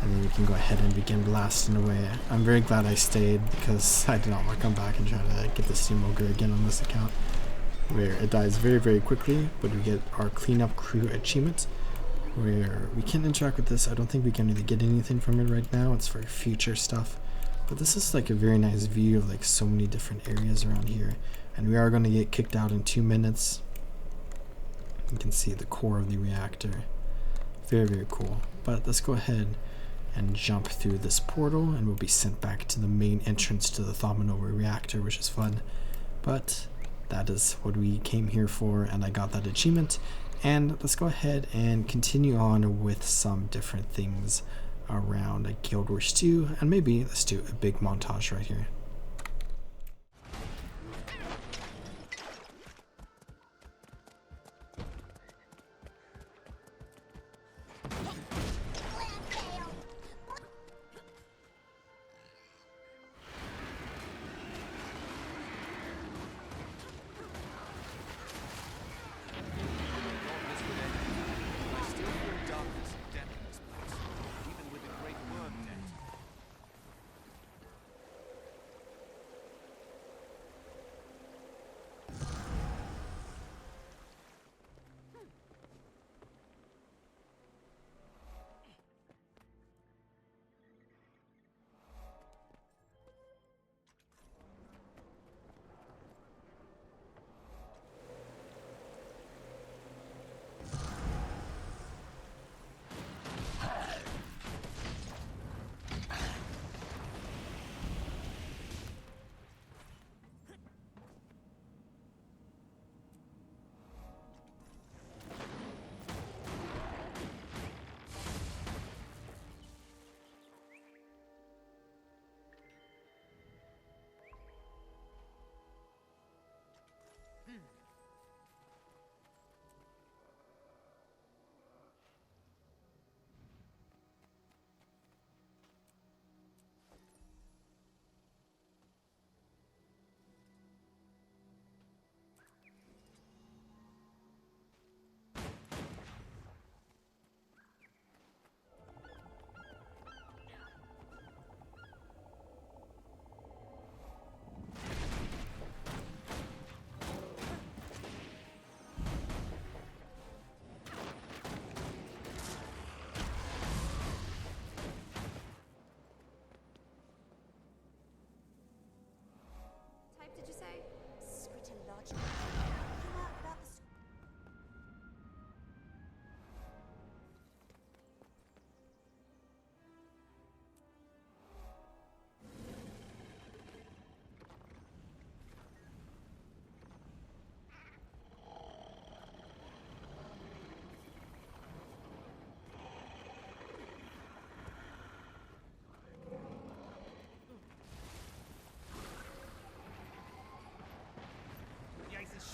and then we can go ahead and begin blasting away. I'm very glad I stayed, because I did not want to come back and try to get the Steam Ogre again on this account, where it dies very, very quickly, but we get our cleanup crew achievement, where we can interact with this. I don't think we can really get anything from it right now. It's for future stuff, but this is like a very nice view of like so many different areas around here. And we are going to get kicked out in 2 minutes. You can see the core of the reactor. Very, very cool. But let's go ahead and jump through this portal, and we'll be sent back to the main entrance to the Thomanova reactor, which is fun. But that is what we came here for, and I got that achievement. And let's go ahead and continue on with some different things around Guild Wars 2, and maybe let's do a big montage right here.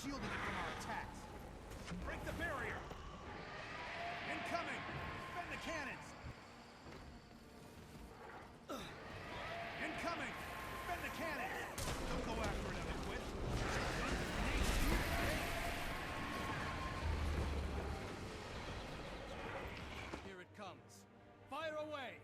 shielding it from our attacks. Break the barrier! Incoming! Defend the cannons! Incoming! Defend the cannons! Don't go after it, quit. Here it comes. Fire away!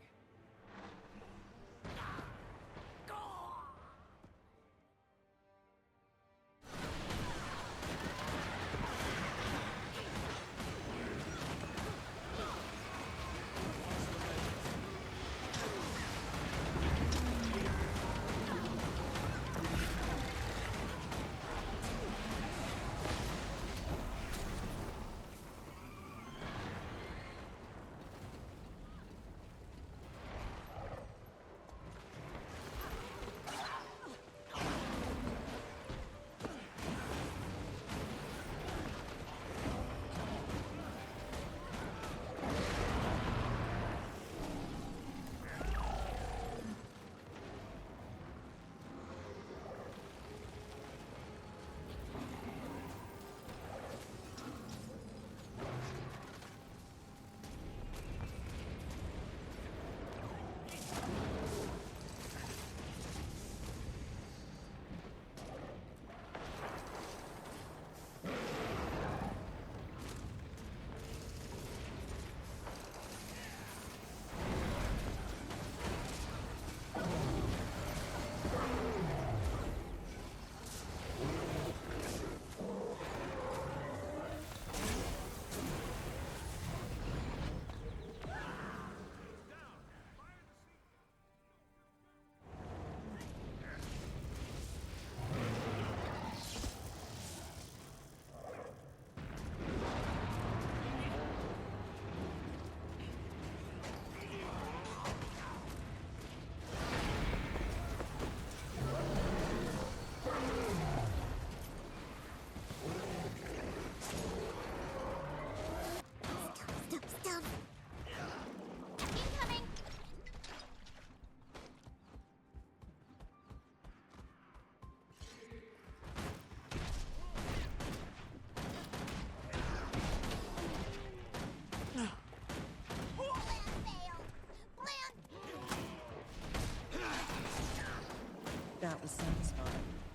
That was satisfying,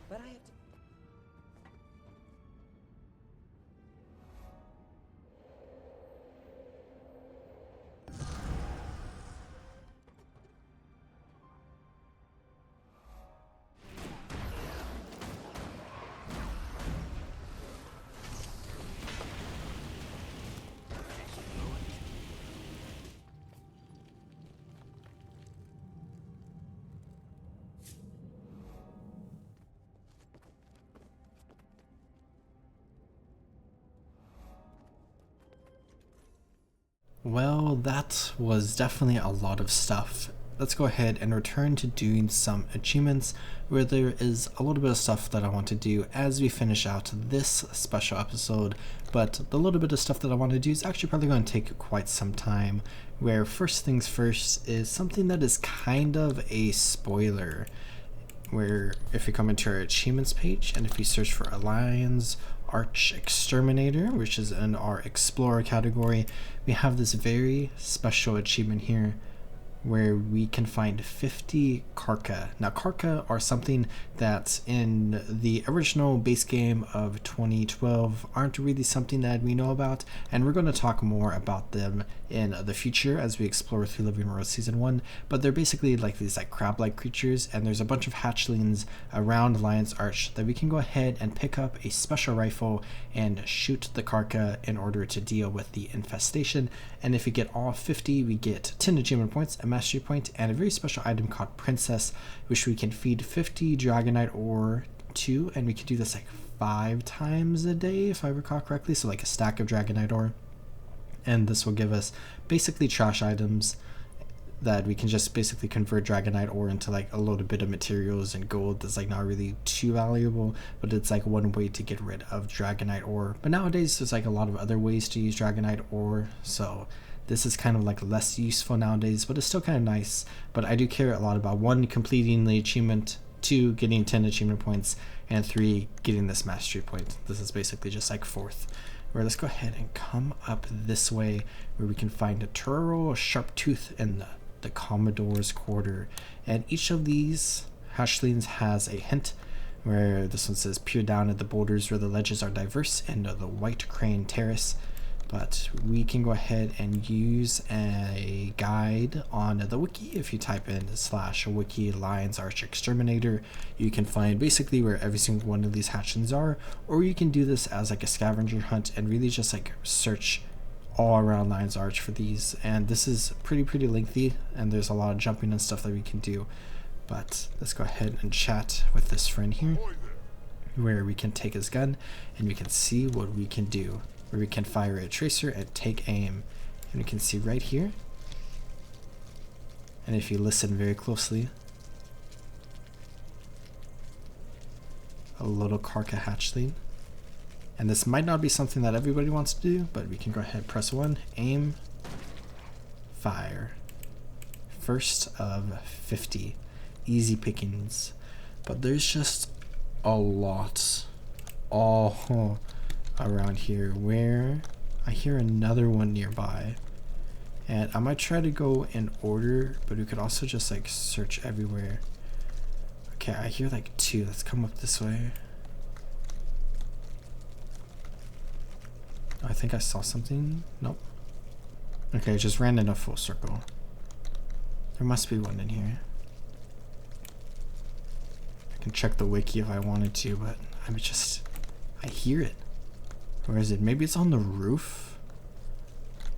but I have to... Well, that was definitely a lot of stuff. Let's go ahead and return to doing some achievements where there is a little bit of stuff that I want to do as we finish out this special episode, but the little bit of stuff that I want to do is actually probably going to take quite some time, where first things first is something that is kind of a spoiler, where if you come into our achievements page and if you search for Alliance Arch Exterminator, which is in our Explorer category, we have this very special achievement here where we can find 50 Karka. Now Karka are something that in the original base game of 2012 aren't really something that we know about, and we're going to talk more about them in the future as we explore through Living World Season 1, but they're basically like these like crab-like creatures, and there's a bunch of hatchlings around Alliance Arch that we can go ahead and pick up a special rifle and shoot the Karka in order to deal with the infestation, and if we get all 50 we get 10 achievement points, a mastery point, and a very special item called Princess, which we can feed 50 Dragonite ore to, and we can do this like 5 times a day if I recall correctly, so like a stack of Dragonite ore. And this will give us basically trash items that we can just basically convert Dragonite ore into like a little bit of materials and gold that's like not really too valuable, but it's like one way to get rid of Dragonite ore. But nowadays there's like a lot of other ways to use Dragonite ore, so this is kind of like less useful nowadays, but it's still kind of nice. But I do care a lot about, one, completing the achievement 2 getting 10 achievement points, and 3 getting this mastery point. This is basically just like 4th. Where let's go ahead and come up this way where we can find a Turo, a Sharp Tooth, and the Commodore's Quarter. And each of these hatchlings has a hint, where this one says peer down at the boulders where the ledges are diverse and the White Crane Terrace. But we can go ahead and use a guide on the wiki. If you type in /wiki Lion's Arch Exterminator, you can find basically where every single one of these hatchlings are, or you can do this as like a scavenger hunt and really just like search all around Lion's Arch for these. And this is pretty lengthy, and there's a lot of jumping and stuff that we can do. But let's go ahead and chat with this friend here, where we can take his gun and we can see what we can do. Where we can fire a tracer and take aim. And we can see right here. And if you listen very closely, a little Karka hatchling. And this might not be something that everybody wants to do, but we can go ahead, press 1, aim, fire. First of 50. Easy pickings. But there's just a lot all around here, where I hear another one nearby, and I might try to go in order, but we could also just like search everywhere. Okay, I hear like 2. Let's come up this way. I think I saw something. Nope. Okay, I just ran in a full circle. There must be one in here. I can check the wiki if I wanted to, but I hear it. Where is it? Maybe it's on the roof?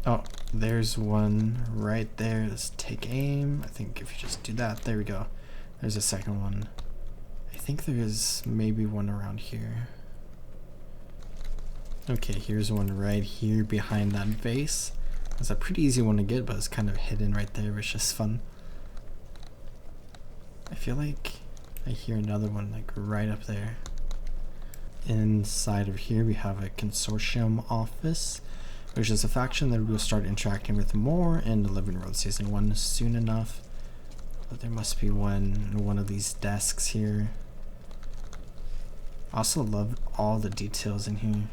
Oh, there's one right there. Let's take aim. I think if you just do that, there we go. There's a second one. I think there is maybe one around here. Okay, here's one right here behind that vase. It's a pretty easy one to get, but it's kind of hidden right there, which is fun. I feel like I hear another one like right up there. Inside of here we have a consortium office, which is a faction that we'll start interacting with more in the Living Road Season 1 soon enough. But there must be one of these desks here. I also love all the details in here.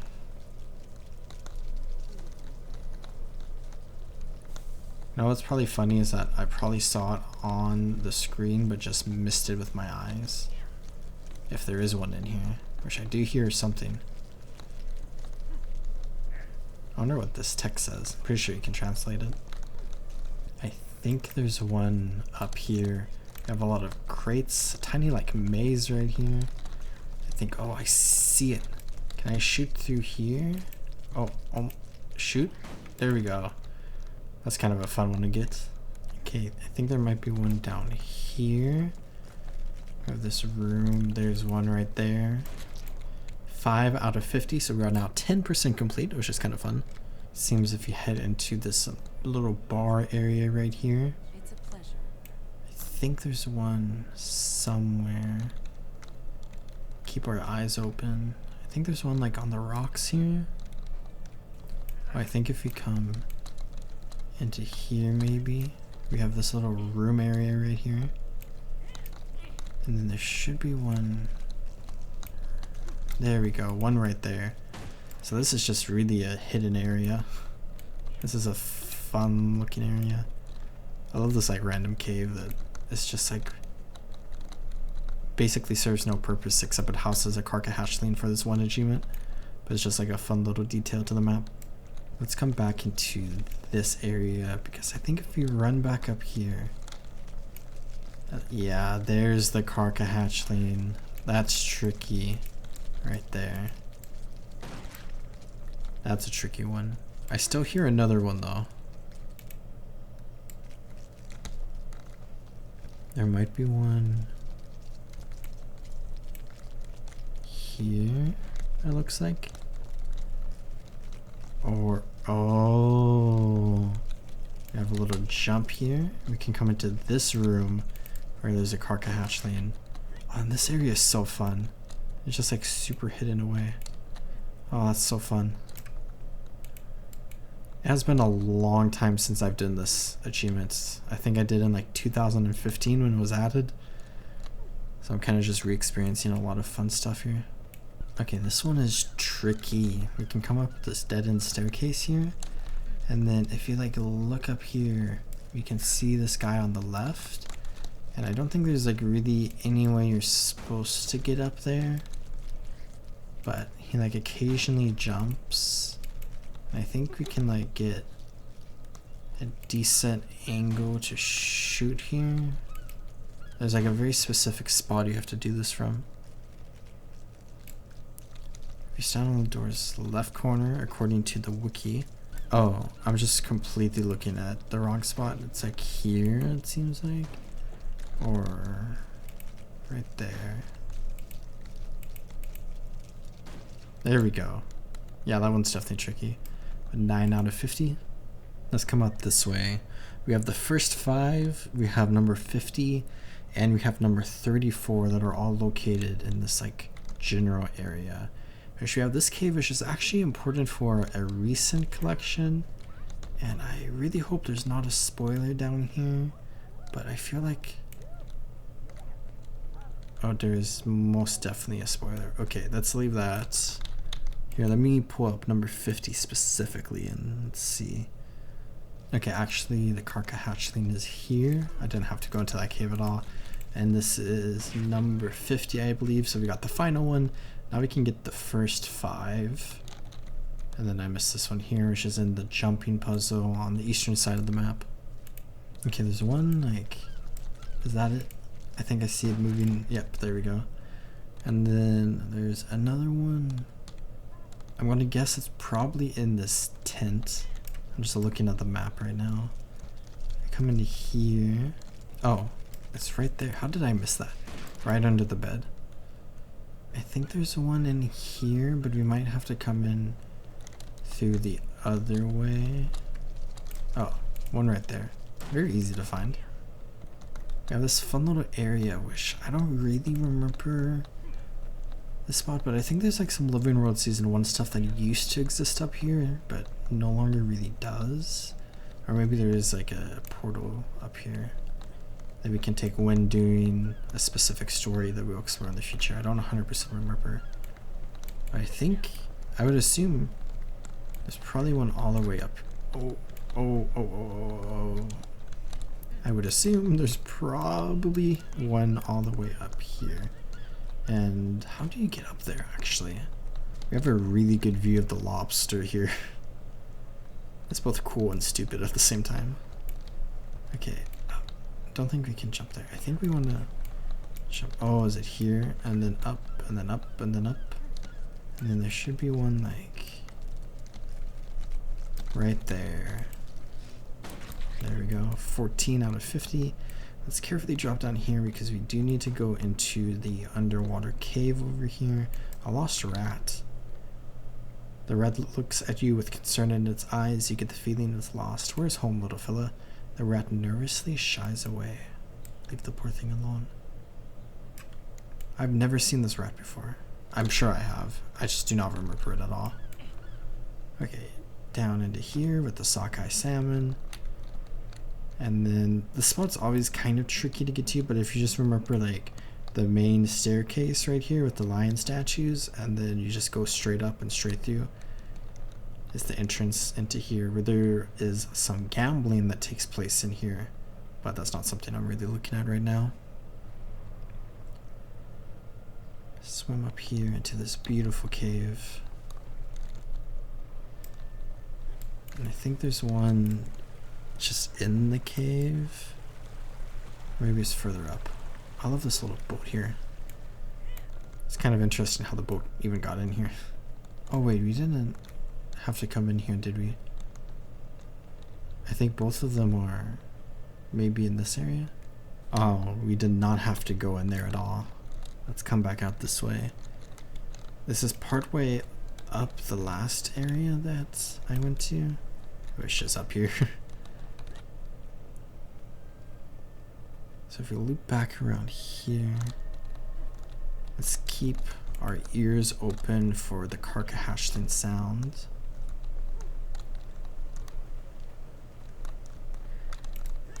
Now what's probably funny is that I probably saw it on the screen but just missed it with my eyes. If there is one in here. Which I do hear something. I wonder what this text says. Pretty sure you can translate it. I think there's one up here. We have a lot of crates. A tiny like maze right here. I think, oh, I see it. Can I shoot through here? Oh, shoot. There we go. That's kind of a fun one to get. Okay, I think there might be one down here. We have this room. There's one right there. 5 out of 50, so we are now 10% complete, which is kind of fun. Seems if you head into this little bar area right here. It's a pleasure. I think there's one somewhere. Keep our eyes open. I think there's one like on the rocks here. Oh, I think if we come into here maybe, we have this little room area right here. And then there should be one. There we go, one right there. So this is just really a hidden area. This is a fun looking area. I love this like random cave that is just like basically serves no purpose except it houses a Karka hatchling for this one achievement. But it's just like a fun little detail to the map. Let's come back into this area because I think if we run back up here, yeah, there's the Karka hatchling. That's tricky. Right there. That's a tricky one. I still hear another one though. There might be one here, it looks like. Or, oh, we have a little jump here. We can come into this room where there's a Karka hatchling. Oh, and this area is so fun. It's just like super hidden away. Oh, that's so fun. It has been a long time since I've done this achievement. I think I did in like 2015 when it was added. So I'm kind of just re-experiencing a lot of fun stuff here. Okay, this one is tricky. We can come up this dead-end staircase here. And then if you like look up here, you can see this guy on the left. And I don't think there's like really any way you're supposed to get up there. But he like occasionally jumps. I think we can like get a decent angle to shoot here. There's like a very specific spot you have to do this from. If you stand on the door's left corner, according to the wiki. Oh, I'm just completely looking at the wrong spot. It's like here, it seems like. Or right there. There we go. Yeah, that one's definitely tricky. But 9 out of 50. Let's come up this way. We have the first 5, we have number 50, and we have number 34 that are all located in this like general area. Actually, we have this cave, which is actually important for a recent collection. And I really hope there's not a spoiler down here. But I feel like... oh, there's most definitely a spoiler. Okay, let's leave that. Here, let me pull up number 50 specifically and let's see. Okay, actually the Karka hatchling is here. I didn't have to go into that cave at all. And this is number 50, I believe. So we got the final one. Now we can get the first 5. And then I missed this one here, which is in the jumping puzzle on the eastern side of the map. Okay, there's one, like, is that it? I think I see it moving. Yep, there we go. And then there's another one. I'm gonna guess it's probably in this tent. I'm just looking at the map right now. I come into here. Oh, it's right there. How did I miss that? Right under the bed. I think there's one in here, but we might have to come in through the other way. Oh, one right there. Very easy to find. We have this fun little area, which I don't really remember the spot, but I think there's like some Living World Season 1 stuff that used to exist up here, but no longer really does. Or maybe there is like a portal up here that we can take when doing a specific story that we'll explore in the future. I don't 100% remember. I think, I would assume there's probably one all the way up. Oh. I would assume there's probably one all the way up here. And how do you get up there, actually? We have a really good view of the lobster here. It's both cool and stupid at the same time. Okay, don't think we can jump there. I think we want to jump. Oh, is it here? And then up, and then up, and then up. And then there should be one like right there. There we go. 14 out of 50. Let's carefully drop down here because we do need to go into the underwater cave over here. A lost rat. The rat looks at you with concern in its eyes. You get the feeling it's lost. Where's home, little fella? The rat nervously shies away. Leave the poor thing alone. I've never seen this rat before. I'm sure I have. I just do not remember it at all. Okay, down into here with the sockeye salmon. And then the spot's always kind of tricky to get to, but if you just remember like the main staircase right here with the lion statues, and then you just go straight up and straight through, is the entrance into here, where there is some gambling that takes place in here, but that's not something I'm really looking at right now. Swim up here into this beautiful cave. And I think there's one just in the cave. Maybe it's further up. I love this little boat here. It's kind of interesting how the boat even got in here. Oh wait, we didn't have to come in here, did we? I think both of them are maybe in this area. Oh, we did not have to go in there at all. Let's come back out this way. This is partway up the last area that I went to. Oh, it's just up here. So if we loop back around here, let's keep our ears open for the Karka hatchling sound.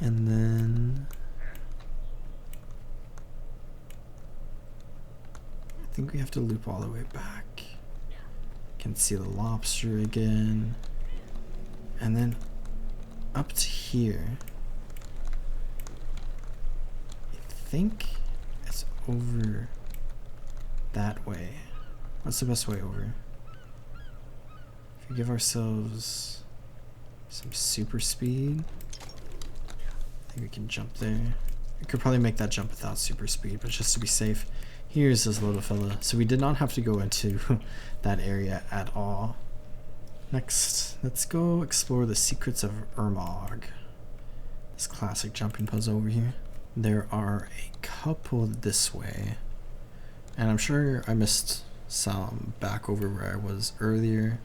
And then I think we have to loop all the way back. Can see the lobster again. And then up to here. I think it's over that way. What's the best way over? If we give ourselves some super speed, I think we can jump there. We could probably make that jump without super speed, but just to be safe, here's this little fella. So we did not have to go into that area at all. Next, let's go explore the secrets of Ebonhawke. This classic jumping puzzle over here. There are a couple this way. And I'm sure I missed some back over where I was earlier.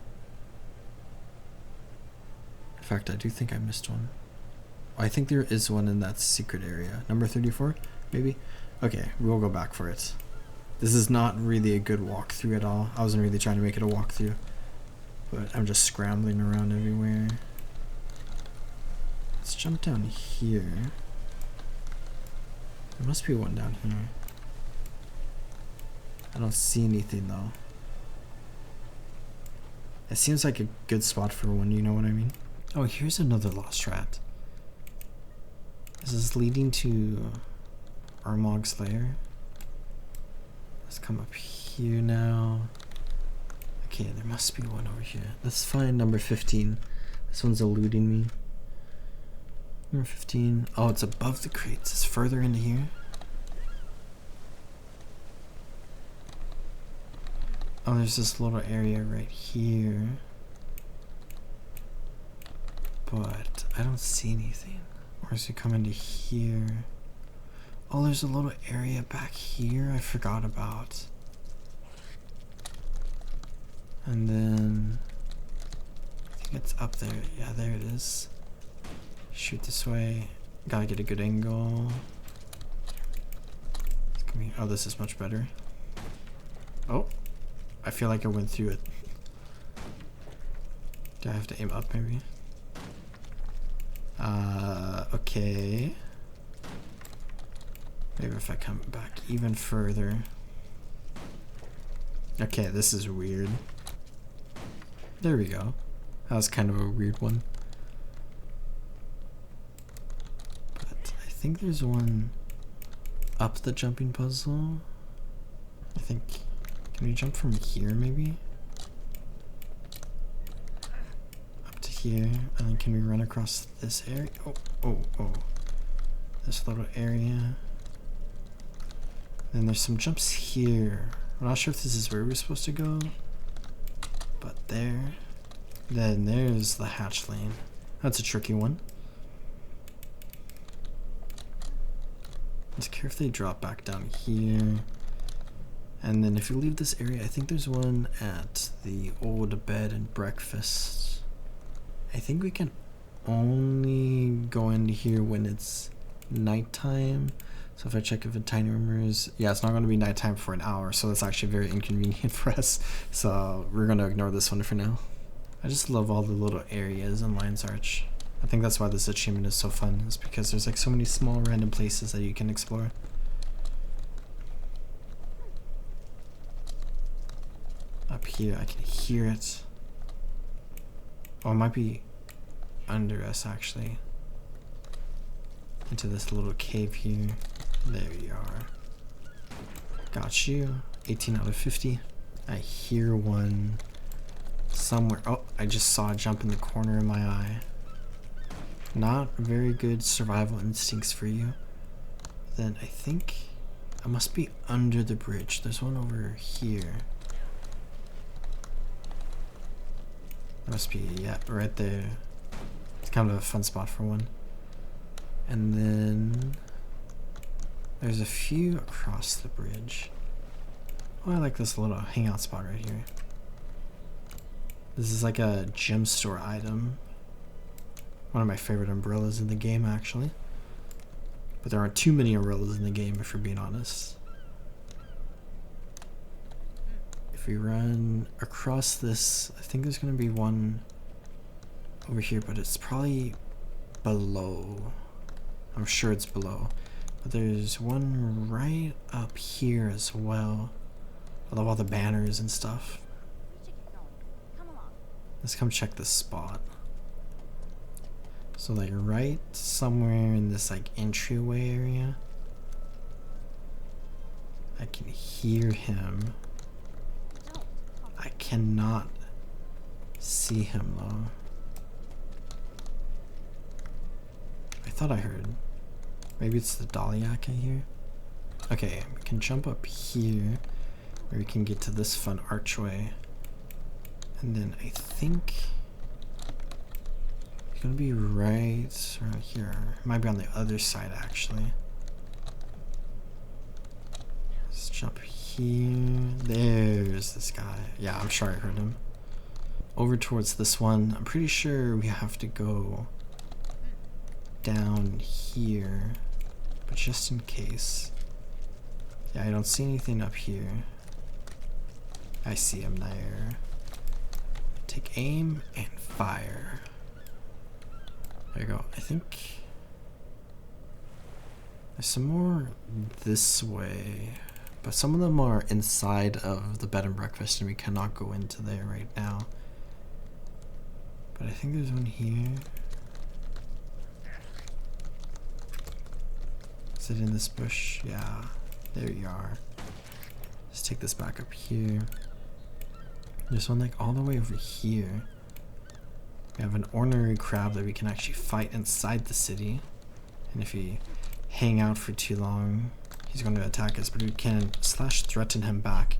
In fact, I do think I missed one. I think there is one in that secret area. Number 34, maybe? Okay, we'll go back for it. This is not really a good walkthrough at all. I wasn't really trying to make it a walkthrough. But I'm just scrambling around everywhere. Let's jump down here. There must be one down here. I don't see anything though. It seems like a good spot for one, you know what I mean? Oh, here's another lost rat. This is leading to Ebonhawke's lair. Let's come up here now. Okay, there must be one over here. Let's find number 15. This one's eluding me. Number 15. Oh, it's above the crates. It's further into here. Oh, there's this little area right here. But I don't see anything. Or does it come into here? Oh, there's a little area back here I forgot about. And then I think it's up there. Yeah, there it is. Shoot this way. Gotta get a good angle. Come here. Oh, this is much better. Oh, I feel like I went through it. Do I have to aim up maybe? Okay. Maybe if I come back even further. Okay, this is weird. There we go. That was kind of a weird one. But I think there's one up the jumping puzzle. I think, can we jump from here maybe? Up to here, and then can we run across this area? Oh. This little area. Then there's some jumps here. I'm not sure if this is where we're supposed to go. But there. Then there's the hatch lane. That's a tricky one. Let's carefully drop back down here. And then if you leave this area, I think there's one at the old bed and breakfast. I think we can only go into here when it's nighttime. So if I check if the tiny room is, yeah, it's not going to be nighttime for an hour, so that's actually very inconvenient for us. So we're going to ignore this one for now. I just love all the little areas in Lion's Arch. I think that's why this achievement is so fun, is because there's like so many small random places that you can explore. Up here, I can hear it. Oh, it might be under us actually. Into this little cave here. There you are. Got you. 18 out of 50. I hear one somewhere. Oh, I just saw a jump in the corner of my eye. Not very good survival instincts for you. Then I think I must be under the bridge. There's one over here. Must be, yeah, right there. It's kind of a fun spot for one. And then there's a few across the bridge. Oh, I like this little hangout spot right here. This is like a gem store item. One of my favorite umbrellas in the game, actually. But there aren't too many umbrellas in the game, if you're being honest. If we run across this, I think there's going to be one over here, but it's probably below. I'm sure it's below. But there's one right up here as well. I love all the banners and stuff. We should get going. Come along. Let's come check this spot. So like right somewhere in this like entryway area, I can hear him. I cannot see him though. I thought I heard. Maybe it's the Daliak I hear. Okay, we can jump up here where we can get to this fun archway. And then I think it's gonna be right around here. It might be on the other side actually. Let's jump here. There's this guy. Yeah, I'm sure I heard him. Over towards this one. I'm pretty sure we have to go down here. But just in case. Yeah, I don't see anything up here. I see him there. Take aim and fire. There you go. I think there's some more this way, but some of them are inside of the bed and breakfast and we cannot go into there right now. But I think there's one here. Is it in this bush? Yeah, there you are. Let's take this back up here. There's one like all the way over here. We have an ornery crab that we can actually fight inside the city. And if we hang out for too long, he's going to attack us, but we can /threaten him back.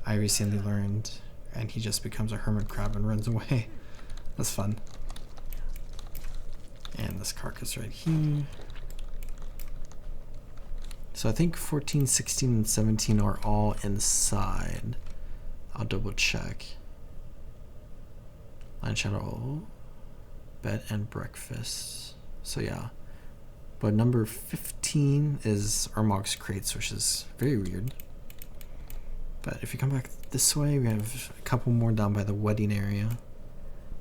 I recently learned, and he just becomes a hermit crab and runs away. That's fun. And this carcass right here. So I think 14, 16, and 17 are all inside. I'll double check. Line shadow, bed and breakfast. So yeah. But number 15 is Ermog's crates, which is very weird. But if you come back this way, we have a couple more down by the wedding area.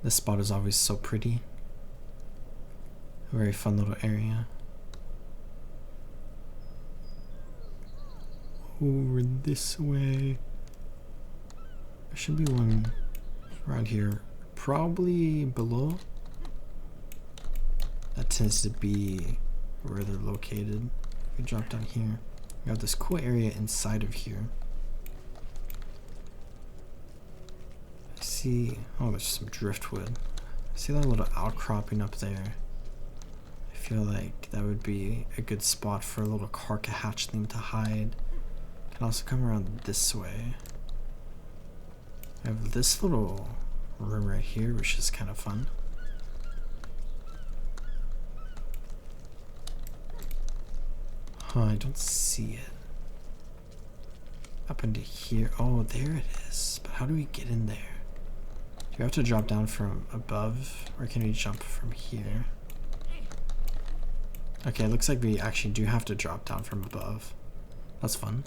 This spot is always so pretty. A very fun little area. Over this way. There should be one around here. Probably below. That tends to be where they're located. We drop down here. We have this cool area inside of here. I see, oh, there's some driftwood. I see that little outcropping up there. I feel like that would be a good spot for a little carca hatchling to hide. Can also come around this way. I have this little room right here, which is kind of fun. Huh, I don't see it. Up into here. Oh, there it is. But how do we get in there? Do we have to drop down from above, or can we jump from here? Okay, it looks like we actually do have to drop down from above. That's fun.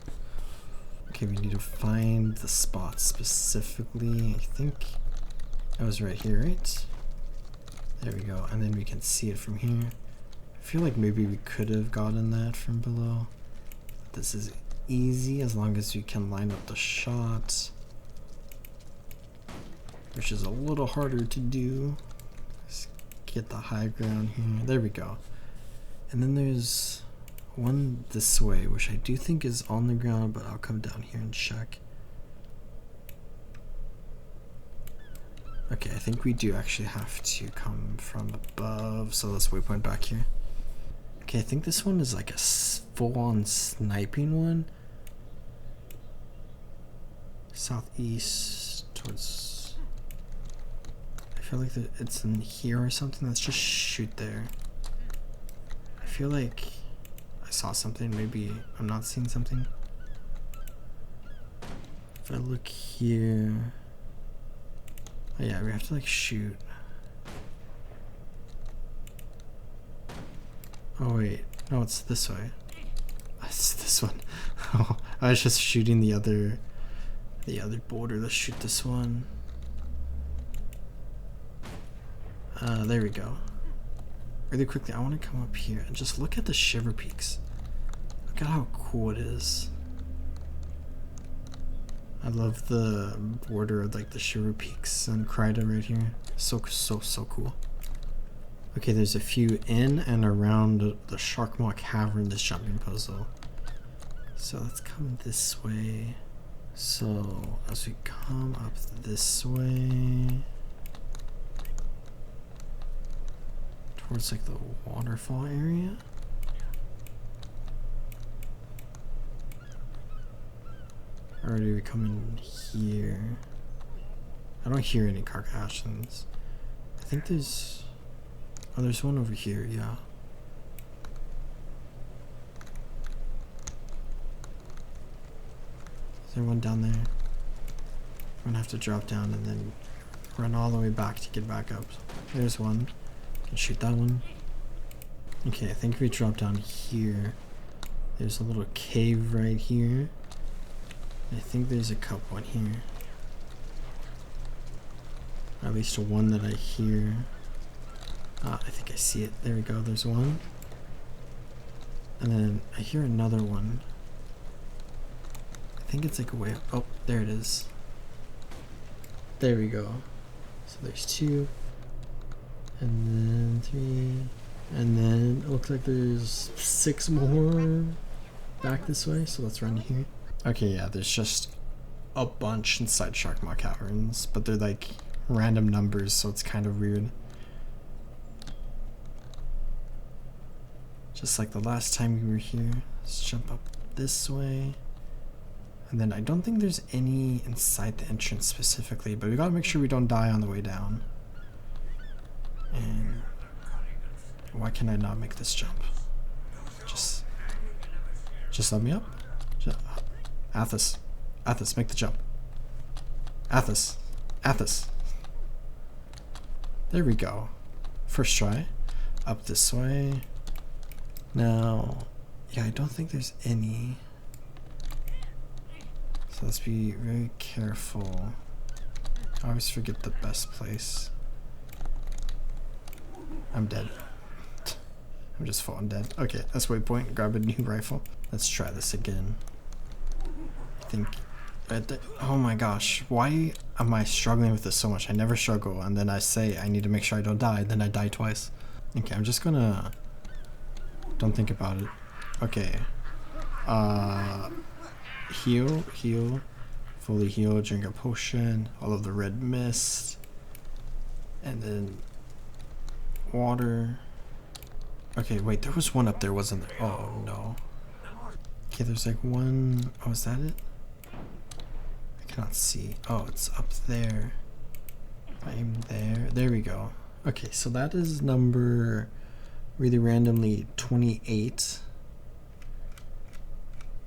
Okay, we need to find the spot specifically. I think it was right here, right? There we go. And then we can see it from here. I feel like maybe we could have gotten that from below. This is easy as long as you can line up the shot, which is a little harder to do. Let's get the high ground here. There we go. And then there's one this way, which I do think is on the ground, but I'll come down here and check. Okay, I think we do actually have to come from above, so let's waypoint back here. Okay, I think this one is like a full-on sniping one. Southeast towards... I feel like it's in here or something. Let's just shoot there. I feel like I saw something. Maybe I'm not seeing something. If I look here... Oh yeah, we have to like shoot. Oh wait, no, it's this way. It's this one. Oh, I was just shooting the other border. Let's shoot this one. There we go. Really quickly, I want to come up here and just look at the shiver peaks. Look at how cool it is. I love the border of like the Shiru Peaks and Kryda right here. So cool. Okay, there's a few in and around the Sharkmaw Cavern, this jumping puzzle. So let's come this way. So as we come up this way towards like the waterfall area. Or do we come in here? I don't hear any Carcassians. I think there's... Oh, there's one over here, yeah. Is there one down there? I'm gonna have to drop down and then run all the way back to get back up. There's one. Can shoot that one. Okay, I think if we drop down here, there's a little cave right here. I think there's a couple in here. At least one that I hear. Ah, I think I see it. There we go, there's one. And then I hear another one. I think it's like a way up. Oh, there it is. There we go. So there's two. And then three. And then it looks like there's 6 more back this way. So let's run here. Okay, yeah, there's just a bunch inside Sharkmaw Caverns, but they're like random numbers, so it's kind of weird. Just like the last time we were here. Let's jump up this way. And then I don't think there's any inside the entrance specifically, but we gotta make sure we don't die on the way down. And why can I not make this jump? Just let me up. Athos, make the jump. Athos. There we go. First try. Up this way. Now, yeah, I don't think there's any. So let's be very careful. I always forget the best place. I'm dead. I'm just falling dead. Okay, that's waypoint. Grab a new rifle. Let's try this again. I think... oh my gosh, why am I struggling with this so much? I never struggle, and then I say I need to make sure I don't die, then I die twice. Okay, I'm just gonna... Don't think about it. Okay. Heal. Fully heal, drink a potion. All of the red mist. And then... water. Okay, wait, there was one up there, wasn't there? Oh, no. Okay, there's like one... Oh, is that it? I cannot see. Oh, it's up there. I'm there. There we go. Okay, so that is number... really randomly 28.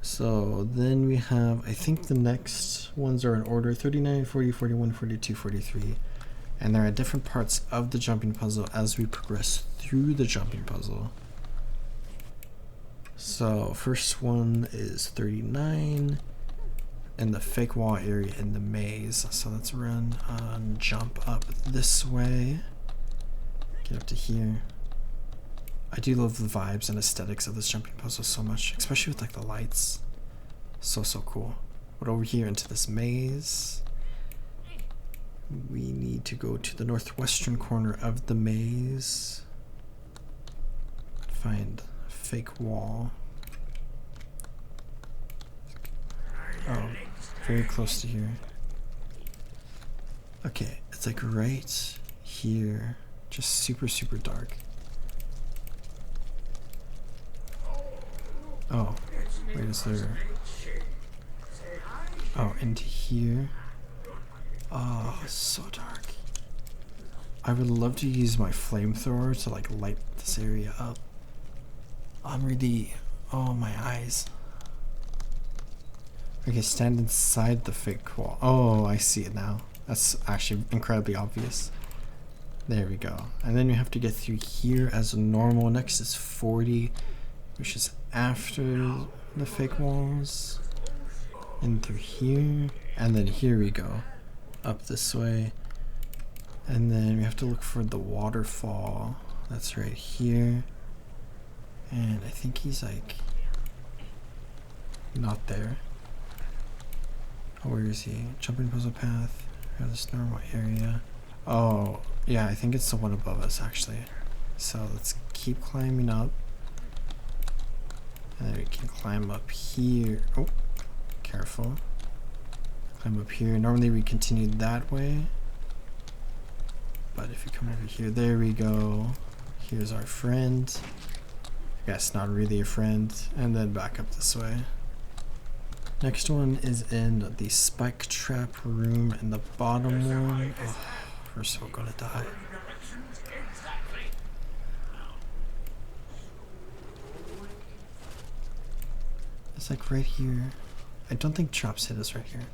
So then we have... I think the next ones are in order. 39, 40, 41, 42, 43. And they're at different parts of the jumping puzzle as we progress through the jumping puzzle. So first one is 39 in the fake wall area in the maze. So let's run and jump up this way. Get up to here. I do love the vibes and aesthetics of this jumping puzzle so much, especially with like the lights. So cool. But over here into this maze. We need to go to the northwestern corner of the maze. Find a fake wall. Oh, very close to here. Okay, it's like right here. Just super dark. Oh, wait, is there... Oh, into here. Oh, so dark. I would love to use my flamethrower to like light this area up. I'm really... Oh, my eyes. Okay, stand inside the fake wall. Oh, I see it now. That's actually incredibly obvious. There we go. And then you have to get through here as normal. Next is 40, which is after the fake walls. And through here. And then here we go. Up this way. And then we have to look for the waterfall. That's right here. And I think he's like... not there. Oh, where is he? Jumping puzzle path. This normal area. Oh, yeah, I think it's the one above us actually. So let's keep climbing up. And then we can climb up here. Oh, careful. Climb up here. Normally we continue that way. But if you come over here, there we go. Here's our friend. I guess not really a friend. And then back up this way. Next one is in the spike trap room in the bottom one. Oh, we're so gonna die. It's like right here. I don't think traps hit us right here.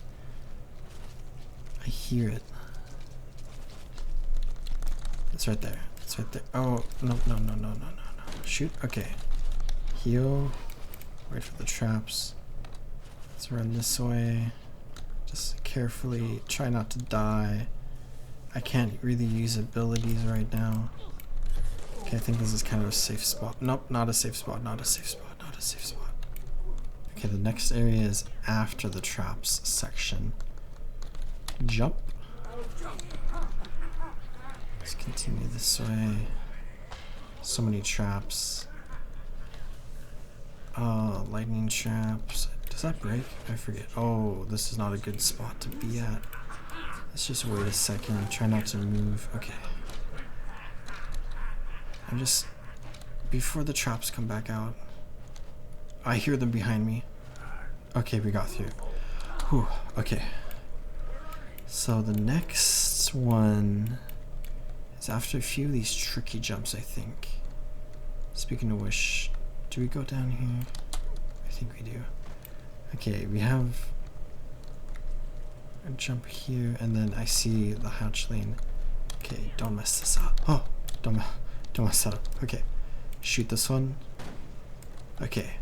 I hear it. It's right there. It's right there. Oh, no. Shoot. Okay. Heal. Wait for the traps. Let's run this way. Just carefully. Try not to die. I can't really use abilities right now. Okay, I think this is kind of a safe spot. Nope, not a safe spot. Not a safe spot. Not a safe spot. Okay, the next area is after the traps section. Jump. Let's continue this way. So many traps. Lightning traps. Does that break? I forget. Oh, this is not a good spot to be at. Let's just wait a second. Try not to move. Okay. I'm just... Before the traps come back out. I hear them behind me. Okay, we got through. Whew. Okay. So the next one is after a few of these tricky jumps, I think. Speaking of which, do we go down here? I think we do. Okay, we have a jump here, and then I see the hatchling. Okay, don't mess this up. Oh, don't mess that up. Okay, shoot this one. Okay,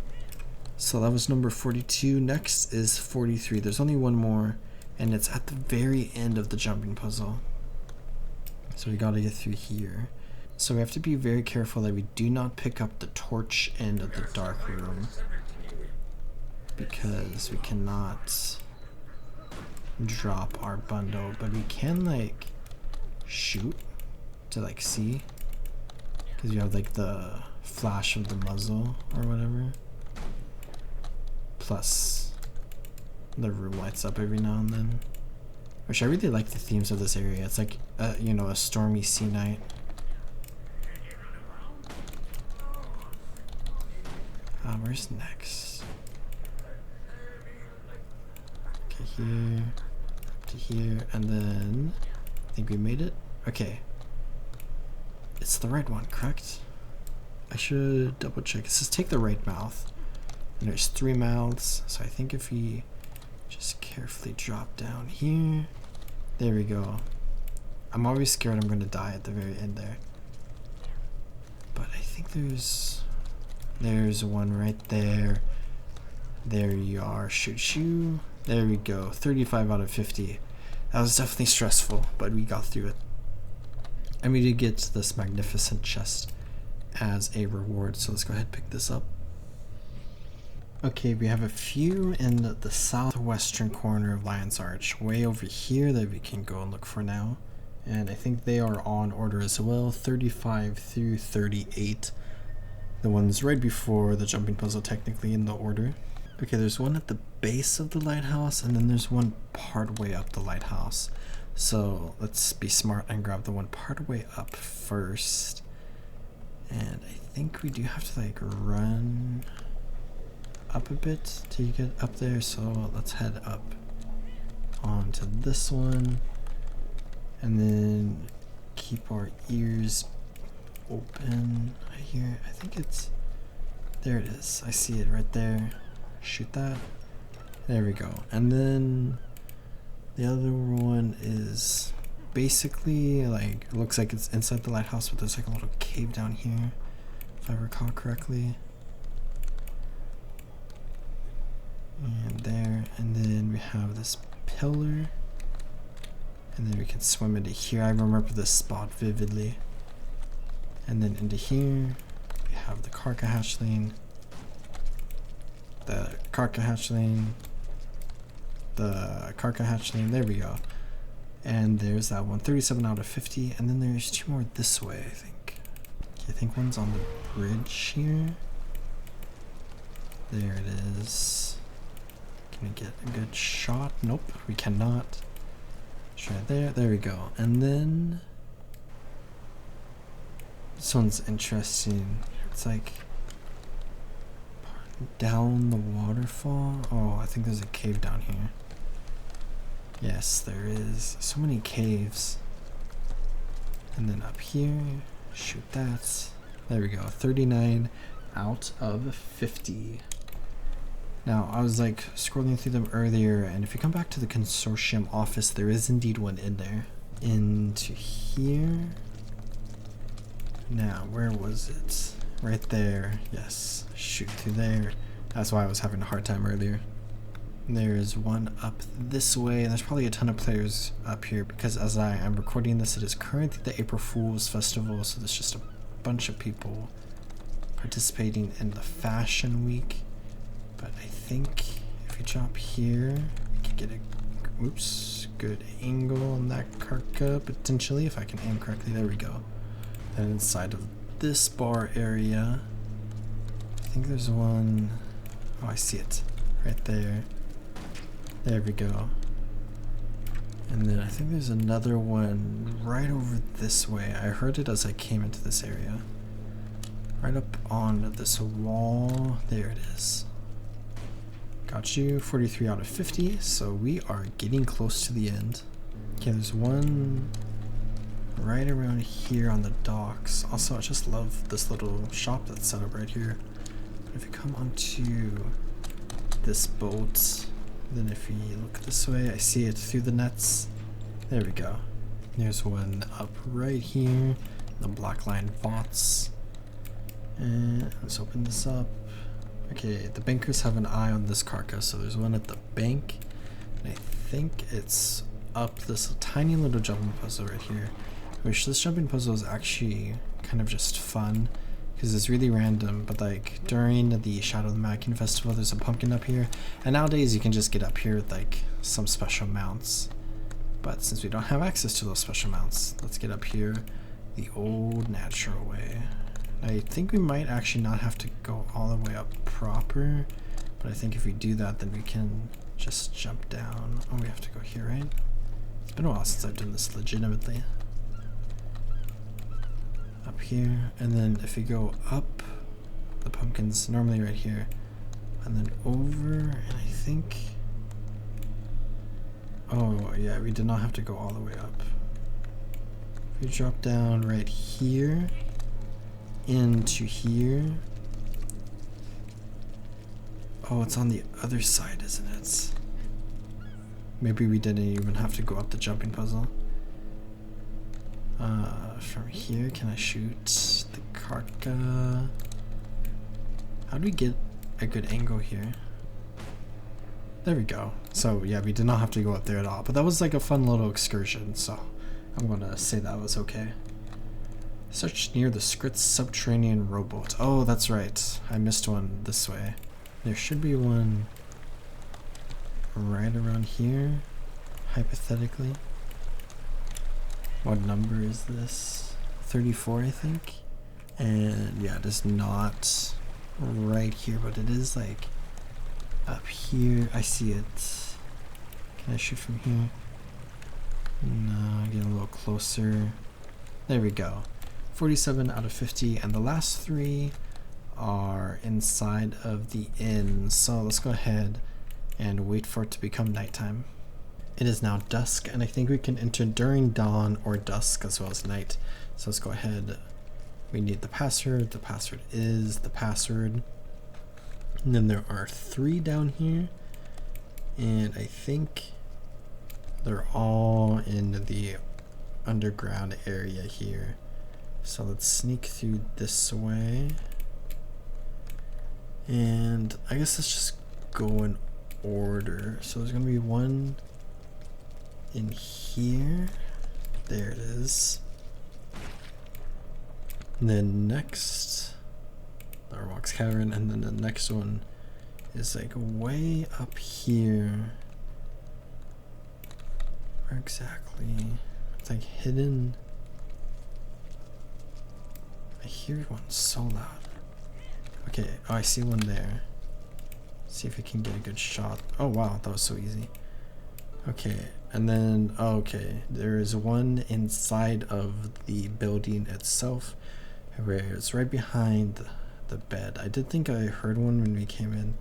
so that was number 42. Next is 43. There's only one more, and it's at the very end of the jumping puzzle. So we gotta get through here. So we have to be very careful that we do not pick up the torch end of the dark room, because we cannot drop our bundle, but we can like shoot to like see, because you have like the flash of the muzzle or whatever, plus the room lights up every now and then, which I really like the themes of this area. It's like you know, a stormy sea night. Where's next? Okay, here to here, and then I think we made it. Okay, it's the right one, correct? I should double check. It says take the right mouth, and there's 3 mouths, so I think if we just carefully drop down here, there we go. I'm always scared I'm gonna die at the very end there, but I think there's one right there. There you are. Shoot you. There we go. 35 out of 50. That was definitely stressful, but we got through it. And we did get this magnificent chest as a reward, so let's go ahead and pick this up. Okay, we have a few in the southwestern corner of Lion's Arch, way over here, that we can go and look for now. And I think they are on order as well, 35 through 38. The ones right before the jumping puzzle, technically in the order. Okay, there's one at the base of the lighthouse, and then there's one part way up the lighthouse. So let's be smart and grab the one part way up first. And I think we do have to like run up a bit to get up there, so let's head up onto this one, and then keep our ears open. I think it's, there it is, I see it right there. Shoot that. There we go. And then the other one is basically like, it looks like it's inside the lighthouse, but there's like a little cave down here, if I recall correctly. And there, and then we have this pillar, and then we can swim into here. I remember this spot vividly. And then into here we have the Karka hatchling, the Karka hatchling. There we go. And there's that one, 37 out of 50. And then there's 2 more this way, I think. Okay, I think one's on the bridge here. There it is. Can we get a good shot? Nope, we cannot. Try there. There we go. And then this one's interesting. It's like down the waterfall. Oh, I think there's a cave down here. Yes, there is. So many caves. And then up here, shoot that. There we go. 39 out of 50. Now, I was like scrolling through them earlier, and if you come back to the consortium office, there is indeed one in there. Into here. Now, where was it? Right there. Yes. Shoot through there. That's why I was having a hard time earlier. There's one up this way, and there's probably a ton of players up here because as I am recording this, it is currently the April Fool's Festival, so there's just a bunch of people participating in the Fashion Week. But I think if we drop here, we can get a good angle on that Karka, potentially, if I can aim correctly. There we go. Then inside of this bar area, I think there's one. Oh, I see it right there. There we go. And then I think there's another one right over this way. I heard it as I came into this area. Right up on this wall. There it is. Got you. 43 out of 50. So we are getting close to the end. Okay, there's one right around here on the docks. Also, I just love this little shop that's set up right here. But if you come onto this boat, then if you look this way, I see it through the nets. There we go. There's one up right here. The black line bots. And let's open this up. Okay, the bankers have an eye on this Karka, so there's one at the bank. And I think it's up this tiny little jumping puzzle right here. Which this jumping puzzle is actually kind of just fun because it's really random, but like during the Shadow of the Mannequin Festival there's a pumpkin up here, and nowadays you can just get up here with like some special mounts. But since we don't have access to those special mounts, let's get up here the old natural way. I think we might actually not have to go all the way up proper, but I think if we do that then we can just jump down. Oh, we have to go here, right? It's been a while since I've done this legitimately. Up here, and then if you go up, the pumpkin's normally right here, and then over, and I think, oh yeah, we did not have to go all the way up. If you drop down right here, into here, oh, it's on the other side, isn't it? Maybe we didn't even have to go up the jumping puzzle. From here, can I shoot the Karka? How do we get a good angle here? There we go. So yeah, we did not have to go up there at all, but that was like a fun little excursion, so I'm gonna say that was okay. Search near the Skritz subterranean rowboat. Oh, that's right. I missed one this way. There should be one right around here, hypothetically. What number is this? 34, I think. And yeah, it is not right here, but it is like up here. I see it. Can I shoot from here? No, get a little closer. There we go. 47 out of 50, and the last 3 are inside of the inn. So let's go ahead and wait for it to become nighttime. It is now dusk, and I think we can enter during dawn or dusk as well as night. So let's go ahead. We need the password. The password is the password. And then there are 3 down here, and I think they're all in the underground area here. So let's sneak through this way, and I guess let's just go in order. So there's gonna be one in here. There it is. And then next, the Rocks Cavern, and then the next one is like way up here. Where exactly? It's like hidden. I hear one so loud. Okay, oh, I see one there. See if we can get a good shot. Oh wow, that was so easy. Okay, and then, oh, okay, there is one inside of the building itself where it's right behind the bed. I did think I heard one when we came in,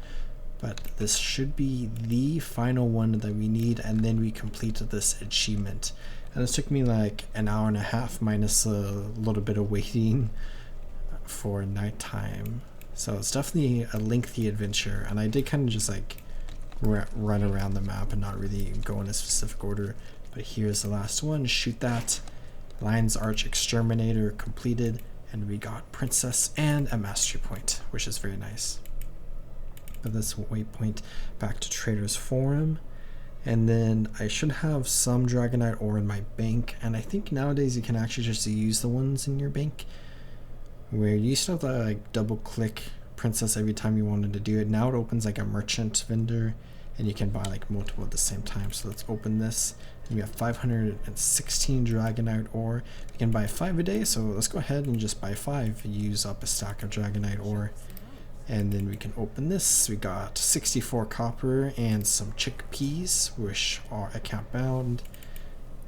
but this should be the final one that we need, and then we completed this achievement. And it took me like an hour and a half minus a little bit of waiting for nighttime. So it's definitely a lengthy adventure, and I did kind of just like run around the map and not really go in a specific order. But here's the last one. Shoot that. Lion's Arch Exterminator completed, and we got Princess and a mastery point, which is very nice. But this waypoint back to Trader's Forum, and then I should have some Dragonite ore in my bank, and I think nowadays you can actually just use the ones in your bank, where you used to have to like double click Princess every time you wanted to do it. Now it opens like a merchant vendor, and you can buy like multiple at the same time. So let's open this, and we have 516 Dragonite ore. You can buy 5 a day, so let's go ahead and just buy 5, use up a stack of Dragonite ore. And then we can open this. We got 64 copper and some chickpeas, which are account bound.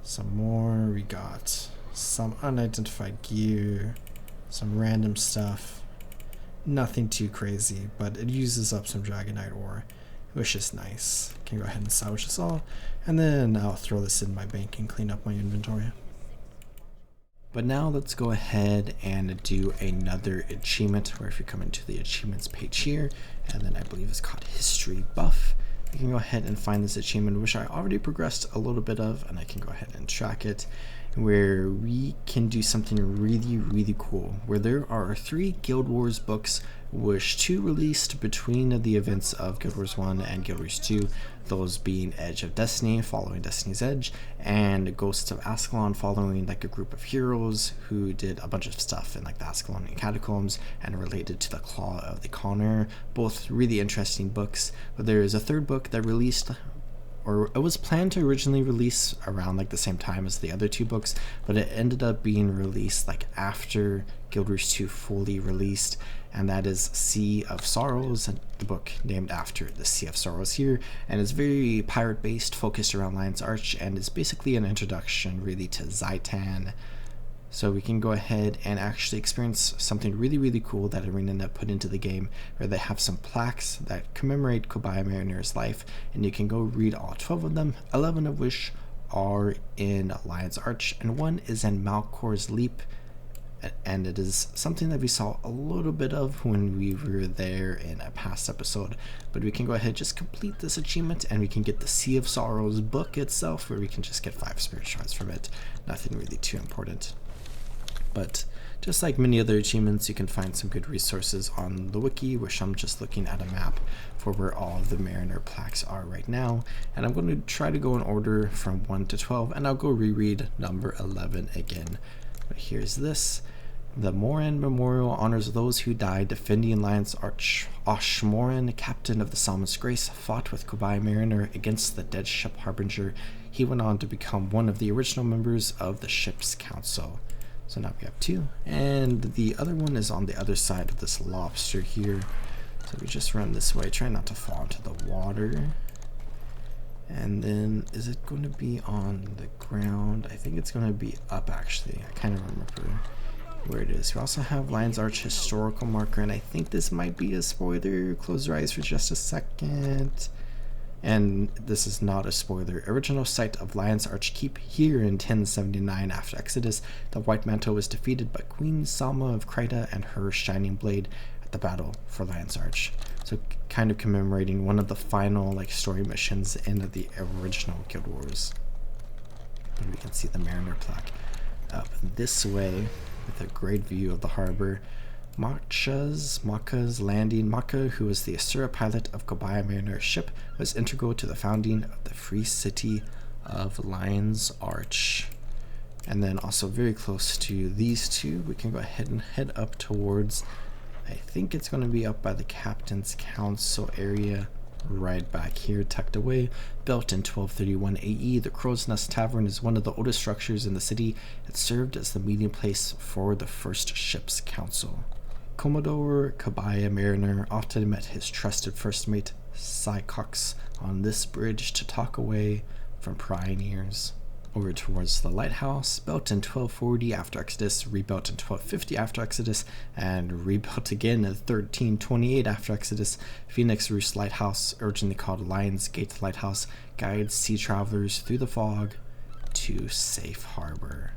Some more. We got some unidentified gear, some random stuff. Nothing too crazy, but it uses up some Dragonite ore, which is nice. Can go ahead and salvage this all, and then I'll throw this in my bank and clean up my inventory. But now let's go ahead and do another achievement, where if you come into the achievements page here, and then I believe it's called History Buff, you can go ahead and find this achievement, which I already progressed a little bit of, and I can go ahead and track it, where we can do something really cool, where there are 3 Guild Wars books, which 2 released between the events of Guild Wars 1 and Guild Wars 2, those being Edge of Destiny, following Destiny's Edge, and Ghosts of Ascalon, following like a group of heroes who did a bunch of stuff in like the Ascalonian catacombs and related to the Claw of the Connor. Both really interesting books. But there is a 3rd book that released, or it was planned to originally release around like the same time as the other 2 books, but it ended up being released like after Guild Wars 2 fully released, and that is Sea of Sorrows, the book named after the Sea of Sorrows here, and it's very pirate based, focused around Lion's Arch, and is basically an introduction really to Zaitan. So we can go ahead and actually experience something really cool that Arena put into the game, where they have some plaques that commemorate Cobalt Mariner's life, and you can go read all 12 of them, 11 of which are in Lion's Arch, and 1 is in Malcor's Leap, and it is something that we saw a little bit of when we were there in a past episode. But we can go ahead, just complete this achievement, and we can get the Sea of Sorrows book itself, where we can just get 5 spirit shards from it. Nothing really too important. But just like many other achievements, you can find some good resources on the wiki, which I'm just looking at a map for where all of the Mariner plaques are right now. And I'm going to try to go in order from 1 to 12, and I'll go reread number 11 again. But here's this. The Morin Memorial honors those who died defending Lion's Arch. Osh Morin, captain of the Salmon's Grace, fought with Cobalt Mariner against the dead ship Harbinger. He went on to become one of the original members of the ship's council. So now we have 2, and the other one is on the other side of this lobster here. So we just run this way, try not to fall into the water. And then, is it going to be on the ground? I think it's going to be up, actually. I kind of remember where it is. We also have Lion's Arch historical marker, and I think this might be a spoiler. Close your eyes for just a second. And this is not a spoiler. Original site of Lion's Arch Keep. Here in 1079 after Exodus, the White Mantle was defeated by Queen Salma of Kryta and her Shining Blade at the battle for Lion's Arch. So kind of commemorating one of the final like story missions in the original Guild Wars. And we can see the Mariner plaque up this way with a great view of the harbor. Maka's landing. Maka, who was the Asura pilot of Cobalt Mariner's ship, was integral to the founding of the free city of Lion's Arch. And then also very close to these 2, we can go ahead and head up towards, I think it's going to be up by the Captain's Council area. right back here, tucked away. Built in 1231 AE, the Crow's Nest Tavern is one of the oldest structures in the city. It served as the meeting place for the first ship's council. Commodore Kabaya Mariner often met his trusted first mate, Sycox, on this bridge to talk away from prying ears. Over towards the lighthouse, built in 1240 after Exodus, rebuilt in 1250 after Exodus, and rebuilt again in 1328 after Exodus, Phoenix Roost Lighthouse, originally called Lion's Gate Lighthouse, guides sea travelers through the fog to safe harbor.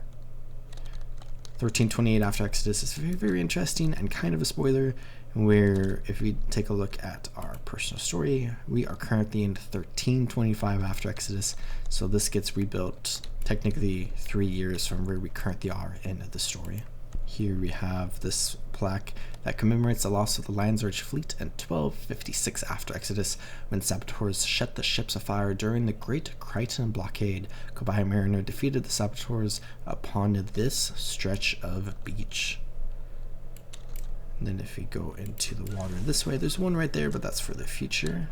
1328 after Exodus is very, very interesting and kind of a spoiler, where if we take a look at our personal story, we are currently in 1325 after Exodus, so this gets rebuilt technically 3 years from where we currently are in the story. Here we have this plaque that commemorates the loss of the Lion's Arch fleet in 1256 after Exodus, when saboteurs set the ships afire during the Great Crichton Blockade. Kabaya Mariner defeated the saboteurs upon this stretch of beach. And then if we go into the water this way, there's one right there, but that's for the future.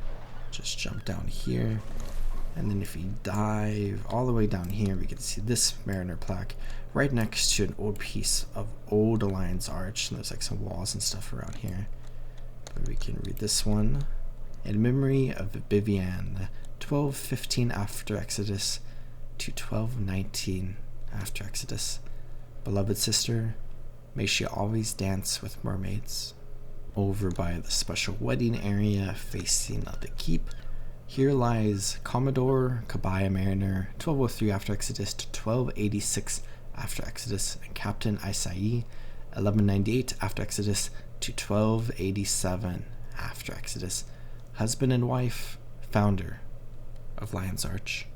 Just jump down here. And then if we dive all the way down here, we can see this Mariner plaque right next to an old piece of old Lion's Arch. And there's like some walls and stuff around here. But we can read this one. In memory of Vivian, 1215 after Exodus to 1219 after Exodus. Beloved sister, may she always dance with mermaids. Over by the special wedding area facing the keep, here lies Commodore Kabaya Mariner, 1203 after Exodus to 1286 after Exodus, and Captain Isai, 1198 after Exodus to 1287 after Exodus, husband and wife, founder of Lion's Arch.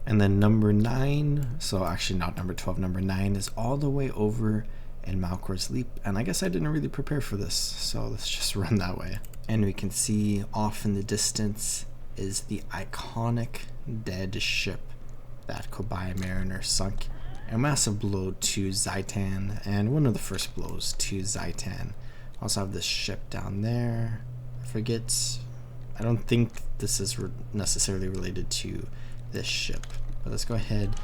And then number 9, so actually not number 12, number 9 is all the way over in Malcor's Leap, and I guess I didn't really prepare for this, so let's just run that way. And we can see off in the distance is the iconic dead ship that Kabaya Mariner sunk. A massive blow to Zaitan, and one of the first blows to Zaitan. Also have this ship down there. I don't think this is necessarily related to this ship, but let's go ahead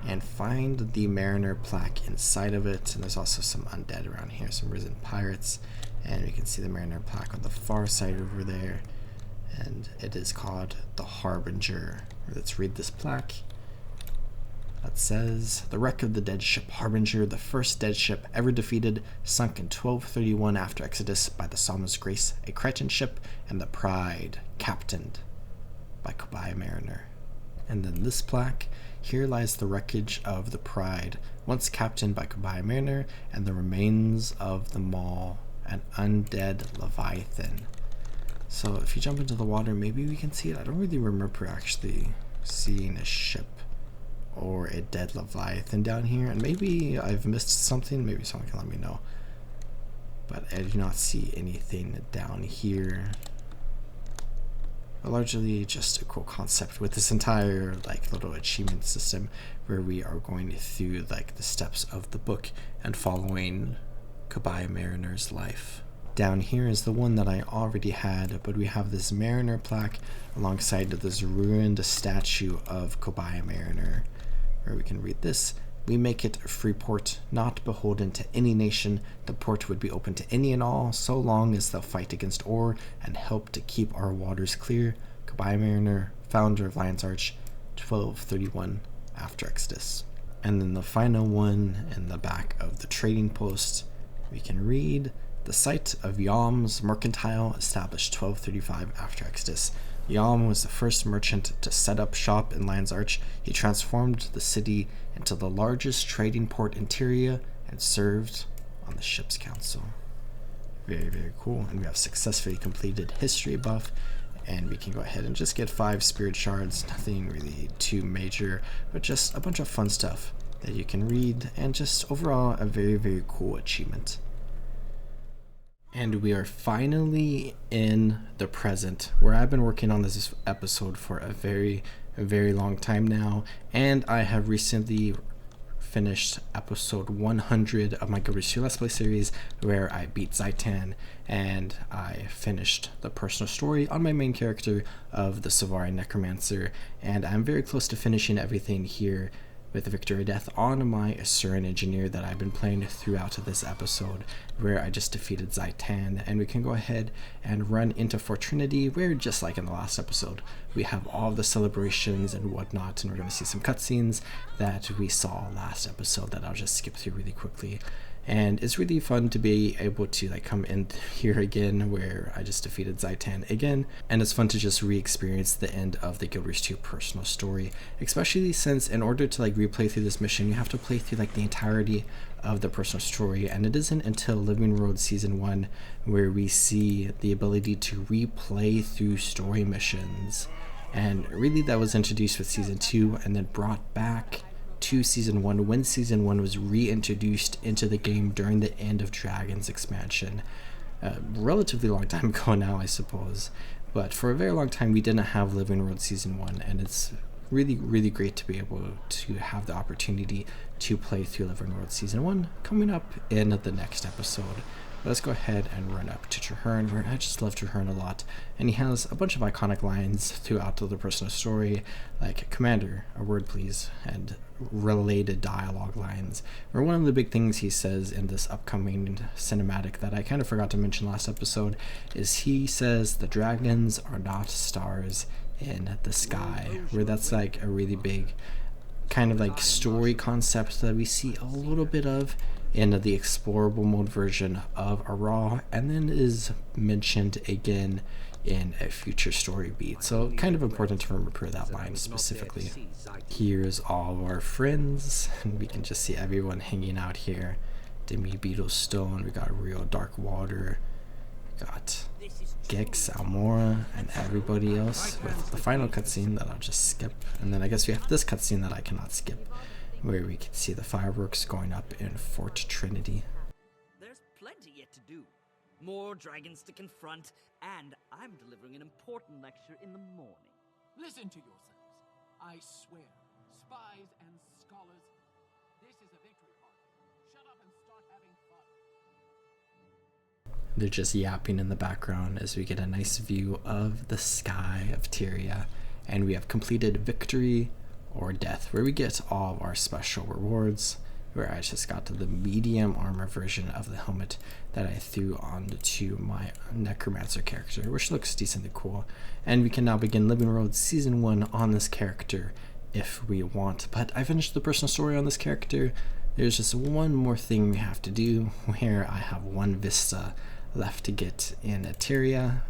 and find the Mariner plaque inside of it. And there's also some undead around here, some risen pirates, and we can see the Mariner plaque on the far side over there, and it is called the Harbinger. Let's read this plaque. That says, the wreck of the dead ship Harbinger, the first dead ship ever defeated, sunk in 1231 after Exodus by the Psalmist's Grace, a Crichton ship, and the Pride, captained by Kabaya Mariner. And then this plaque, here lies the wreckage of the Pride, once captained by Kabaya Mariner, and the remains of the Maul, an undead Leviathan. So if you jump into the water, maybe we can see it. I don't really remember actually seeing a ship or a dead Leviathan down here, and maybe I've missed something. Maybe someone can let me know, but I do not see anything down here. But largely just a cool concept with this entire like little achievement system where we are going through like the steps of the book and following Kabaya Mariner's life. Down here is the one that I already had, but we have this Mariner plaque alongside of this ruined statue of Kabaya Mariner, where we can read this. We make it a free port, not beholden to any nation. The port would be open to any and all, so long as they'll fight against ore and help to keep our waters clear. Kabaya Mariner, founder of Lion's Arch, 1231 after Exodus. And then the final one in the back of the trading post, we can read, the site of Yam's Mercantile, established 1235 after Exodus. Yam was the first merchant to set up shop in Lion's Arch. He transformed the city into the largest trading port in Tyria and served on the ship's council. Very, very cool. And we have successfully completed history buff, and we can go ahead and just get 5 spirit shards. Nothing really too major, but just a bunch of fun stuff that you can read, and just overall a very, very cool achievement. And we are finally in the present, where I've been working on this episode for a very long time now, and I have recently finished episode 100 of my Guild Wars 2 Let's Play series, where I beat Zaitan, and I finished the personal story on my main character of the Savari Necromancer, and I'm very close to finishing everything here with Victory or Death on my Asuran Engineer that I've been playing throughout this episode, where I just defeated Zaitan. And we can go ahead and run into Fort Trinity, where just like in the last episode, we have all the celebrations and whatnot, and we're going to see some cutscenes that we saw last episode that I'll just skip through really quickly. And it's really fun to be able to like come in here again where I just defeated Zaitan again, and it's fun to just re-experience the end of the Guild Wars 2 personal story, especially since in order to like replay through this mission, you have to play through like the entirety of the personal story, and it isn't until Living Road Season 1 where we see the ability to replay through story missions. And really that was introduced with Season 2 and then brought back to Season 1 when Season 1 was reintroduced into the game during the End of Dragons expansion. Relatively long time ago now, I suppose, but for a very long time we didn't have Living Road Season 1, and it's really great to be able to have the opportunity to play through Living Road Season 1 coming up in the next episode. Let's go ahead and run up to Traherne, where I just love Traherne a lot, and he has a bunch of iconic lines throughout the personal story, like "Commander, a word please," and related dialogue lines. Or one of the big things he says in this upcoming cinematic that I kind of forgot to mention last episode is he says the dragons are not stars in the sky, where that's like a really big kind of like story concept that we see a little bit of in the explorable mode version of Ara, and then is mentioned again in a future story beat. So kind of important to remember that line specifically. Here's all of our friends, and we can just see everyone hanging out here. Demi Beetle Stone, we got Real Dark Water, we got Gex, Almora, and everybody else, with the final cutscene that I'll just skip. And then I guess we have this cutscene that I cannot skip, where we can see the fireworks going up in Fort Trinity. There's plenty yet to do. More dragons to confront, and I'm delivering an important lecture in the morning. Listen to yourselves. I swear, spies and scholars, this is a victory party. Shut up and start having fun. They're just yapping in the background as we get a nice view of the sky of Tyria, and we have completed Victory or Death, where we get all of our special rewards, where I just got to the medium armor version of the helmet that I threw onto my Necromancer character, which looks decently cool. And we can now begin Living Road Season 1 on this character if we want. But I finished the personal story on this character. There's just one more thing we have to do, where I have one Vista left to get in Tyria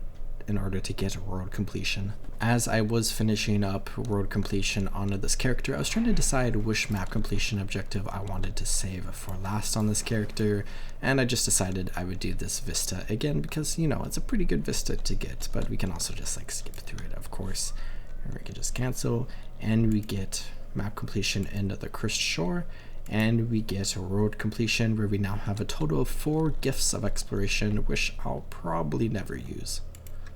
in order to get road completion. As I was finishing up road completion on this character, I was trying to decide which map completion objective I wanted to save for last on this character, and I just decided I would do this Vista again because, you know, it's a pretty good Vista to get, but we can also just like skip through it, of course. And we can just cancel, and we get map completion into the Cursed Shore, and we get road completion, where we now have a total of 4 gifts of exploration, which I'll probably never use.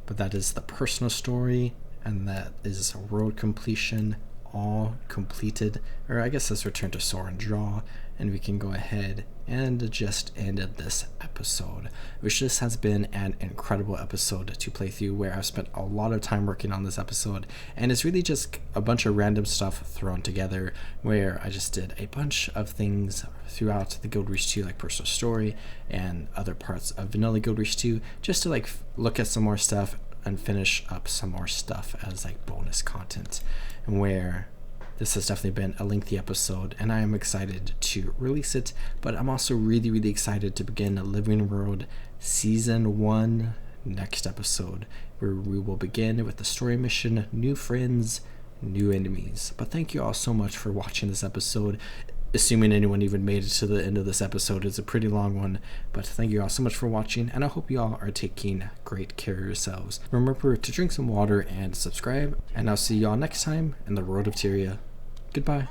But that is the personal story, and that is road completion all completed. Or I guess let's return to Soar and Draw, and we can go ahead and just end this episode, which this has been an incredible episode to play through, where I've spent a lot of time working on this episode, and it's really just a bunch of random stuff thrown together, where I just did a bunch of things throughout the Guild Wars 2 like personal story and other parts of vanilla Guild Wars 2, just to like look at some more stuff and finish up some more stuff as like bonus content, and where this has definitely been a lengthy episode, and I am excited to release it, but I'm also really excited to begin Living Road Season 1 next episode, where we will begin with the story mission, New Friends, New Enemies. But thank you all so much for watching this episode. Assuming anyone even made it to the end of this episode, it's a pretty long one, but thank you all so much for watching, and I hope you all are taking great care of yourselves. Remember to drink some water and subscribe, and I'll see you all next time in the Road of Tyria. Goodbye.